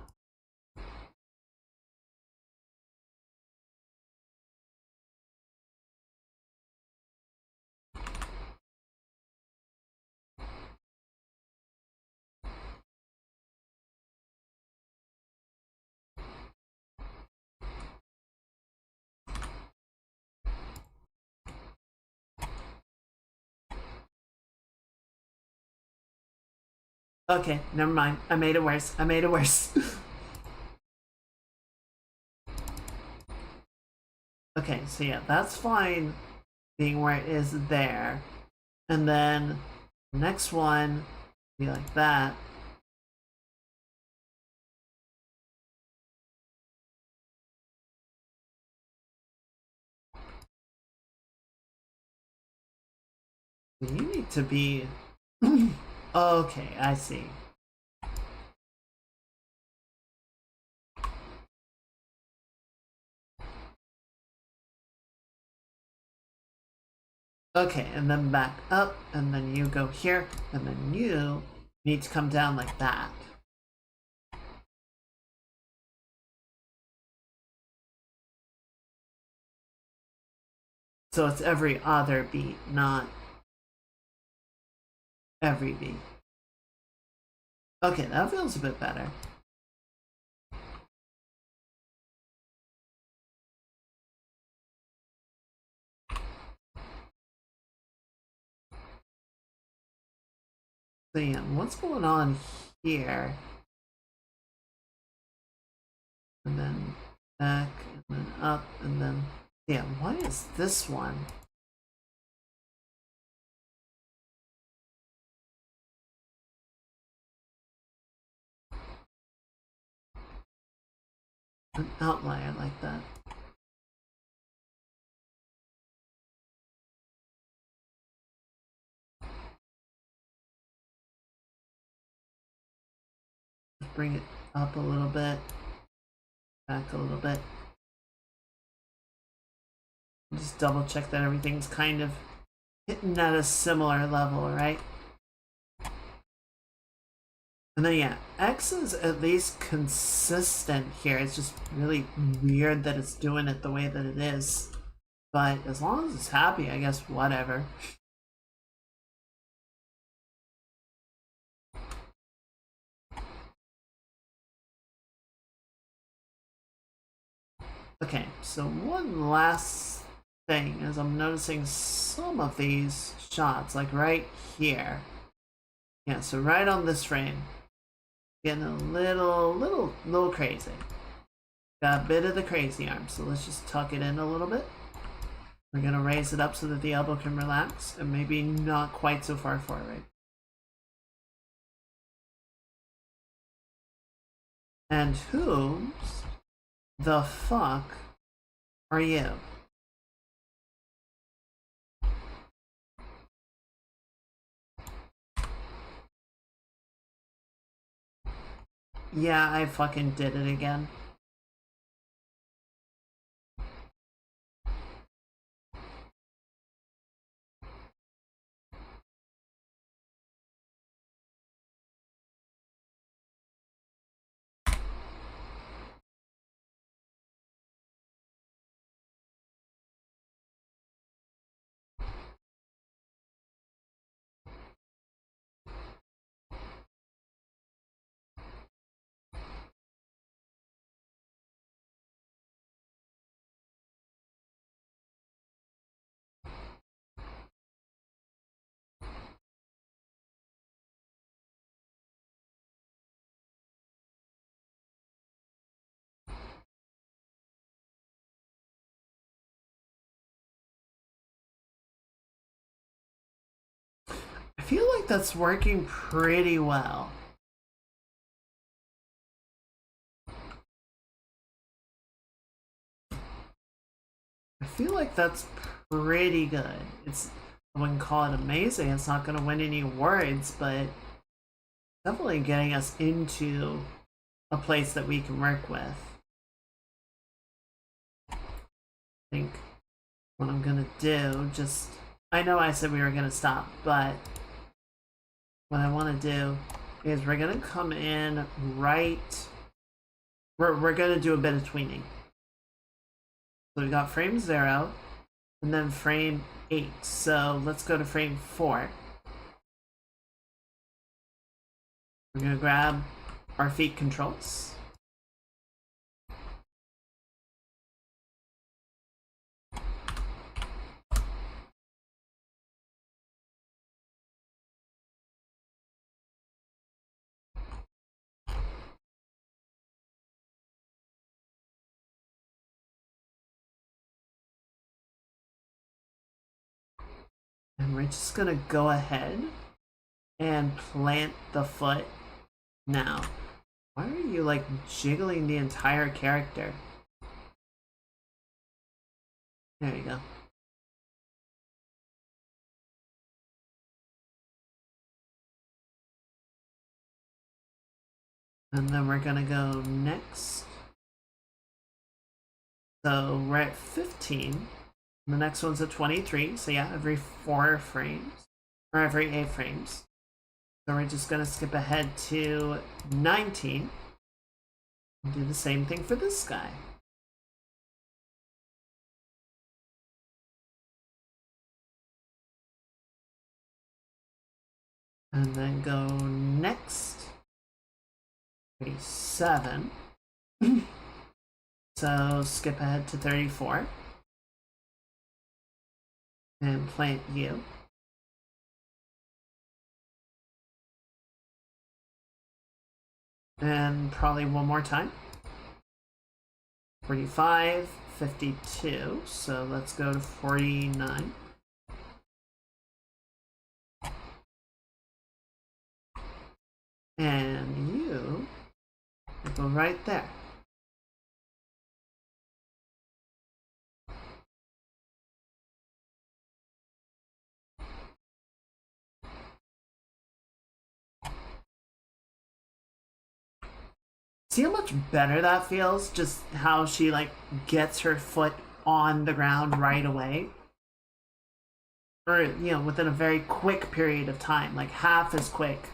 Okay, never mind. I made it worse. I made it worse. Okay, so yeah, that's fine being where it is there. And then the next one be like that. You need to be... Okay, I see. Okay, and then back up, and then you go here, and then you need to come down like that. So it's every other beat, not every beat. Okay, that feels a bit better. So yeah, what's going on here? And then back, and then up, and then... Yeah, why is this one? An outlier like that. Bring it up a little bit, back a little bit. Just double check that everything's kind of hitting at a similar level, right? And then yeah, X is at least consistent here. It's just really weird that it's doing it the way that it is. But as long as it's happy, I guess whatever. Okay, so one last thing is I'm noticing some of these shots, like right here. Yeah, so right on this frame. Getting a little crazy. Got a bit of the crazy arm, so let's just tuck it in a little bit. We're gonna raise it up so that the elbow can relax, and maybe not quite so far forward. And who the fuck are you? Yeah, I fucking did it again. like that's working pretty well. I feel like that's pretty good. I wouldn't call it amazing. It's not going to win any awards, but definitely getting us into a place that we can work with. I think what I'm going to do, I know I said we were going to stop, but what I want to do is we're going to come in right, we're going to do a bit of tweening. So we got frame 0 and then frame 8. So let's go to frame 4. We're going to grab our feet controls. And we're just going to go ahead and plant the foot now. Why are you like jiggling the entire character? There you go. And then we're gonna go next. So we're at 15. The next one's at 23. So yeah, every 4 frames, or every 8 frames. So we're just gonna skip ahead to 19 and do the same thing for this guy. And then go next. 37. So skip ahead to 34. And plant you. And probably one more time. 45, 52. So let's go to 49. And you go right there. See how much better that feels? Just how she like gets her foot on the ground right away. Or, you know, within a very quick period of time, like half as quick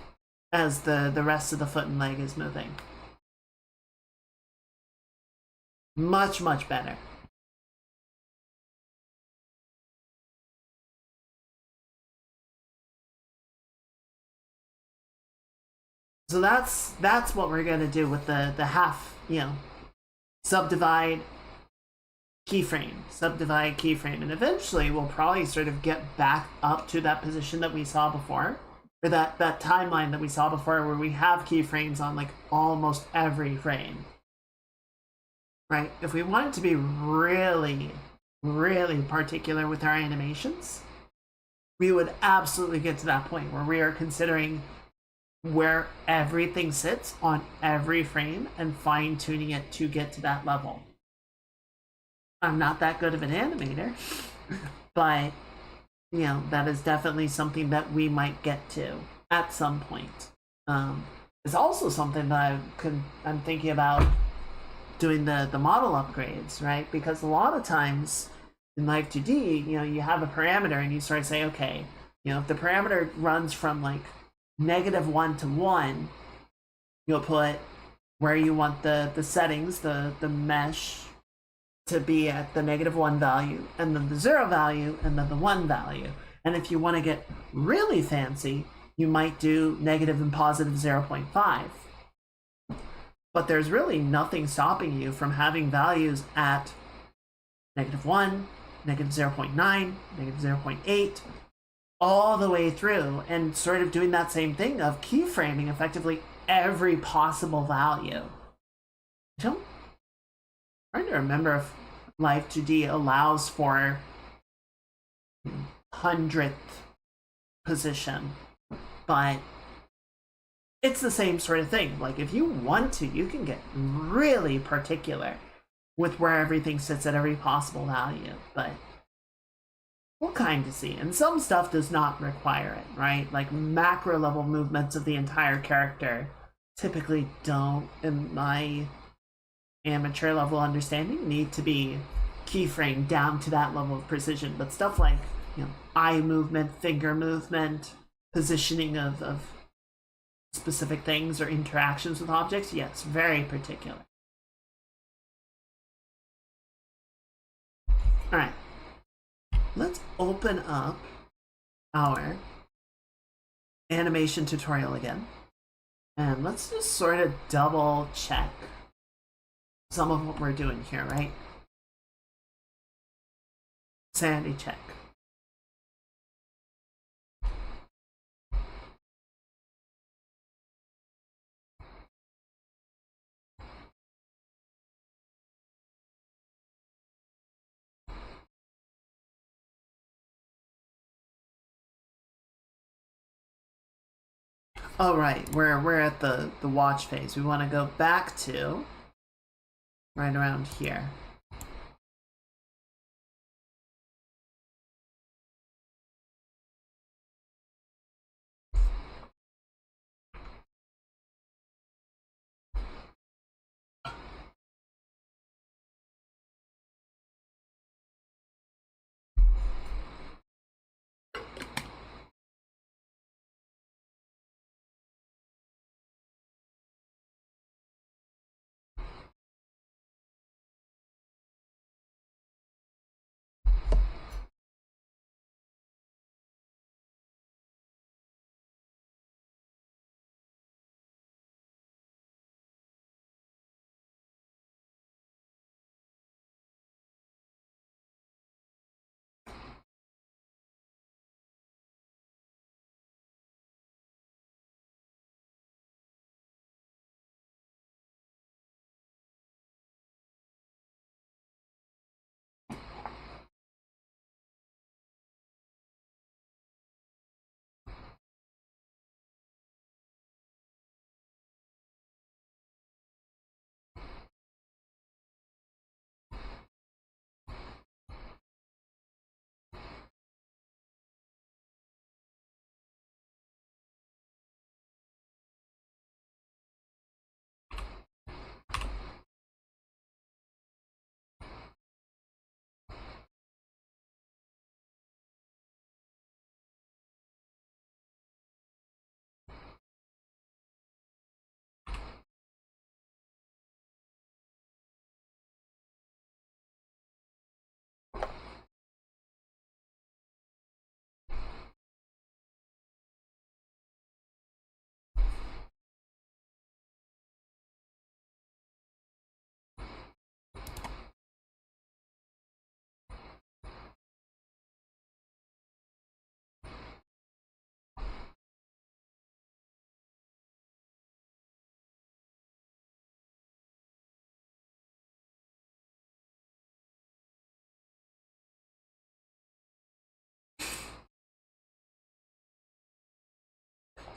as the rest of the foot and leg is moving. Much, much better. So that's what we're gonna do with the half, you know, subdivide, keyframe, subdivide, keyframe, and eventually we'll probably sort of get back up to that position that we saw before, or that timeline that we saw before, where we have keyframes on like almost every frame. Right? If we wanted to be really, really particular with our animations, we would absolutely get to that point where we are considering where everything sits on every frame and fine-tuning it to get to that level. I'm not that good of an animator, but you know, that is definitely something that we might get to at some point. It's also something that I'm thinking about doing the model upgrades, right? Because a lot of times in Live 2D, you know, you have a parameter and you sort of say, okay, you know, if the parameter runs from like -1 to 1, you'll put where you want the settings, the mesh to be at the -1 value, and then the 0 value, and then the 1 value. And if you want to get really fancy, you might do negative and positive 0.5. But there's really nothing stopping you from having values at -1, -0.9, -0.8, all the way through, and sort of doing that same thing of keyframing effectively every possible value. I'm trying to remember if Live 2D allows for 100th position, But it's the same sort of thing. Like, if you want to, you can get really particular with where everything sits at every possible value. But we'll kind of see. And some stuff does not require it, right? Like, macro level movements of the entire character typically don't, in my amateur level understanding, need to be keyframed down to that level of precision. But stuff like, eye movement, finger movement, positioning of specific things or interactions with objects, yes, very particular. All right, let's open up our animation tutorial again, and let's just sort of double check some of what we're doing here, right? Sanity check. Oh, right, we're at the watch phase. We want to go back to right around here.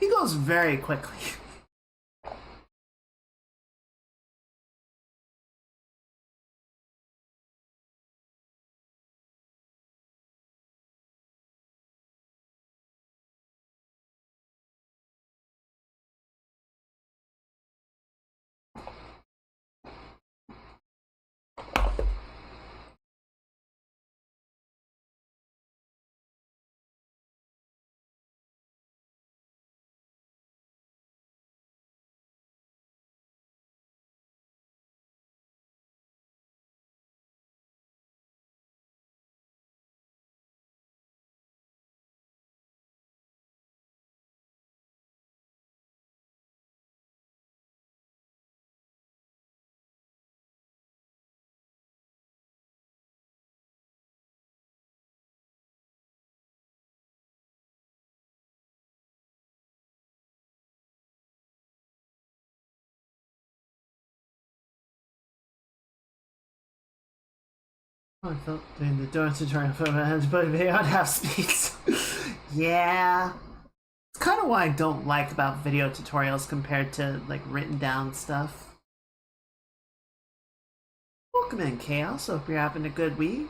He goes very quickly. Oh, I felt doing the door tutorial for my hands, but they on half speeds. Yeah. It's kind of what I don't like about video tutorials compared to like written down stuff. Welcome in, Chaos. Hope you're having a good week.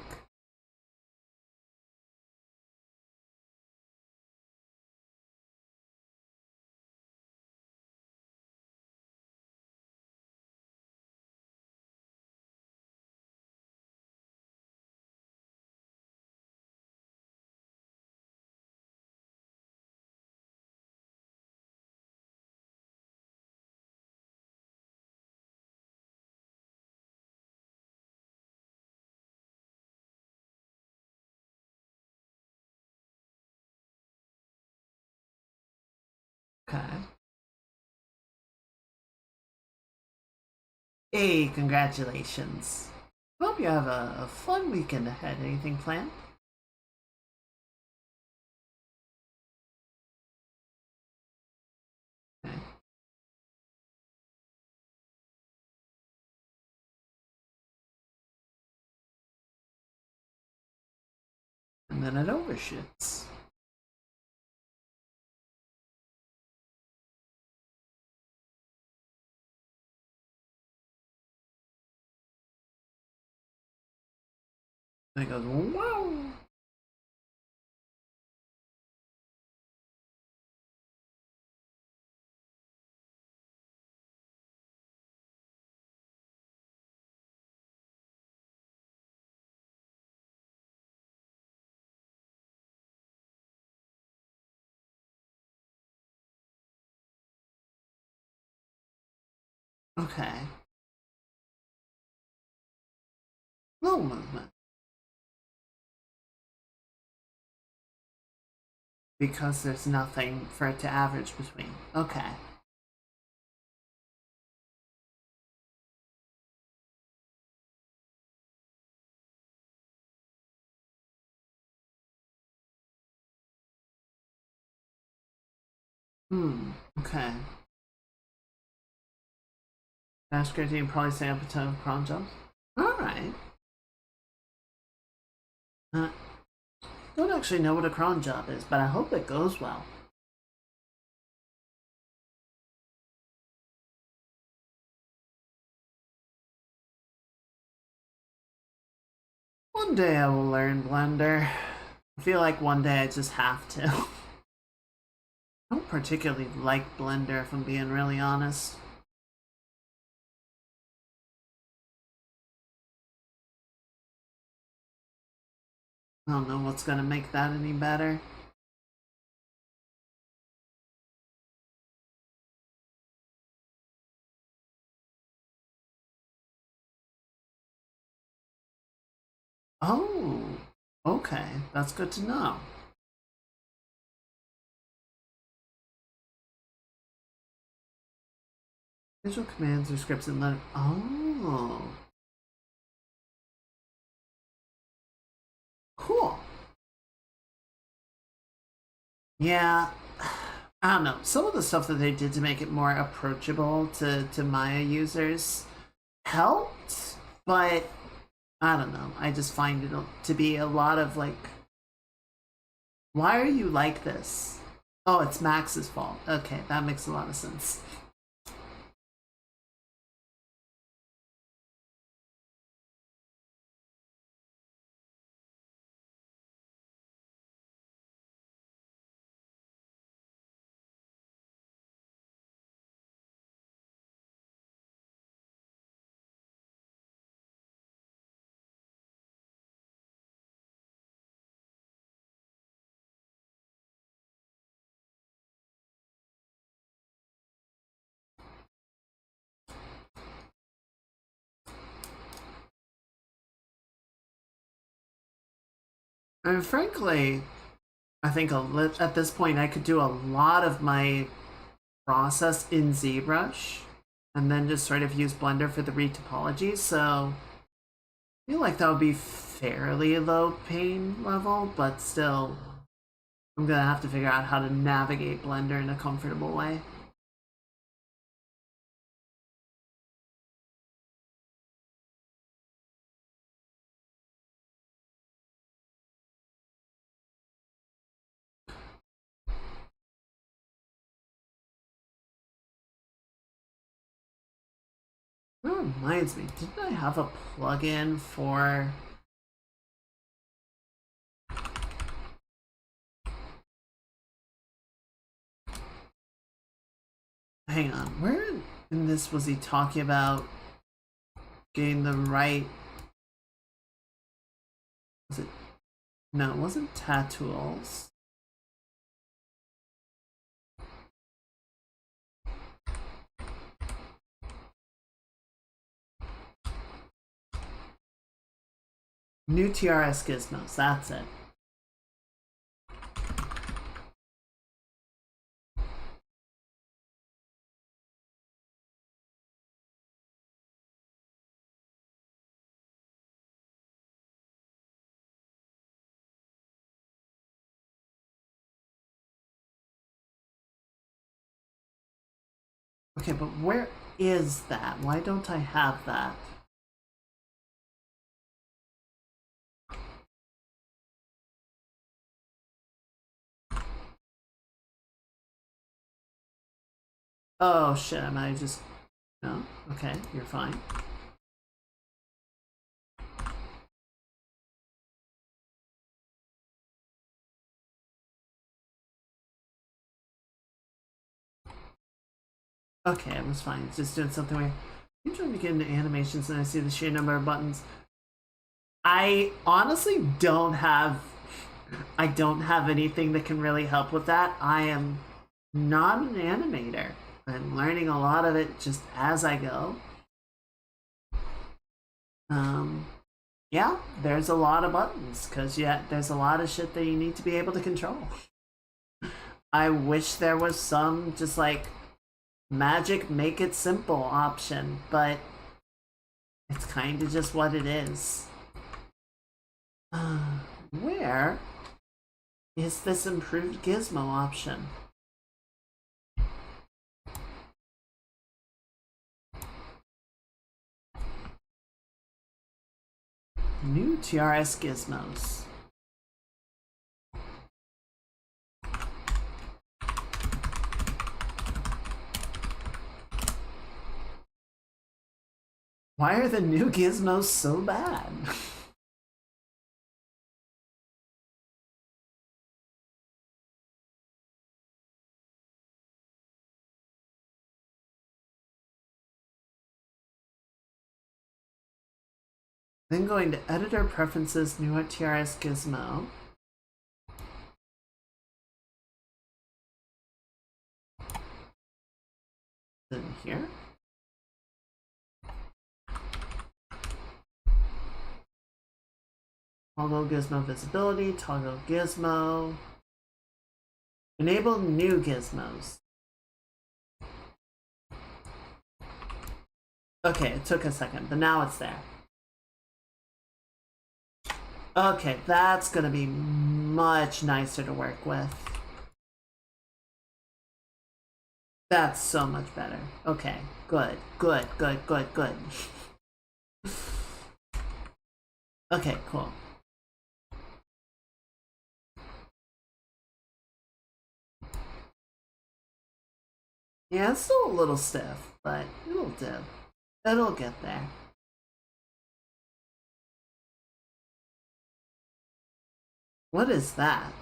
Okay. Hey, congratulations. Hope you have a fun weekend ahead. Anything planned? Okay. And then it overshoots. And it goes, wow! Okay. Little movement. Because there's nothing for it to average between. Okay. Okay. Dash team probably say up a ton of cron jumps. Alright. Don't actually know what a cron job is, but I hope it goes well. One day I will learn Blender. I feel like one day I just have to. I don't particularly like Blender, if I'm being really honest. I don't know what's gonna make that any better. Oh, okay. That's good to know. Visual commands or scripts and let. Oh, cool. Yeah, I don't know. Some of the stuff that they did to make it more approachable to Maya users helped, but I don't know. I just find it to be a lot of like, why are you like this? Oh, it's Max's fault. Okay, that makes a lot of sense. And frankly, I think at this point I could do a lot of my process in ZBrush and then just sort of use Blender for the retopology. So I feel like that would be fairly low pain level, but still, I'm gonna have to figure out how to navigate Blender in a comfortable way. That reminds me, didn't I have a plugin for... Hang on, where in this was he talking about getting the right... Was it... No, it wasn't Tatools. New TRS gizmos, that's it. Okay, but where is that? Why don't I have that? Oh shit, am I just... No? Okay, you're fine. Okay, it was fine. It's just doing something weird. I'm trying to get into animations and I see the sheer number of buttons. I honestly don't have... I don't have anything that can really help with that. I am not an animator. I'm learning a lot of it just as I go. Yeah, there's a lot of buttons because there's a lot of shit that you need to be able to control. I wish there was some just like magic make it simple option, but it's kind of just what it is. Where is this improved gizmo option? New TRS gizmos. Why are the new gizmos so bad? Then going to editor preferences, new TRS gizmo. Then here. Toggle gizmo visibility, toggle gizmo. Enable new gizmos. Okay, it took a second, but now it's there. Okay, that's gonna be much nicer to work with. That's so much better. Okay, good, good, good, good, good. Okay, cool. Yeah, it's still a little stiff, but it'll do. It'll get there. What is that?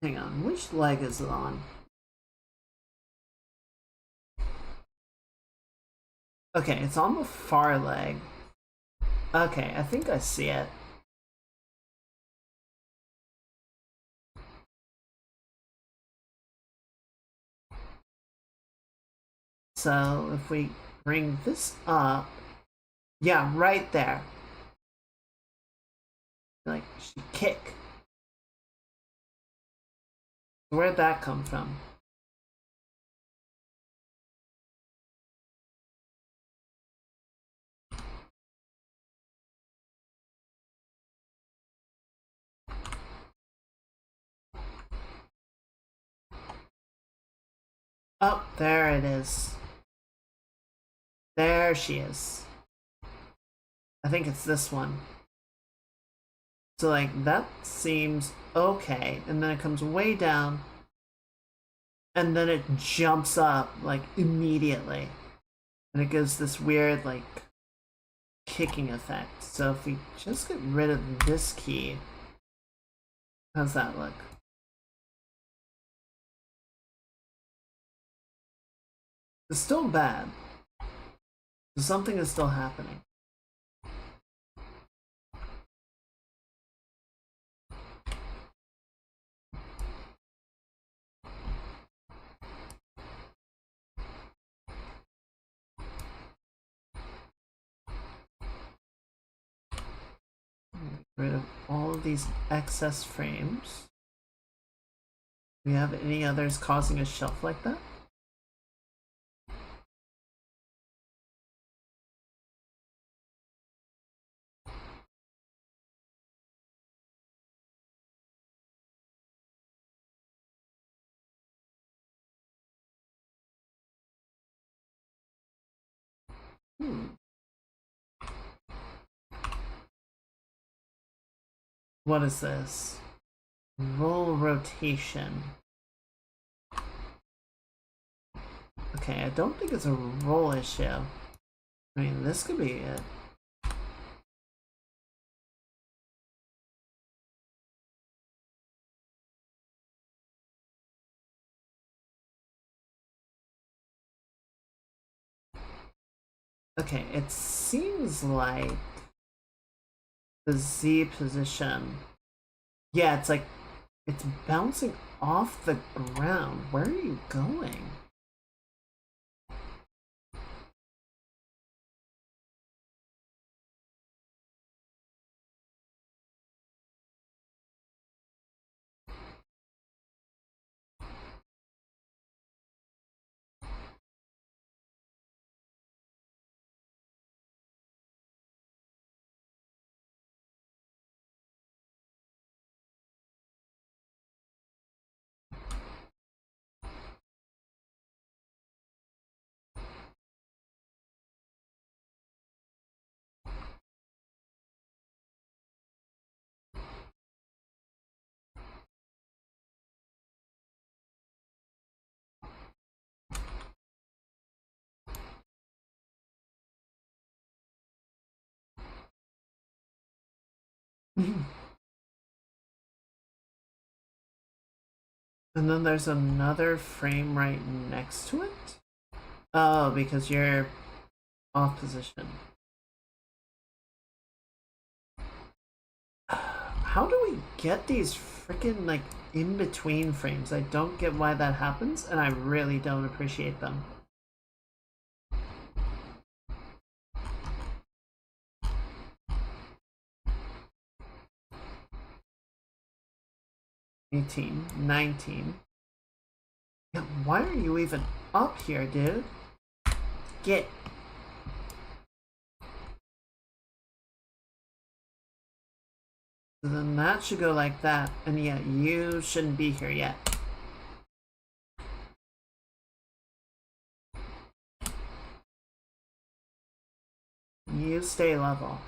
Hang on, which leg is it on? Okay, it's on the far leg. Okay, I think I see it. So if we bring this up, yeah, right there. Like, she kick. Where'd that come from? Oh, there it is. There she is. I think it's this one. So like that seems okay, and then it comes way down, and then it jumps up like immediately, and it gives this weird like kicking effect. So if we just get rid of this key, how's that look? It's still bad. Something is still happening. Get rid of all of these excess frames. Do we have any others causing a shelf like that? What is this? Roll rotation. Okay, I don't think it's a roll issue. I mean, this could be it. Okay, it seems like the Z position. Yeah, it's like it's bouncing off the ground. Where are you going? And then there's another frame right next to it? Oh, because you're off position. How do we get these freaking like in between frames? I don't get why that happens, and I really don't appreciate them. $18, $19. Yeah, why are you even up here, dude? Get. So then that should go like that, and yeah, you shouldn't be here yet. You stay level.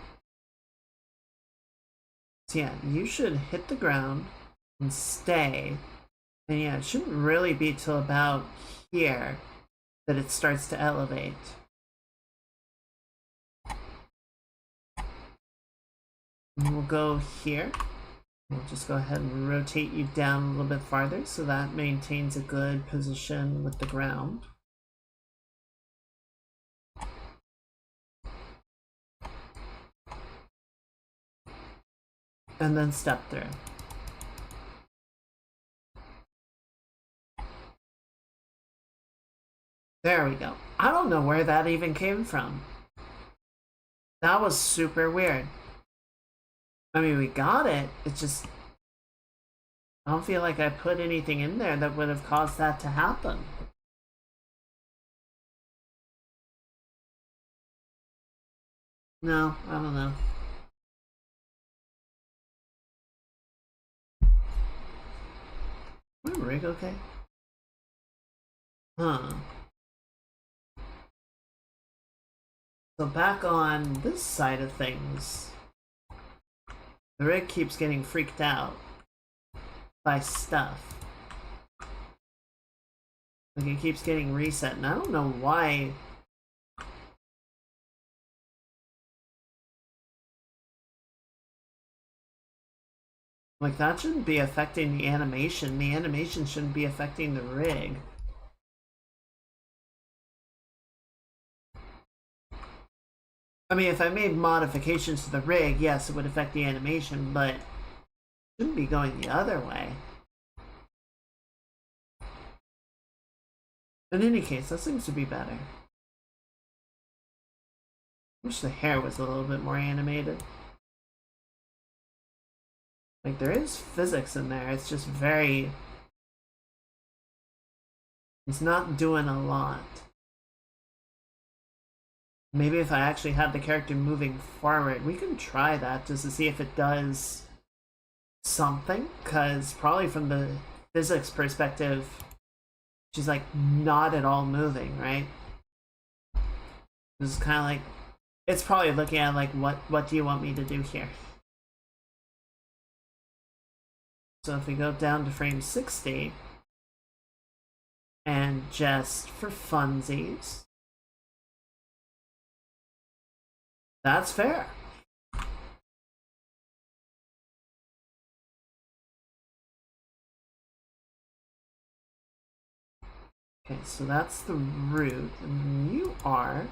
So yeah, you should hit the ground and stay. And yeah, it shouldn't really be till about here that it starts to elevate. And we'll go here. We'll just go ahead and rotate you down a little bit farther so that maintains a good position with the ground. And then step through. There we go. I don't know where that even came from. That was super weird. I mean, we got it. It's just, I don't feel like I put anything in there that would have caused that to happen. No, I don't know. My rig okay? Huh. So back on this side of things, The rig keeps getting freaked out by stuff. Like it keeps getting reset, and I don't know why. Like that shouldn't be affecting the animation. The animation shouldn't be affecting the rig. I mean, if I made modifications to the rig, yes, it would affect the animation, but it shouldn't be going the other way. In any case, that seems to be better. I wish the hair was a little bit more animated. Like, there is physics in there, it's just very... It's not doing a lot. Maybe if I actually had the character moving forward, we can try that just to see if it does something, because probably from the physics perspective, she's like not at all moving, right? This is kind of like, it's probably looking at like, what do you want me to do here? So if we go down to frame 60, and just for funsies, that's fair. Okay, so that's the root, and you are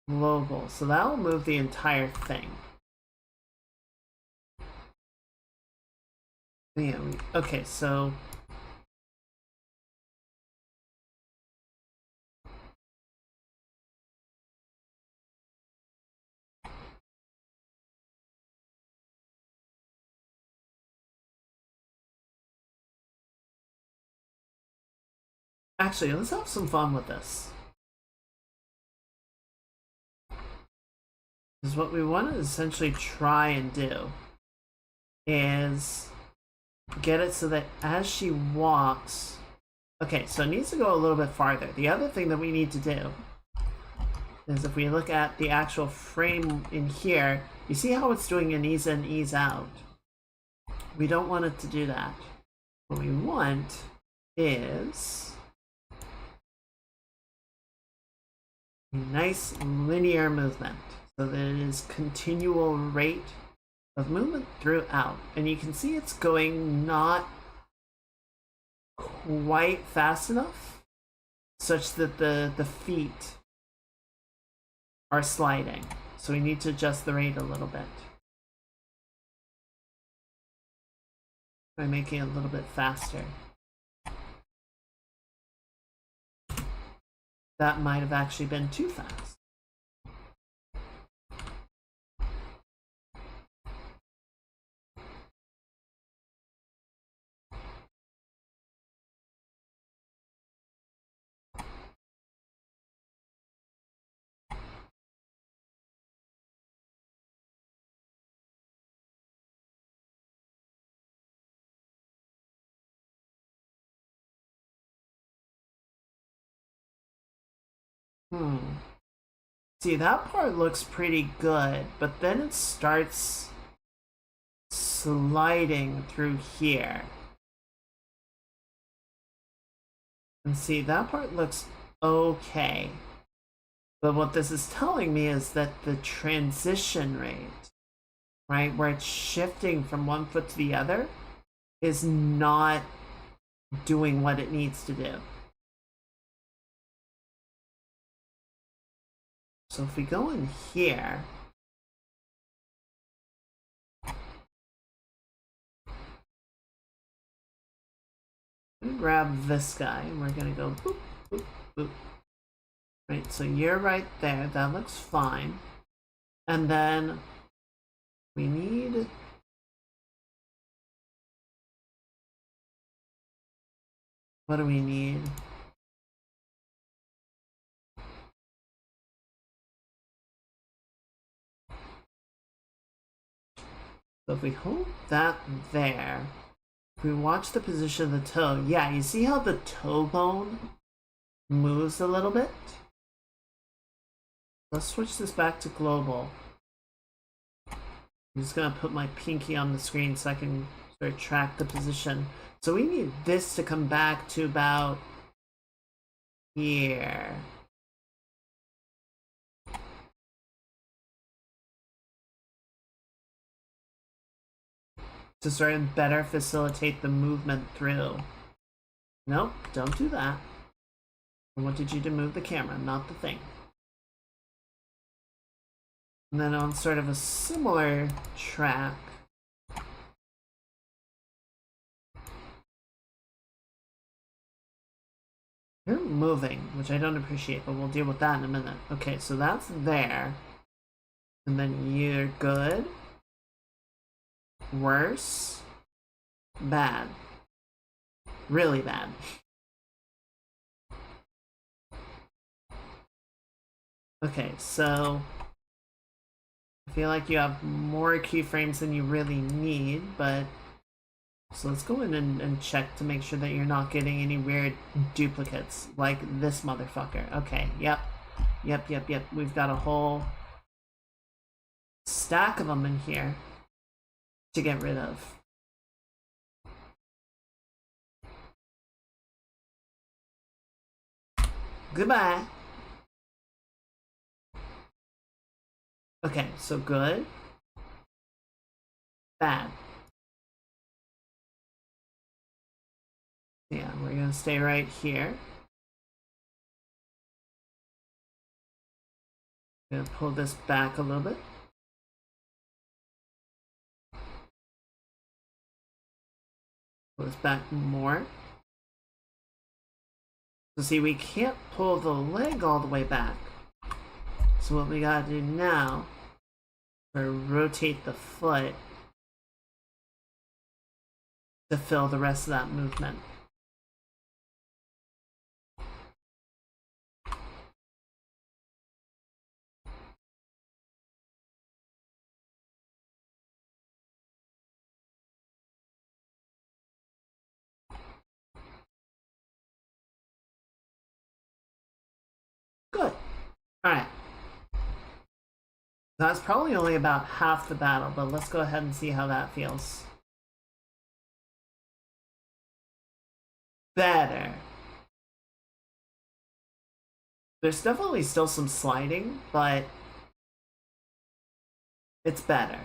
global, so that will move the entire thing. Yeah, okay, so actually, let's have some fun with this. Because what we want to essentially try and do is get it so that as she walks... Okay, so it needs to go a little bit farther. The other thing that we need to do is if we look at the actual frame in here, you see how it's doing an ease in, ease out? We don't want it to do that. What we want is a nice linear movement so that it is continual rate of movement throughout. And you can see it's going not quite fast enough such that the feet are sliding. So we need to adjust the rate a little bit by making it a little bit faster. That might have actually been too fast. See, that part looks pretty good, but then it starts sliding through here. And see, that part looks okay. But what this is telling me is that the transition rate, right, where it's shifting from one foot to the other, is not doing what it needs to do. So if we go in here, I'm gonna grab this guy and we're gonna go boop, boop, boop. Right, so you're right there, that looks fine. And then we need... What do we need? So if we hold that there, if we watch the position of the toe, yeah, you see how the toe bone moves a little bit? Let's switch this back to global. I'm just gonna put my pinky on the screen so I can sort of track the position. So we need this to come back to about here. To sort of better facilitate the movement through. Nope, don't do that. I wanted you to move the camera, not the thing. And then on sort of a similar track, you're moving, which I don't appreciate, but we'll deal with that in a minute. Okay, so that's there. And then you're good. Worse. Bad. Really bad. Okay, so I feel like you have more keyframes than you really need, but so let's go in and check to make sure that you're not getting any weird duplicates like this motherfucker. Okay, yep. We've got a whole stack of them in here to get rid of. Goodbye. Okay, so good. Bad. Yeah, we're gonna stay right here. Gonna pull this back a little bit. Pull this back more. So see, we can't pull the leg all the way back. So what we gotta do now is rotate the foot to fill the rest of that movement. Good. Alright. That's probably only about half the battle, but let's go ahead and see how that feels. Better. There's definitely still some sliding, but it's better.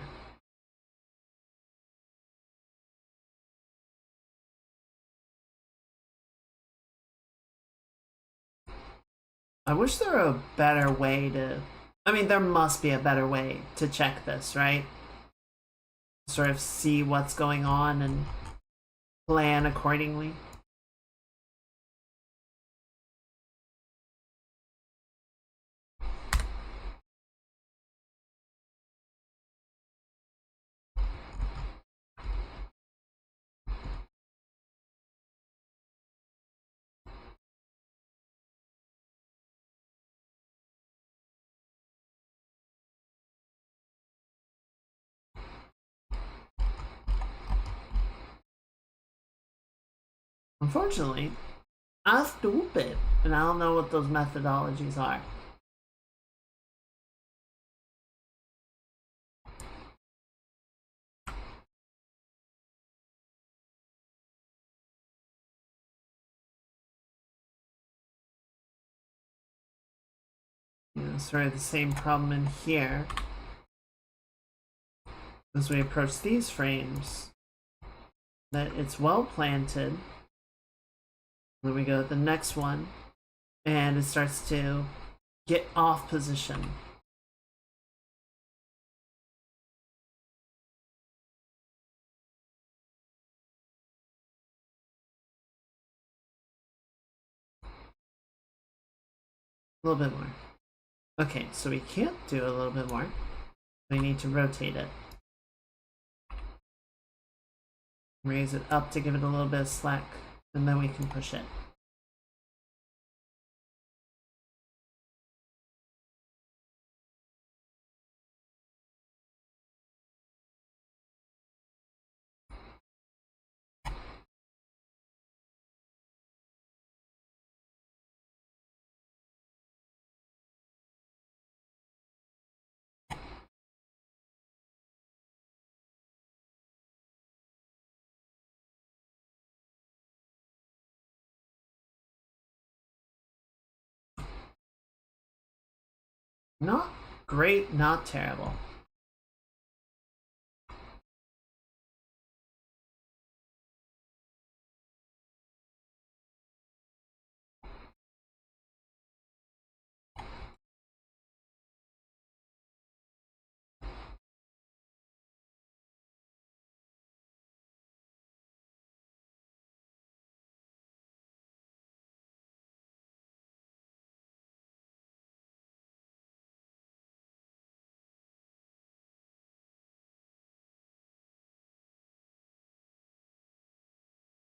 I wish there were a better way to... I mean, there must be a better way to check this, right? Sort of see what's going on and plan accordingly. Unfortunately, I'm stupid, and I don't know what those methodologies are. You know, sort of the same problem in here. As we approach these frames, that it's well planted. Then we go to the next one, and it starts to get off position. A little bit more. Okay, so we can't do a little bit more. We need to rotate it. Raise it up to give it a little bit of slack, and then we can push it. Not great, not terrible.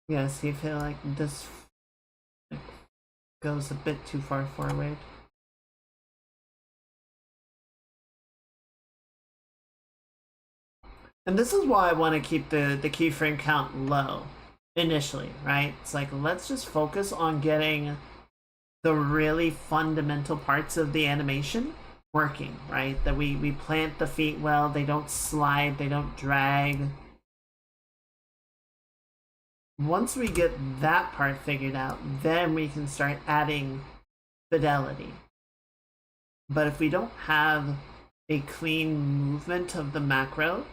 Yeah, see, I feel like this goes a bit too far forward. And this is why I want to keep the keyframe count low initially, right? It's like, let's just focus on getting the really fundamental parts of the animation working, right? That we plant the feet well, they don't slide, they don't drag. Once we get that part figured out, then we can start adding fidelity. But if we don't have a clean movement of the macro,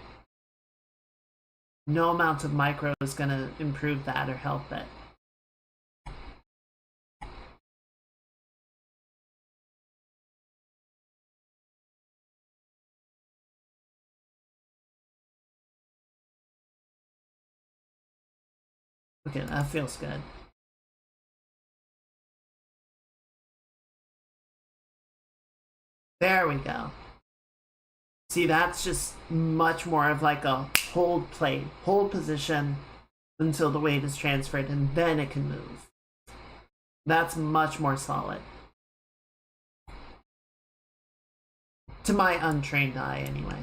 no amount of micro is going to improve that or help it. Okay, that feels good. There we go. See, that's just much more of like a hold play, hold position until the weight is transferred and then it can move. That's much more solid. To my untrained eye, anyway.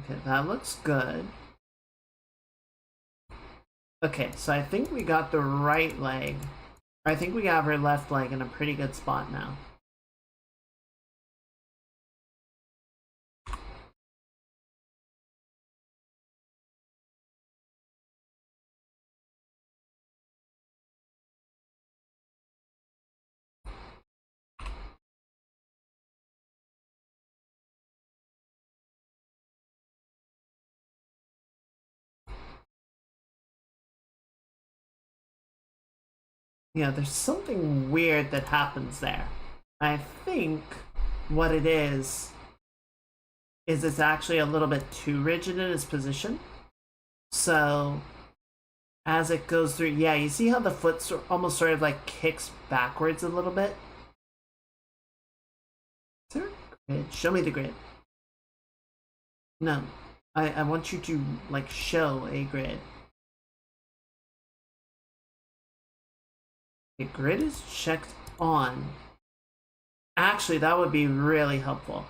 Okay, that looks good. Okay, so I think we got the right leg. I think we have our left leg in a pretty good spot now. Yeah, there's something weird that happens there. I think what it is it's actually a little bit too rigid in its position. So as it goes through, yeah, you see how the foot almost sort of like kicks backwards a little bit? Is there a grid? Show me the grid. No, I want you to like show a grid. The grid is checked on. Actually, that would be really helpful.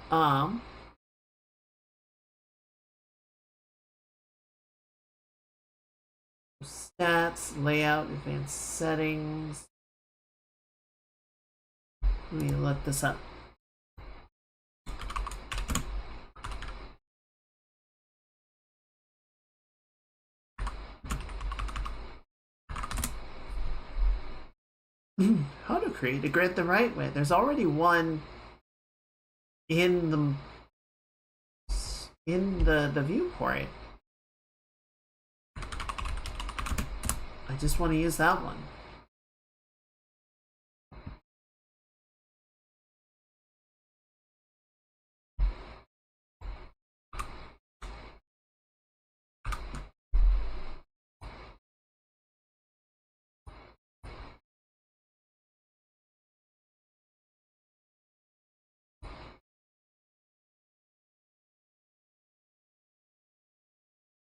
Stats, layout, advanced settings. Let me look this up. How to create a grid the right way. There's already one in the viewport. I just want to use that one.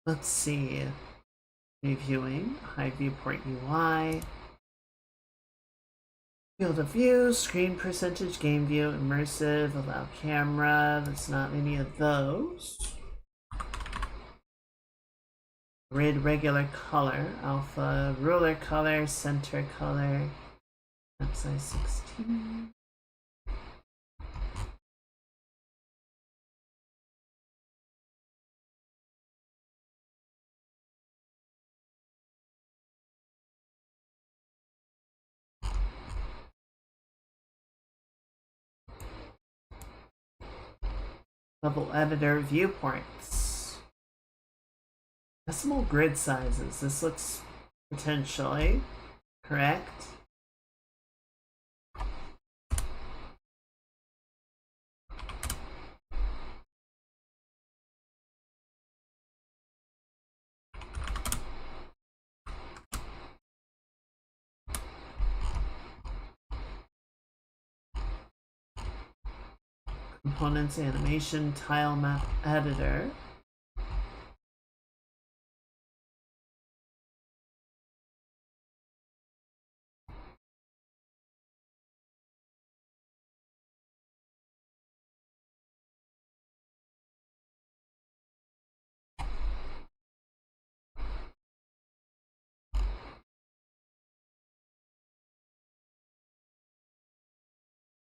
Let's see. Reviewing, high viewport UI. Field of view, screen percentage, game view, immersive, allow camera. That's not any of those. Grid regular color, alpha, ruler color, center color, map size 16. Level editor viewports. Decimal grid sizes. This looks potentially correct. Components, animation, tile map editor.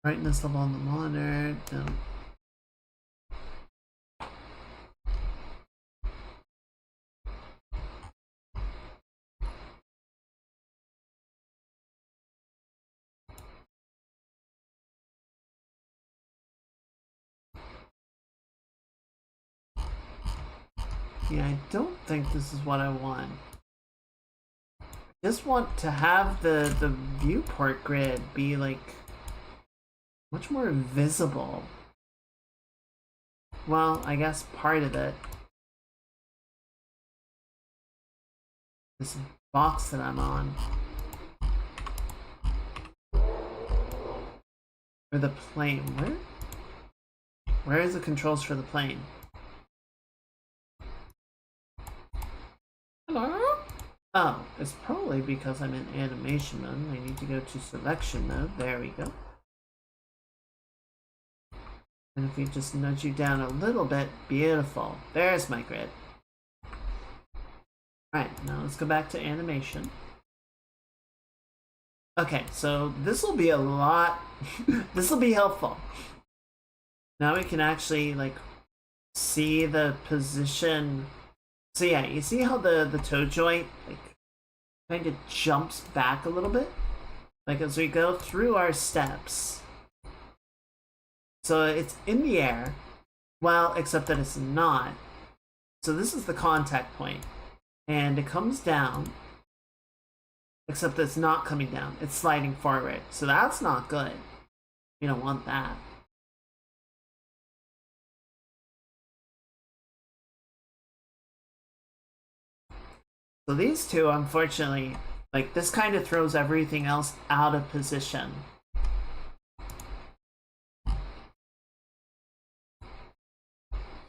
Brightness level on the monitor. No. Yeah, I don't think this is what I want. I just want to have the viewport grid be like much more visible. Well, I guess part of it. This box that I'm on. Or the plane. Where is the controls for the plane? Hello? Oh, it's probably because I'm in animation mode. I need to go to selection mode. There we go. And if we just nudge you down a little bit, beautiful. There's my grid. Alright, now let's go back to animation. Okay, so this will be a lot, this will be helpful. Now we can actually like see the position. So yeah, you see how the toe joint like kind of jumps back a little bit? Like as we go through our steps. So it's in the air, well, except that it's not. So this is the contact point, and it comes down, except that it's not coming down, it's sliding forward. So that's not good. You don't want that. So these two, unfortunately, like this kind of throws everything else out of position.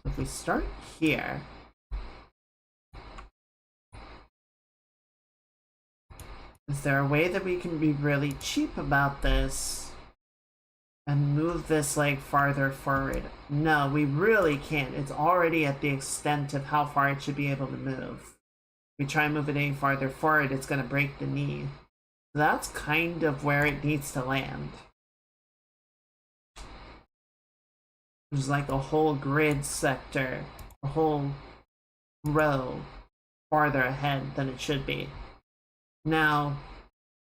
If we start here, is there a way that we can be really cheap about this and move this like farther forward? No, we really can't. It's already at the extent of how far it should be able to move. If we try and move it any farther forward, it's going to break the knee. So that's kind of where it needs to land. There's like a whole grid sector, a whole row farther ahead than it should be. Now,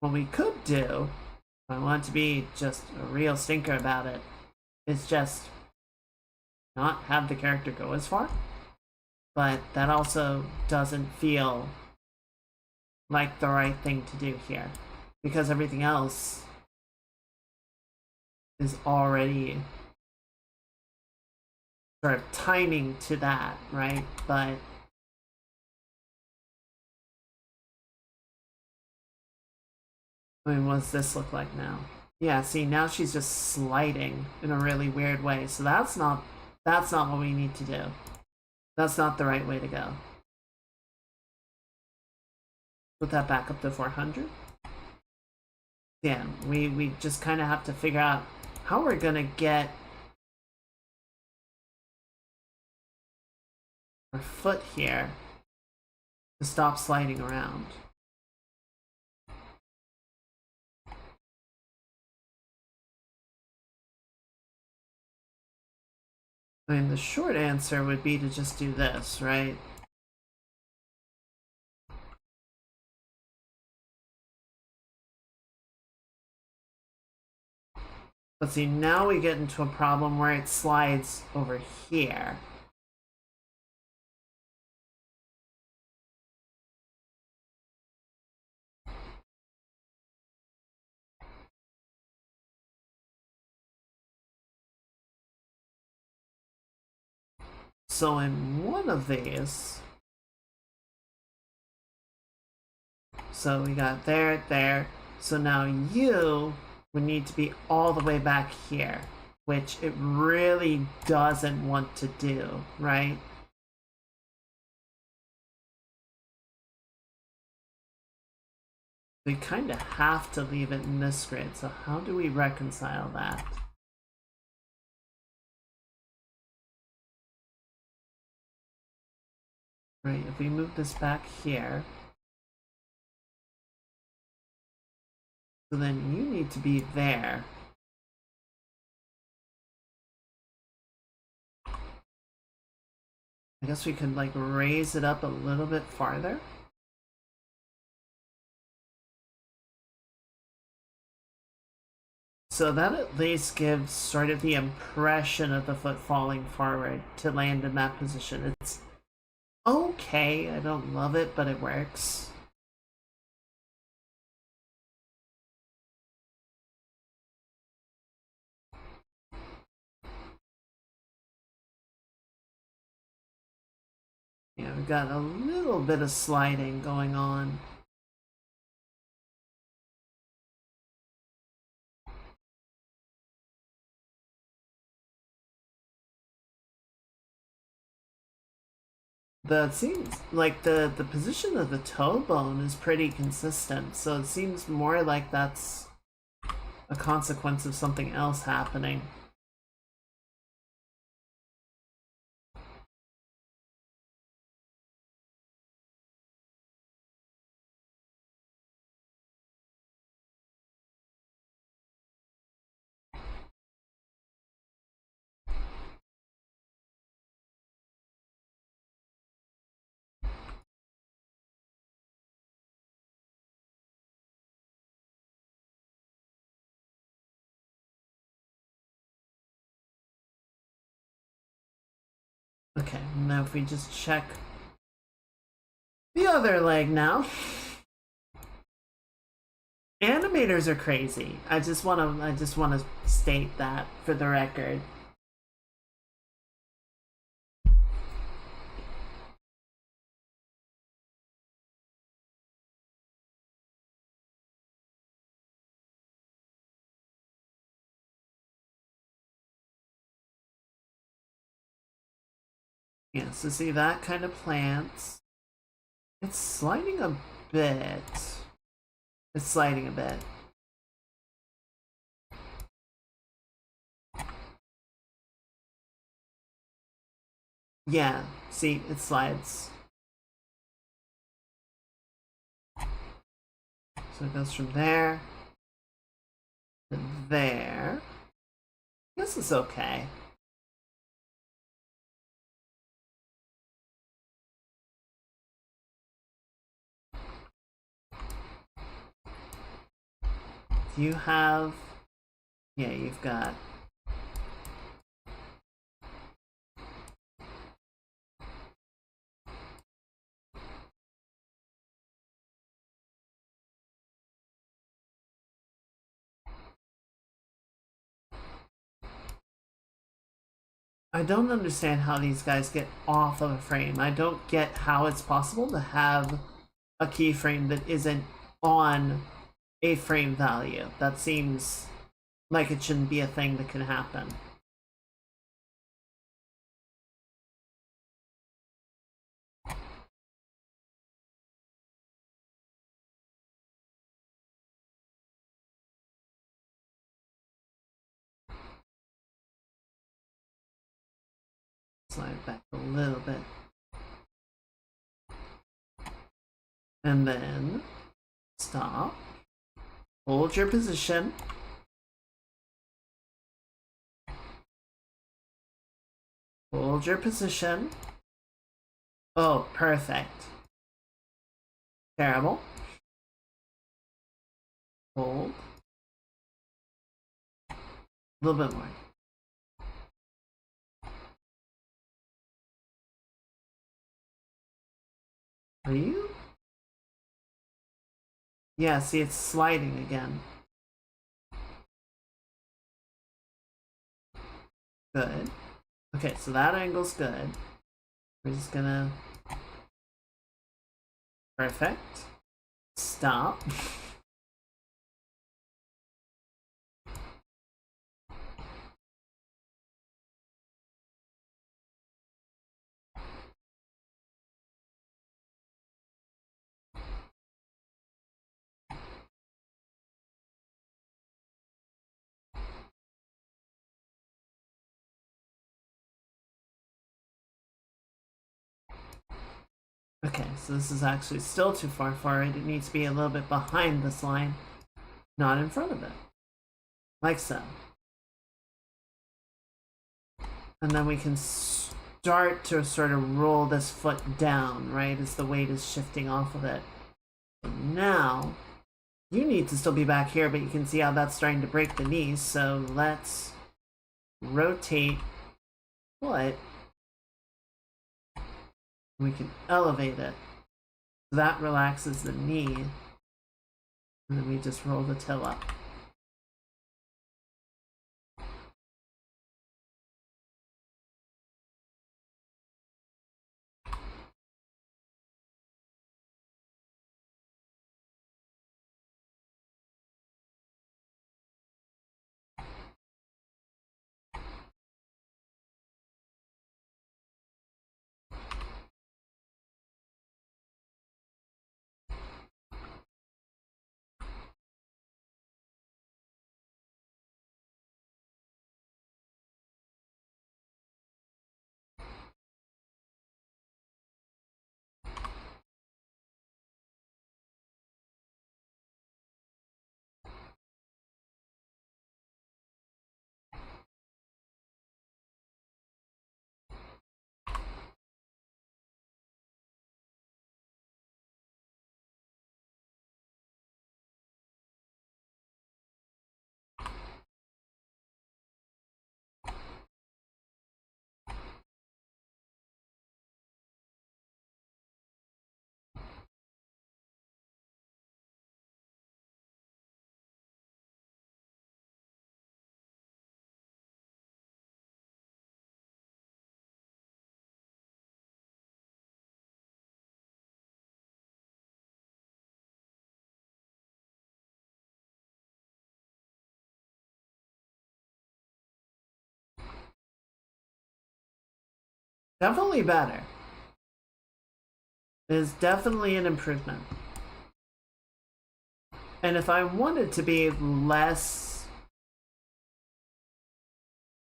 what we could do, if I want to be just a real stinker about it, is just not have the character go as far. But that also doesn't feel like the right thing to do here, because everything else is already sort of timing to that, right? But I mean, what does this look like now? Yeah, see, now she's just sliding in a really weird way. So that's not what we need to do. That's not the right way to go. Put that back up to 400. Yeah, we just kind of have to figure out how we're gonna get our foot here to stop sliding around. I mean, the short answer would be to just do this, right? But see, now we get into a problem where it slides over here. So in one of these, so we got there, there. So now you would need to be all the way back here, which it really doesn't want to do, right? We kind of have to leave it in this grid, so how do we reconcile that? Right, if we move this back here, so then you need to be there. I guess we could like raise it up a little bit farther. So that at least gives sort of the impression of the foot falling forward to land in that position. It's okay, I don't love it, but it works. Yeah, we've got a little bit of sliding going on. It seems like the position of the toe bone is pretty consistent, so it seems more like that's a consequence of something else happening. Okay, now if we just check the other leg now. Animators are crazy. I just want to state that for the record. Yeah, so see that kind of plants. It's sliding a bit. It's sliding a bit. Yeah, see, it slides. So it goes from there to there. This is okay. You have, yeah, you've got I don't understand how these guys get off of a frame. I don't get how it's possible to have a keyframe that isn't on a frame value. That seems like it shouldn't be a thing that can happen. Slide back a little bit. And then stop. Hold your position. Hold your position. Oh, perfect. Terrible. Hold. A little bit more. Are you? Yeah, see, it's sliding again. Good. Okay, so that angle's good. We're just gonna... Perfect. Stop. Okay, so this is actually still too far forward. It needs to be a little bit behind this line, not in front of it. Like so. And then we can start to sort of roll this foot down, right, as the weight is shifting off of it. So now, you need to still be back here, but you can see how that's starting to break the knees, so let's rotate foot. We can elevate it. That relaxes the knee. And then we just roll the toe up. Definitely better. It is definitely an improvement. And if I wanted to be less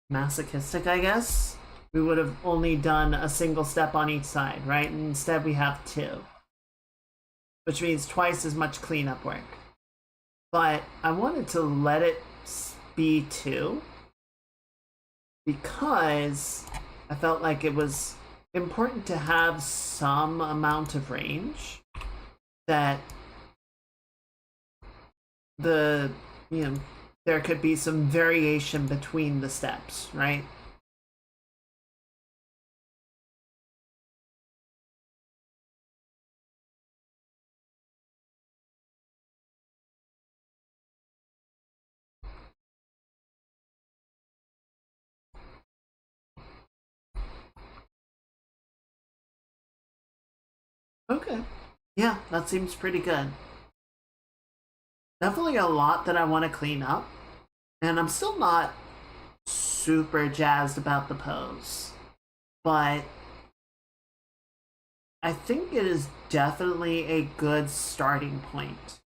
masochistic, I guess, we would have only done a single step on each side, right? And instead we have two, which means twice as much cleanup work. But I wanted to let it be two because I felt like it was important to have some amount of range that there could be some variation between the steps, right? Okay. Yeah, that seems pretty good. Definitely a lot that I want to clean up. And I'm still not super jazzed about the pose. But I think it is definitely a good starting point.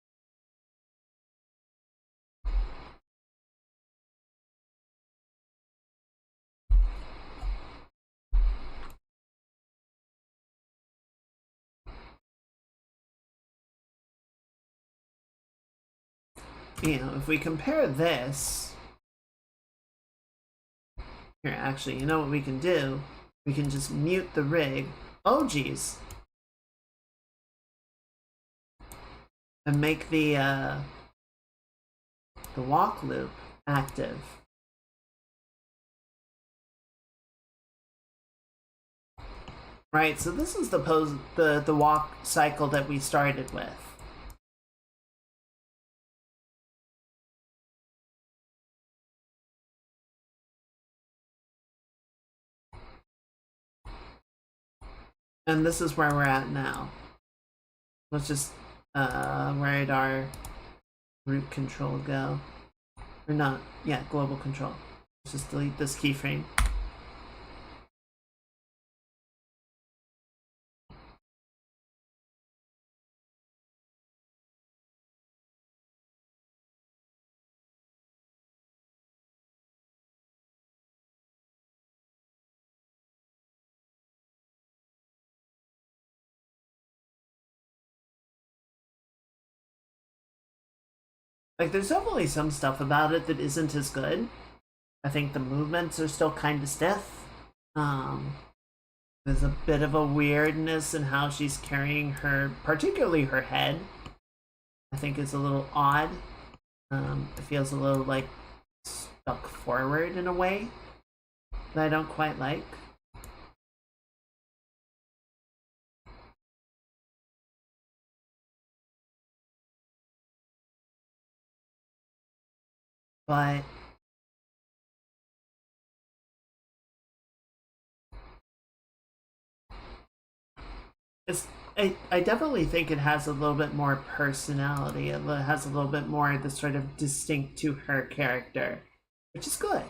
If we compare this, here, actually, you know what we can do? We can just mute the rig. Oh, geez. And make the walk loop active. Right, so this is the pose, the walk cycle that we started with. And this is where we're at now. Let's just where did our root control go? Or not, yeah, global control. Let's just delete this keyframe. Like, there's definitely some stuff about it that isn't as good. I think the movements are still kind of stiff. There's a bit of a weirdness in how she's carrying her, particularly her head. I think is a little odd. It feels a little like stuck forward in a way that I don't quite like. But it's I definitely think it has a little bit more personality. It has a little bit more that's sort of distinct to her character, which is good.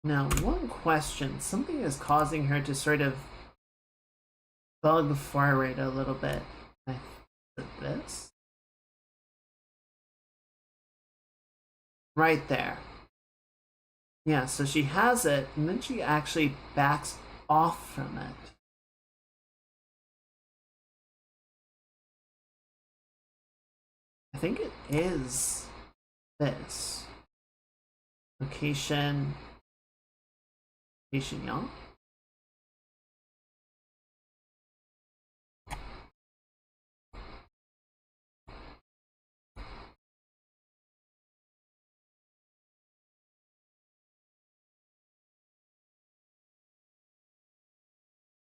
Now, one question. Something is causing her to sort of bug forward a little bit. I this? Right there. Yeah, so she has it, and then she actually backs off from it. I think it is this. Location. Location, y'all.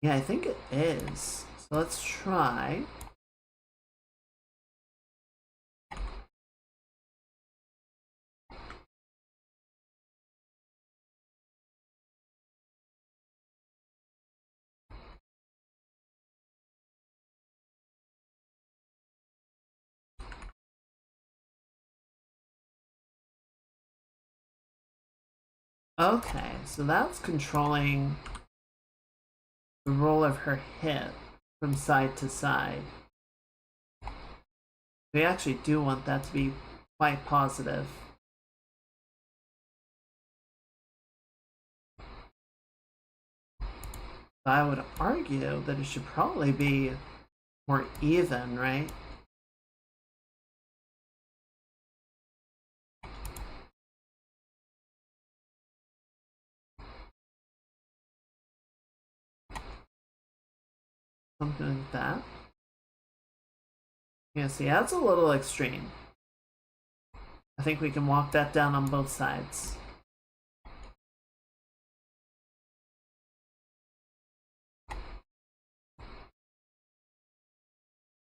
Yeah, I think it is. So let's try. Okay, so that's controlling the roll of her hip from side to side. We actually do want that to be quite positive. I would argue that it should probably be more even, right? Something like that. Yeah, see, that's a little extreme. I think we can walk that down on both sides.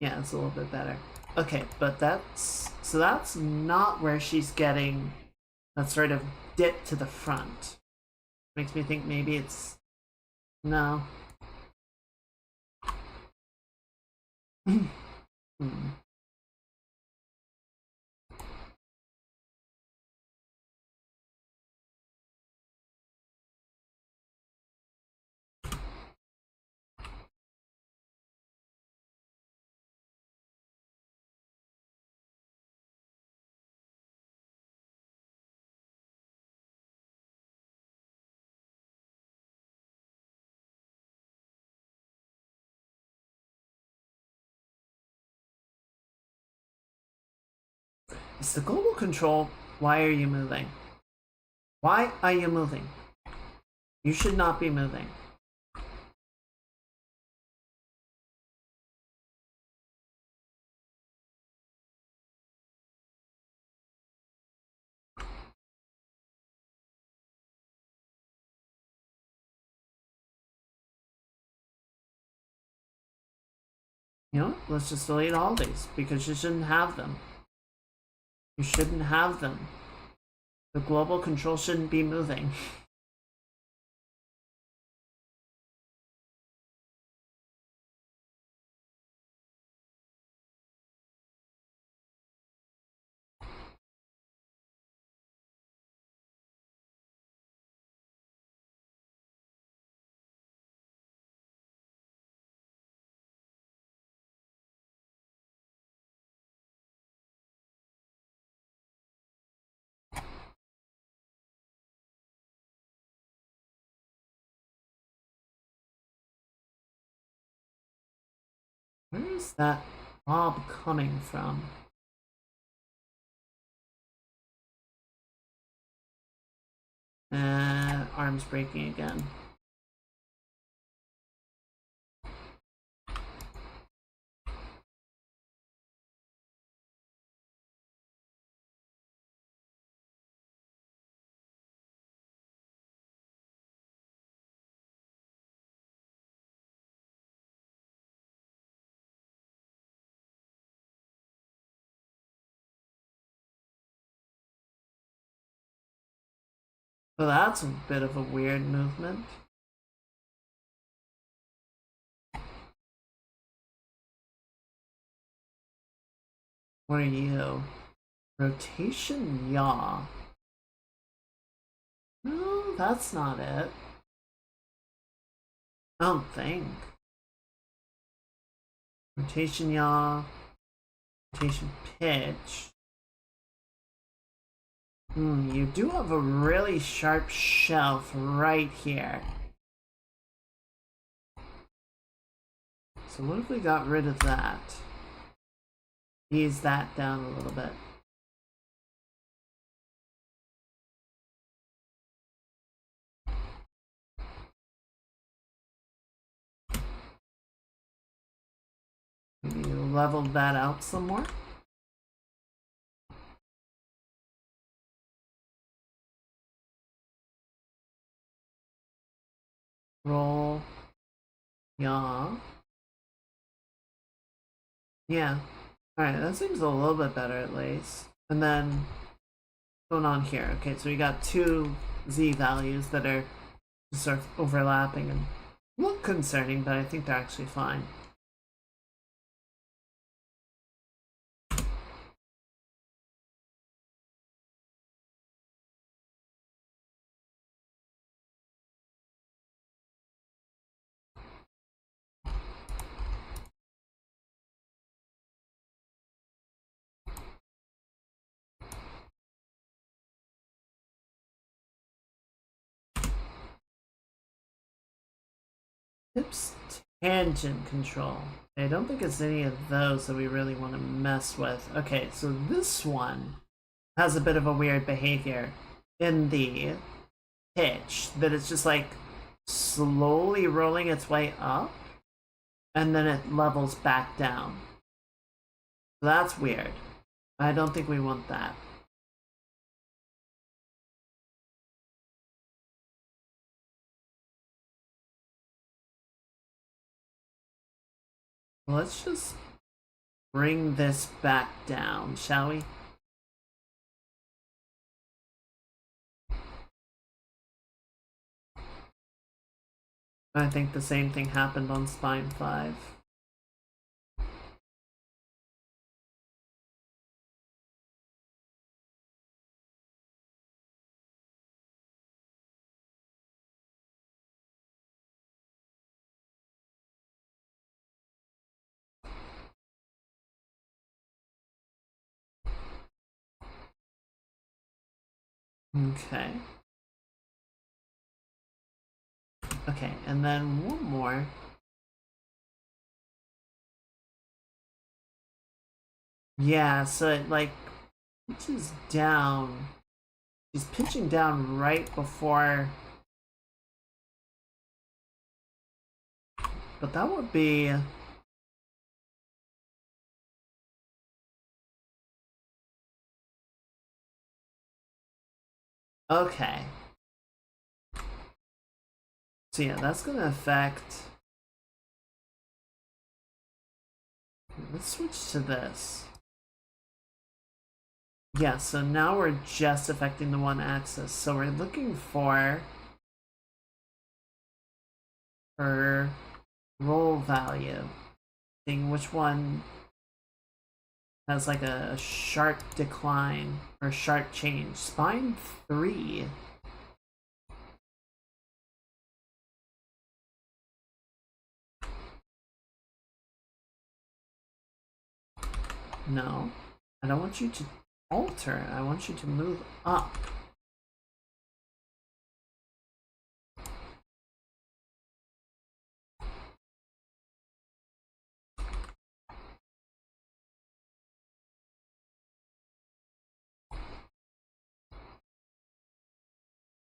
Yeah, it's a little bit better. Okay, but that's not where she's getting that sort of dip to the front. Makes me think maybe it's no. Hmm. It's the global control. Why are you moving? Why are you moving? You should not be moving. You know what? Let's just delete all these because you shouldn't have them. You shouldn't have them. The global control shouldn't be moving. Where is that mob coming from? Arms breaking again. So that's a bit of a weird movement. What are you? Rotation yaw. No, that's not it. I don't think. Rotation yaw. Rotation pitch. You do have a really sharp shelf right here. So what if we got rid of that? Ease that down a little bit. Maybe level that out some more. Roll. Yaw. Yeah. Alright, that seems a little bit better at least. And then, what's going on here? Okay, so we got two Z values that are sort of overlapping and look concerning, but I think they're actually fine. Oops, tangent control. I don't think it's any of those that we really want to mess with. Okay, so this one has a bit of a weird behavior in the pitch that it's just like slowly rolling its way up and then it levels back down. So that's weird. I don't think we want that. Let's just bring this back down, shall we? I think the same thing happened on Spine 5. Okay. Okay, and then one more. Yeah, so it like pitches down. She's pitching down right before. But that would be. Okay. So yeah, that's gonna affect. Let's switch to this. Yeah, so now we're just affecting the one axis. So we're looking for roll value. Seeing which one has like a sharp decline or sharp change. Spine 3. No, I don't want you to alter. I want you to move up.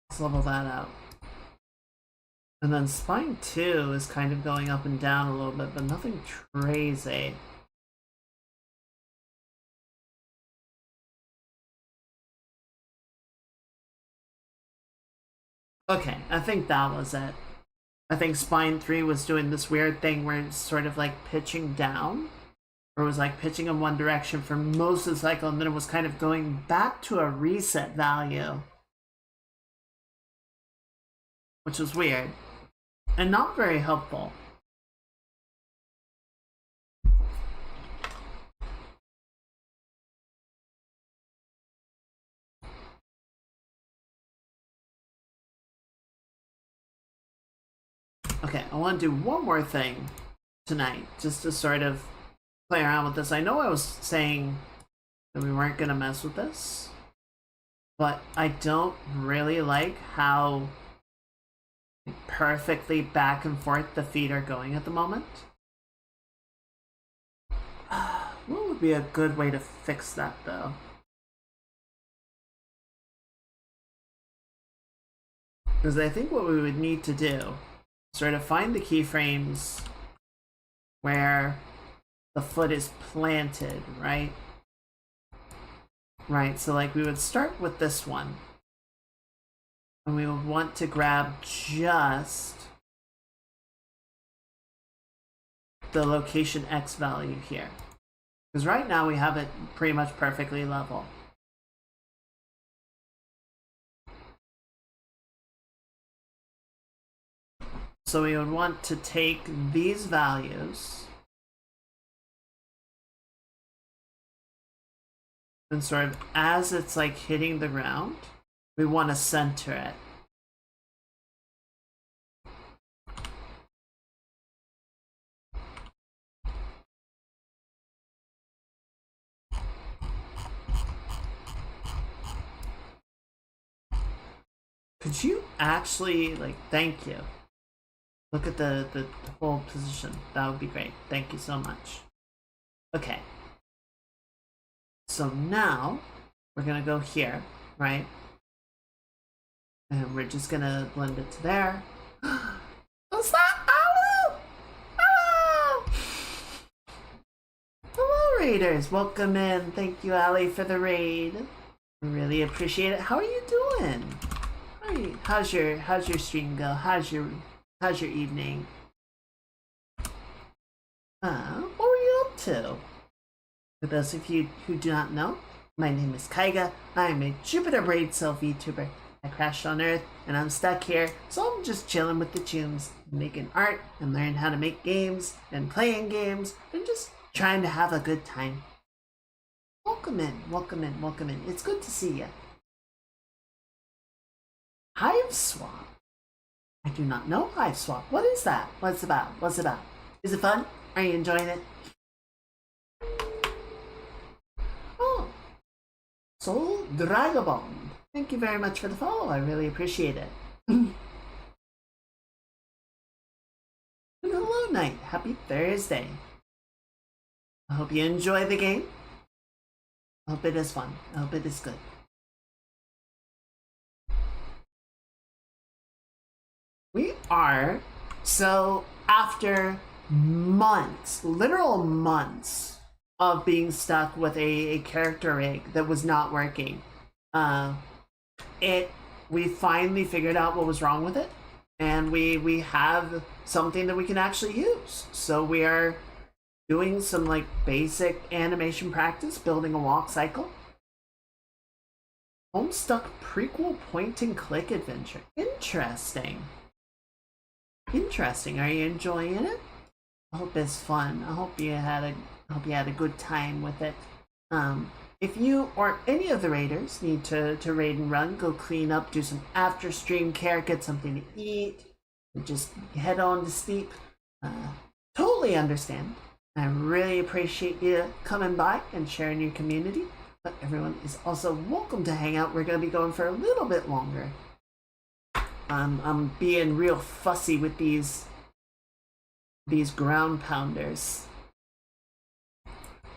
Let's level that out. And then spine 2 is kind of going up and down a little bit, but nothing crazy. Okay, I think that was it. I think spine 3 was doing this weird thing where it's sort of like pitching down, or it was like pitching in one direction for most of the cycle, and then it was kind of going back to a reset value, which was weird and not very helpful. Okay, I want to do one more thing tonight, just to sort of play around with this. I know I was saying that we weren't going to mess with this, but I don't really like how perfectly back and forth the feet are going at the moment. What would be a good way to fix that, though? Because I think what we would need to do is sort of find the keyframes where the foot is planted, right? Right, so like we would start with this one. And we would want to grab just the location X value here. Because right now we have it pretty much perfectly level. So we would want to take these values and sort of as it's like hitting the ground, we want to center it. Could you actually, like, thank you. Look at the whole position. That would be great. Thank you so much. Okay. So now we're gonna go here, right? And we're just gonna blend it to there. What's that? Hello! Hello! Hello, raiders. Welcome in. Thank you, Ali, for the raid. Really appreciate it. How are you doing? How's your stream go? How's your evening? What were you up to? For those of you who do not know, my name is Kaiga. I'm a Jupiter Braid Self VTuber. I crashed on Earth and I'm stuck here, so I'm just chilling with the tunes, making art and learning how to make games and playing games and just trying to have a good time. Welcome in, welcome in, welcome in. It's good to see you. Hive Swap. I do not know Hive Swap. What is that? What's it about? What's it about? Is it fun? Are you enjoying it? Oh. Soul Dragabond. Thank you very much for the follow. I really appreciate it. And hello, Night. Happy Thursday. I hope you enjoy the game. I hope it is fun. I hope it is good. We are, so after months, literal months of being stuck with a character rig that was not working, we finally figured out what was wrong with it, and we have something that we can actually use. So we are doing some like basic animation practice, building a walk cycle. Homestuck prequel point and click adventure. Interesting. Interesting. Are you enjoying it? I hope it's fun. I hope you had a good time with it. If you or any of the raiders need to raid and run, go clean up, do some after stream care, get something to eat, and just head on to sleep. Totally understand. I really appreciate you coming by and sharing your community. But everyone is also welcome to hang out. We're going to be going for a little bit longer. I'm being real fussy with these ground pounders.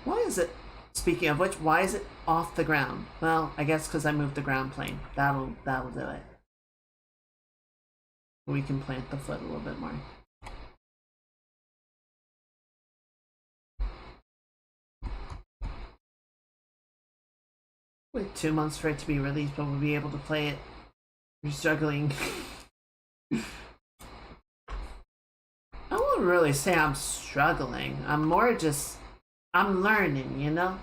Why is it, speaking of which, why is it off the ground? Well, I guess because I moved the ground plane. That'll do it. We can plant the foot a little bit more. Wait 2 months for it to be released, but we'll be able to play it. You're struggling. I wouldn't really say I'm struggling. I'm more just, I'm learning, you know?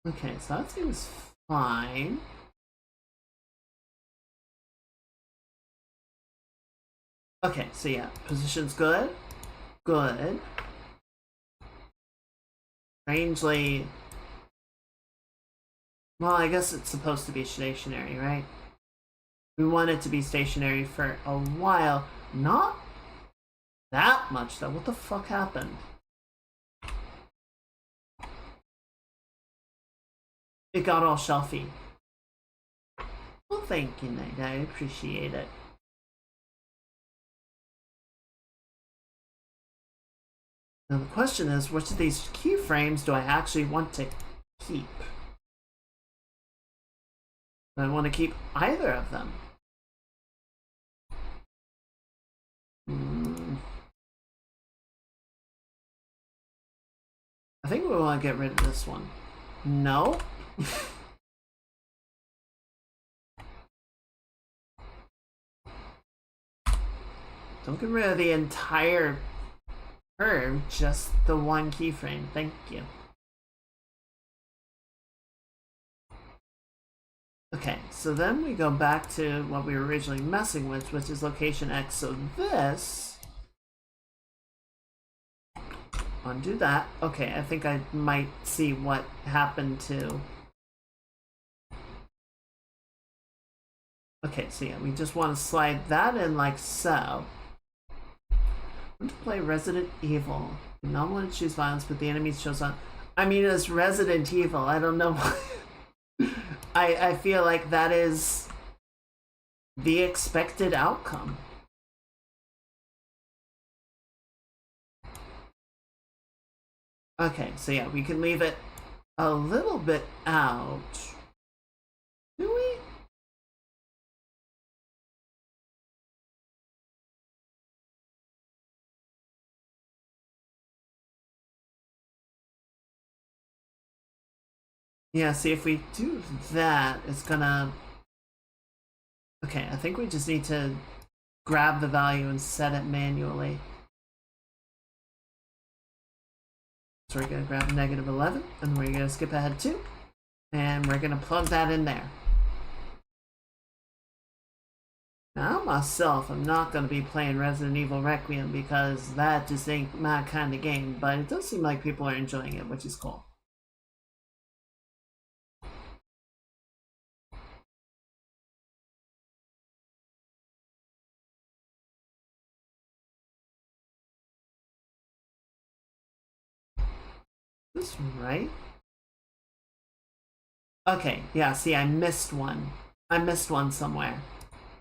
Okay, so that seems fine. Okay, so yeah, position's good. Good. Strangely, well, I guess it's supposed to be stationary, right? We want it to be stationary for a while. Not that much, though. What the fuck happened? It got all shelfy. Well, thank you, Nate. I appreciate it. Now the question is, which of these keyframes do I actually want to keep? Do I want to keep either of them? I think we want to get rid of this one. No? Don't get rid of the entire curve, just the one keyframe. Thank you. Okay, so then we go back to what we were originally messing with, which is location X. So this, undo that. Okay, I think I might see what happened to. Okay, so yeah, we just want to slide that in like so. I want to play Resident Evil. I not want to choose violence, but the enemy shows on. I mean, it's Resident Evil. I don't know why. I feel like that is the expected outcome. Okay, so yeah, we can leave it a little bit out. Do we? Yeah, see, if we do that, it's gonna... Okay, I think we just need to grab the value and set it manually. So we're gonna grab -11, and we're gonna skip ahead 2, and we're gonna plug that in there. Now, myself, I'm not gonna be playing Resident Evil Requiem because that just ain't my kind of game, but it does seem like people are enjoying it, which is cool. This right? Okay, yeah, see, I missed one. I missed one somewhere.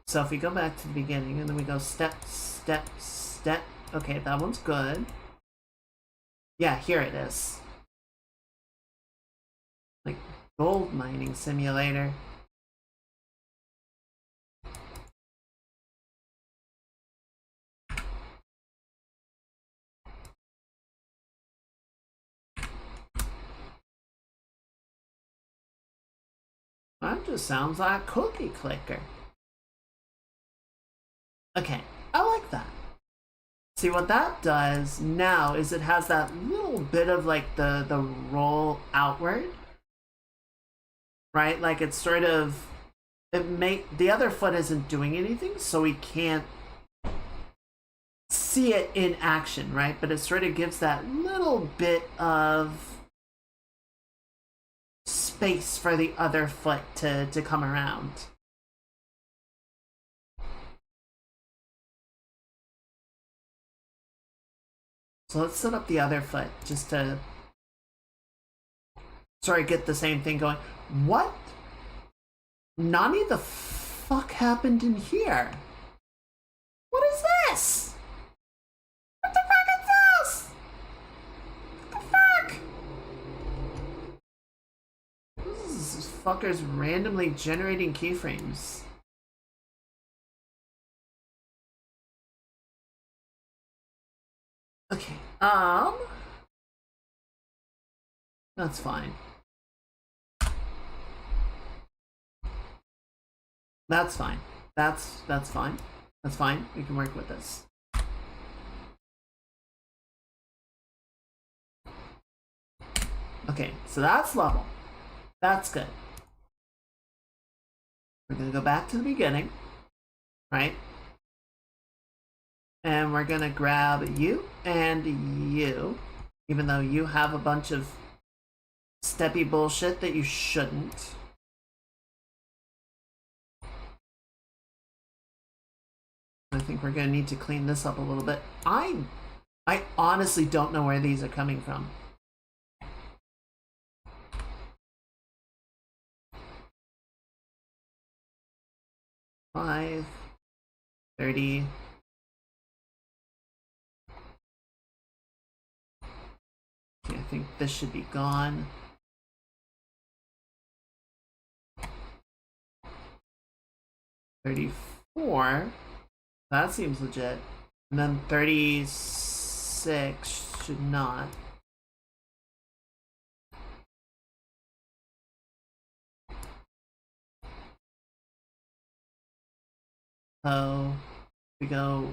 So if we go back to the beginning and then we go step, step, step. Okay, that one's good. Yeah, here it is. Like gold mining simulator. That just sounds like Cookie Clicker. Okay, I like that. See what that does now is it has that little bit of like the roll outward, right? Like it's sort of the other foot isn't doing anything, so we can't see it in action, right? But it sort of gives that little bit of space for the other foot to come around. So let's set up the other foot just to get the same thing going. What? Nani the fuck happened in here? What is this? What the fuck is this? What the fuck? This fucker's randomly generating keyframes. Okay, that's fine. That's fine. That's fine. That's fine. We can work with this. Okay, so that's level. That's good. We're gonna go back to the beginning, right? And we're gonna grab you and you, even though you have a bunch of steppy bullshit that you shouldn't. I think we're gonna need to clean this up a little bit. I honestly don't know where these are coming from. $5, $30. Okay, I think this should be gone. $34. That seems legit. And then 36 should not. So we go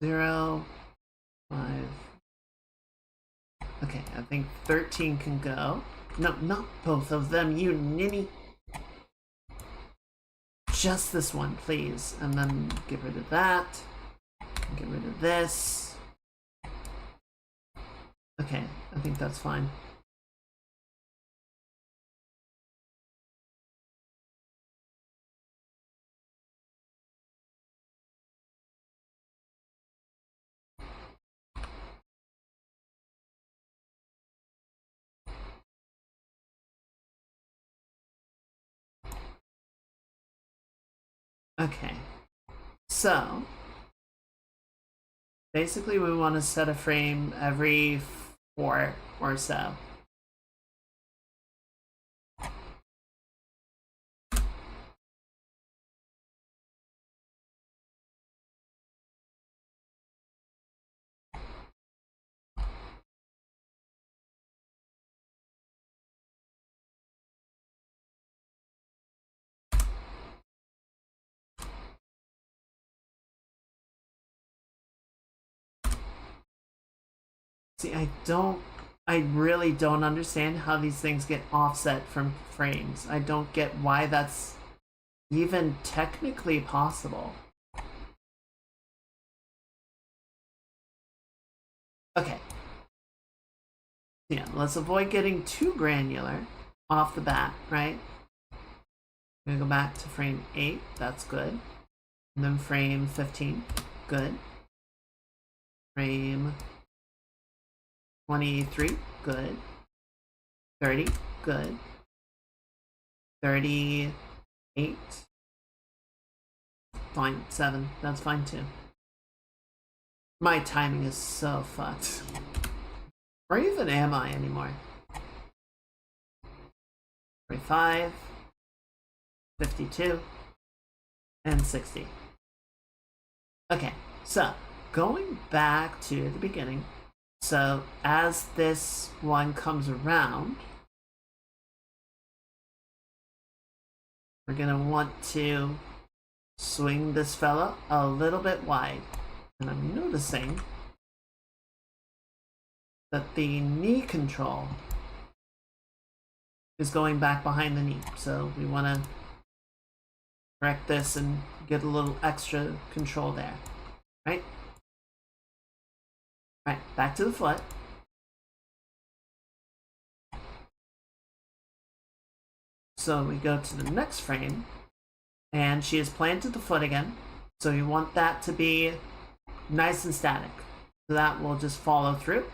0, 5. Okay, I think 13 can go. No, not both of them, you ninny. Just this one, please. And then get rid of that. Get rid of this. Okay, I think that's fine. Okay, so basically we want to set a frame every 4 or so. See, I really don't understand how these things get offset from frames. I don't get why that's even technically possible. Okay. Yeah, let's avoid getting too granular off the bat, right? I'm gonna go back to frame 8, that's good. And then frame 15, good. Frame 23, good. 30, good. 38, fine. 7, that's fine too. My timing is so fucked. Where even am I anymore? 45, 52, and 60. Okay, so going back to the beginning. So as this one comes around, we're gonna want to swing this fella a little bit wide. And I'm noticing that the knee control is going back behind the knee. So we want to correct this and get a little extra control there, right? All right, back to the foot. So we go to the next frame, and she has planted the foot again. So we want that to be nice and static. So that will just follow through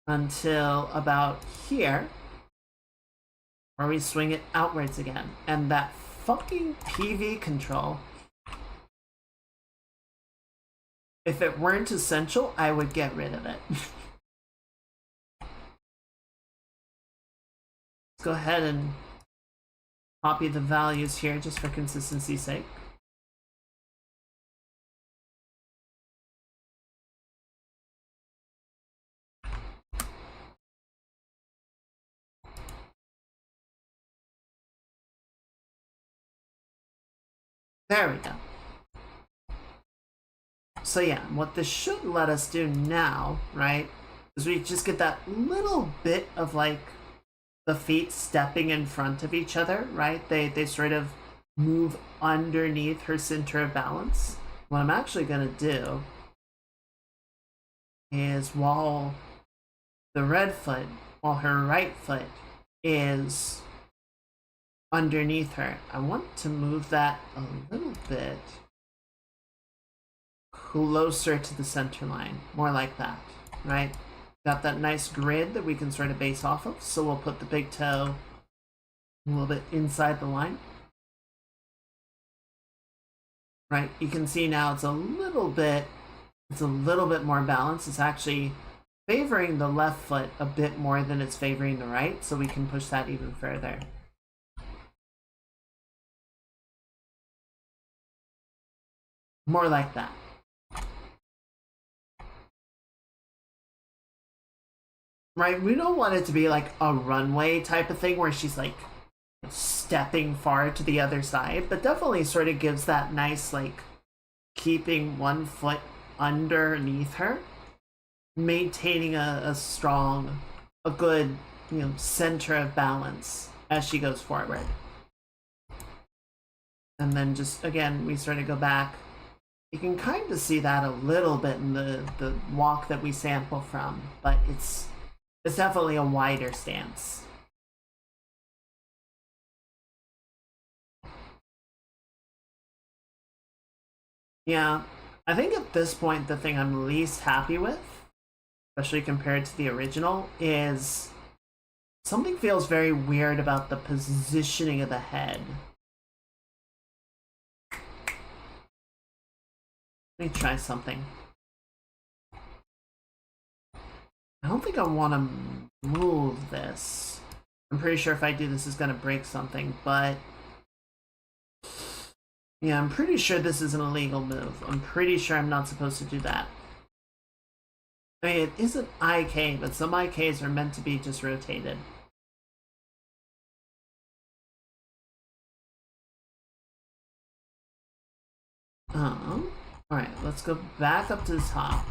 until about here, where we swing it outwards again. And that fucking PV control, if it weren't essential, I would get rid of it. Let's go ahead and copy the values here just for consistency's sake. There we go. So yeah, what this should let us do now, right, is we just get that little bit of like the feet stepping in front of each other, right? They sort of move underneath her center of balance. What I'm actually going to do is while her right foot is underneath her, I want to move that a little bit closer to the center line, more like that, right? Got that nice grid that we can sort of base off of, so we'll put the big toe a little bit inside the line. Right, you can see now it's a little bit more balanced. It's actually favoring the left foot a bit more than it's favoring the right, so we can push that even further. More like that. Right, we don't want it to be like a runway type of thing where she's like stepping far to the other side, but definitely sort of gives that nice like keeping one foot underneath her, maintaining a strong, a good, center of balance as she goes forward. And then just again, we sort of go back. You can kind of see that a little bit in the walk that we sample from, but it's definitely a wider stance. Yeah, I think at this point, the thing I'm least happy with, especially compared to the original, is something feels very weird about the positioning of the head. Let me try something. I don't think I want to move this. I'm pretty sure if I do this, it's going to break something, but yeah, I'm pretty sure this is an illegal move. I'm pretty sure I'm not supposed to do that. I mean, it isn't IK, but some IKs are meant to be just rotated. Alright, let's go back up to the top.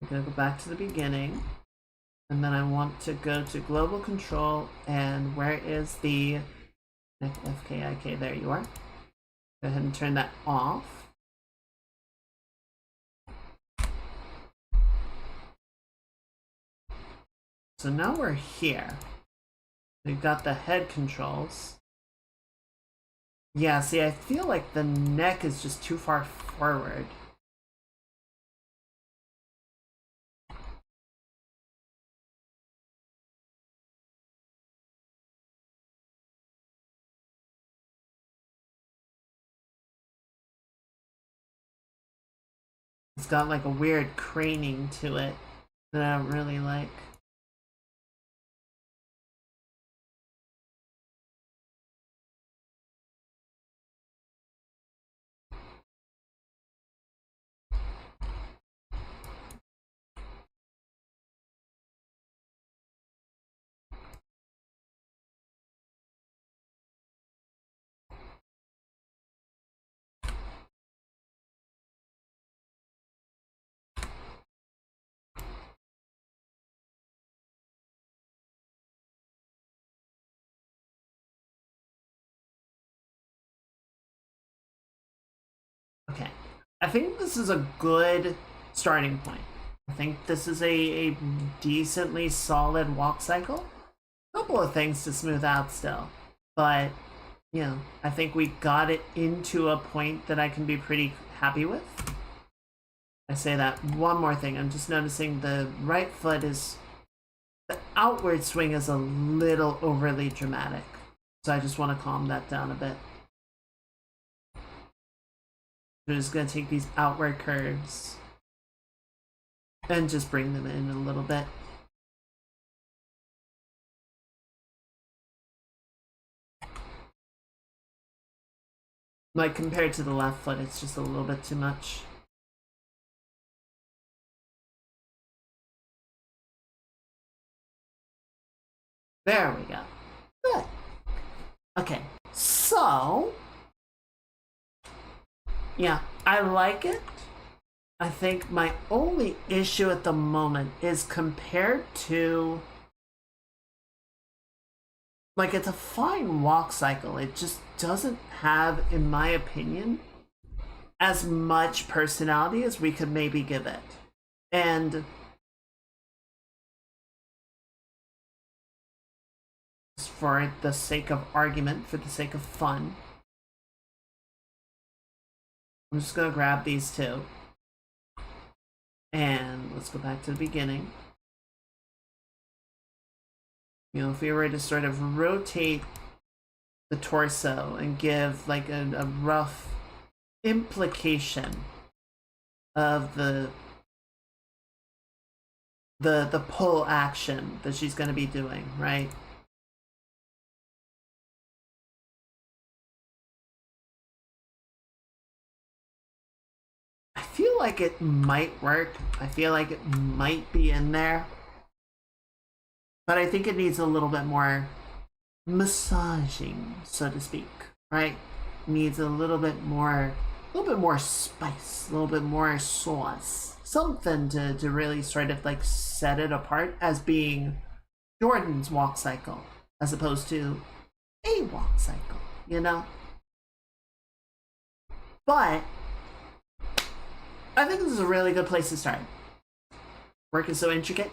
I'm gonna go back to the beginning. And then I want to go to global control, and where is the FKIK? There you are. Go ahead and turn that off. So now we're here. We've got the head controls. Yeah, see, I feel like the neck is just too far forward. It's got like a weird craning to it that I don't really like. Okay. I think this is a good starting point. I think this is a decently solid walk cycle. A couple of things to smooth out still. But, you know, I think we got it into a point that I can be pretty happy with. I say that. One more thing. I'm just noticing the right foot is... the outward swing is a little overly dramatic. So I just want to calm that down a bit. I'm just going to take these outward curves and just bring them in a little bit. Like compared to the left foot, it's just a little bit too much. There we go. Good. Okay, so yeah, I like it. I think my only issue at the moment is compared to, like, it's a fine walk cycle. It just doesn't have, in my opinion, as much personality as we could maybe give it. And for the sake of argument, for the sake of fun, I'm just gonna grab these two. And let's go back to the beginning. You know, if we were to sort of rotate the torso and give like a rough implication of the pull action that she's going to be doing, right? I feel like it might work. I feel like it might be in there. But I think it needs a little bit more massaging, so to speak, right? Needs a little bit more spice, a little bit more sauce. Something to really sort of like set it apart as being Jordan's walk cycle as opposed to a walk cycle, you know? But I think this is a really good place to start. Work is so intricate.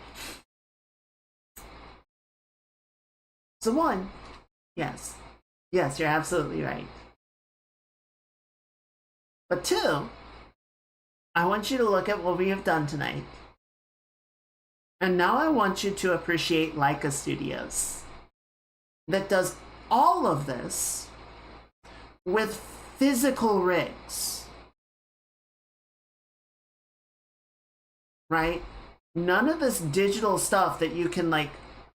So one, yes, you're absolutely right. But two, I want you to look at what we have done tonight. And now I want you to appreciate Leica Studios that does all of this with physical rigs. Right? None of this digital stuff that you can like,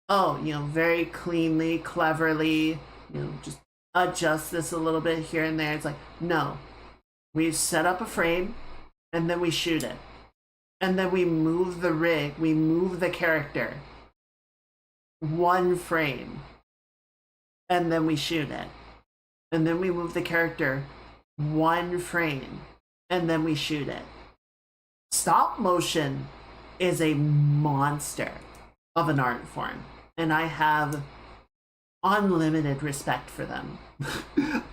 oh, you know, very cleanly, cleverly, you know, just adjust this a little bit here and there. It's like, no. We set up a frame and then we shoot it. And then we move the rig, we move the character. One frame. And then we shoot it. And then we move the character one frame. And then we shoot it. Stop motion is a monster of an art form. And I have unlimited respect for them.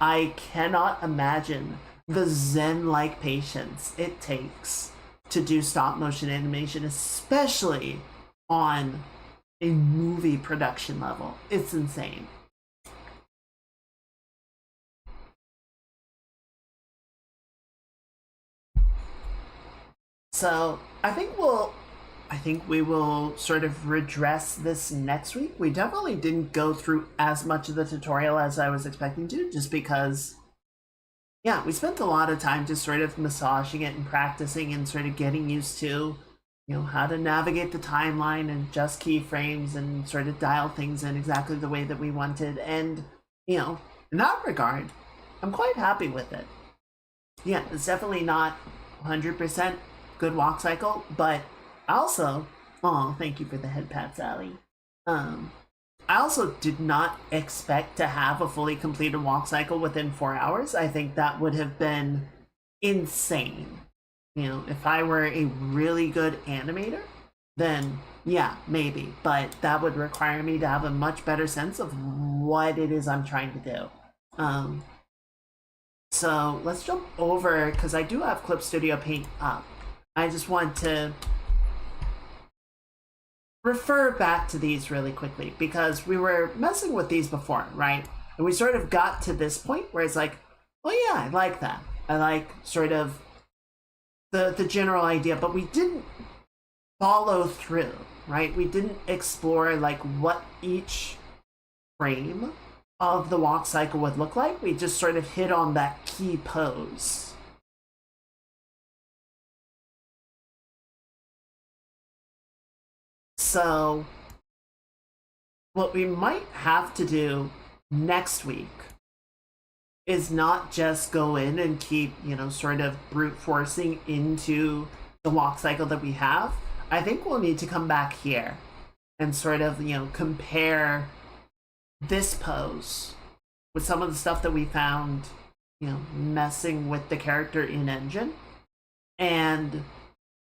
I cannot imagine the zen-like patience it takes to do stop motion animation, especially on a movie production level. It's insane. So I think we will sort of redress this next week. We definitely didn't go through as much of the tutorial as I was expecting to, just because, yeah, we spent a lot of time just sort of massaging it and practicing and sort of getting used to, you know, how to navigate the timeline and adjust keyframes and sort of dial things in exactly the way that we wanted. And, you know, in that regard, I'm quite happy with it. Yeah, it's definitely not 100% good walk cycle, but also, oh, thank you for the head pat, Sally. I also did not expect to have a fully completed walk cycle within 4 hours. I think that would have been insane. You know, if I were a really good animator, then yeah, maybe. But that would require me to have a much better sense of what it is I'm trying to do. So let's jump over, because I do have Clip Studio Paint up. I just want to refer back to these really quickly, because we were messing with these before, right? And we sort of got to this point where it's like, oh yeah, I like that. I like sort of the general idea, but we didn't follow through, right? We didn't explore like what each frame of the walk cycle would look like. We just sort of hit on that key pose. So what we might have to do next week is not just go in and keep, sort of brute forcing into the walk cycle that we have. I think we'll need to come back here and sort of, compare this pose with some of the stuff that we found, messing with the character in engine, and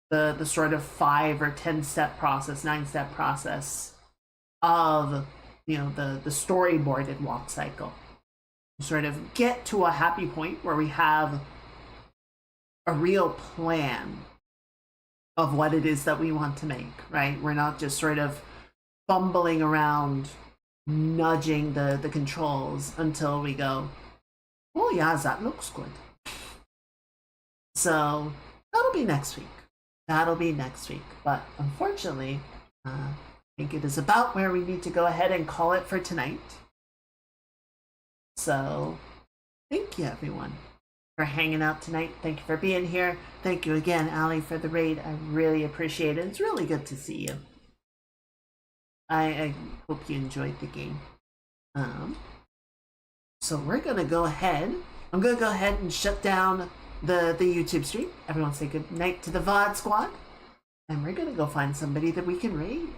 the sort of 5 or 10 step process, 9-step process of, the storyboarded walk cycle. Sort of get to a happy point where we have a real plan of what it is that we want to make, right? We're not just sort of fumbling around, nudging the controls until we go, oh yeah, that looks good. So that'll be next week. But unfortunately, I think it is about where we need to go ahead and call it for tonight. So thank you, everyone, for hanging out tonight. Thank you for being here. Thank you again, Allie, for the raid. I really appreciate it. It's really good to see you. I hope you enjoyed the game. So we're going to go ahead. I'm going to go ahead and shut down the YouTube stream. Everyone say good night to the VOD squad. And we're going to go find somebody that we can raid.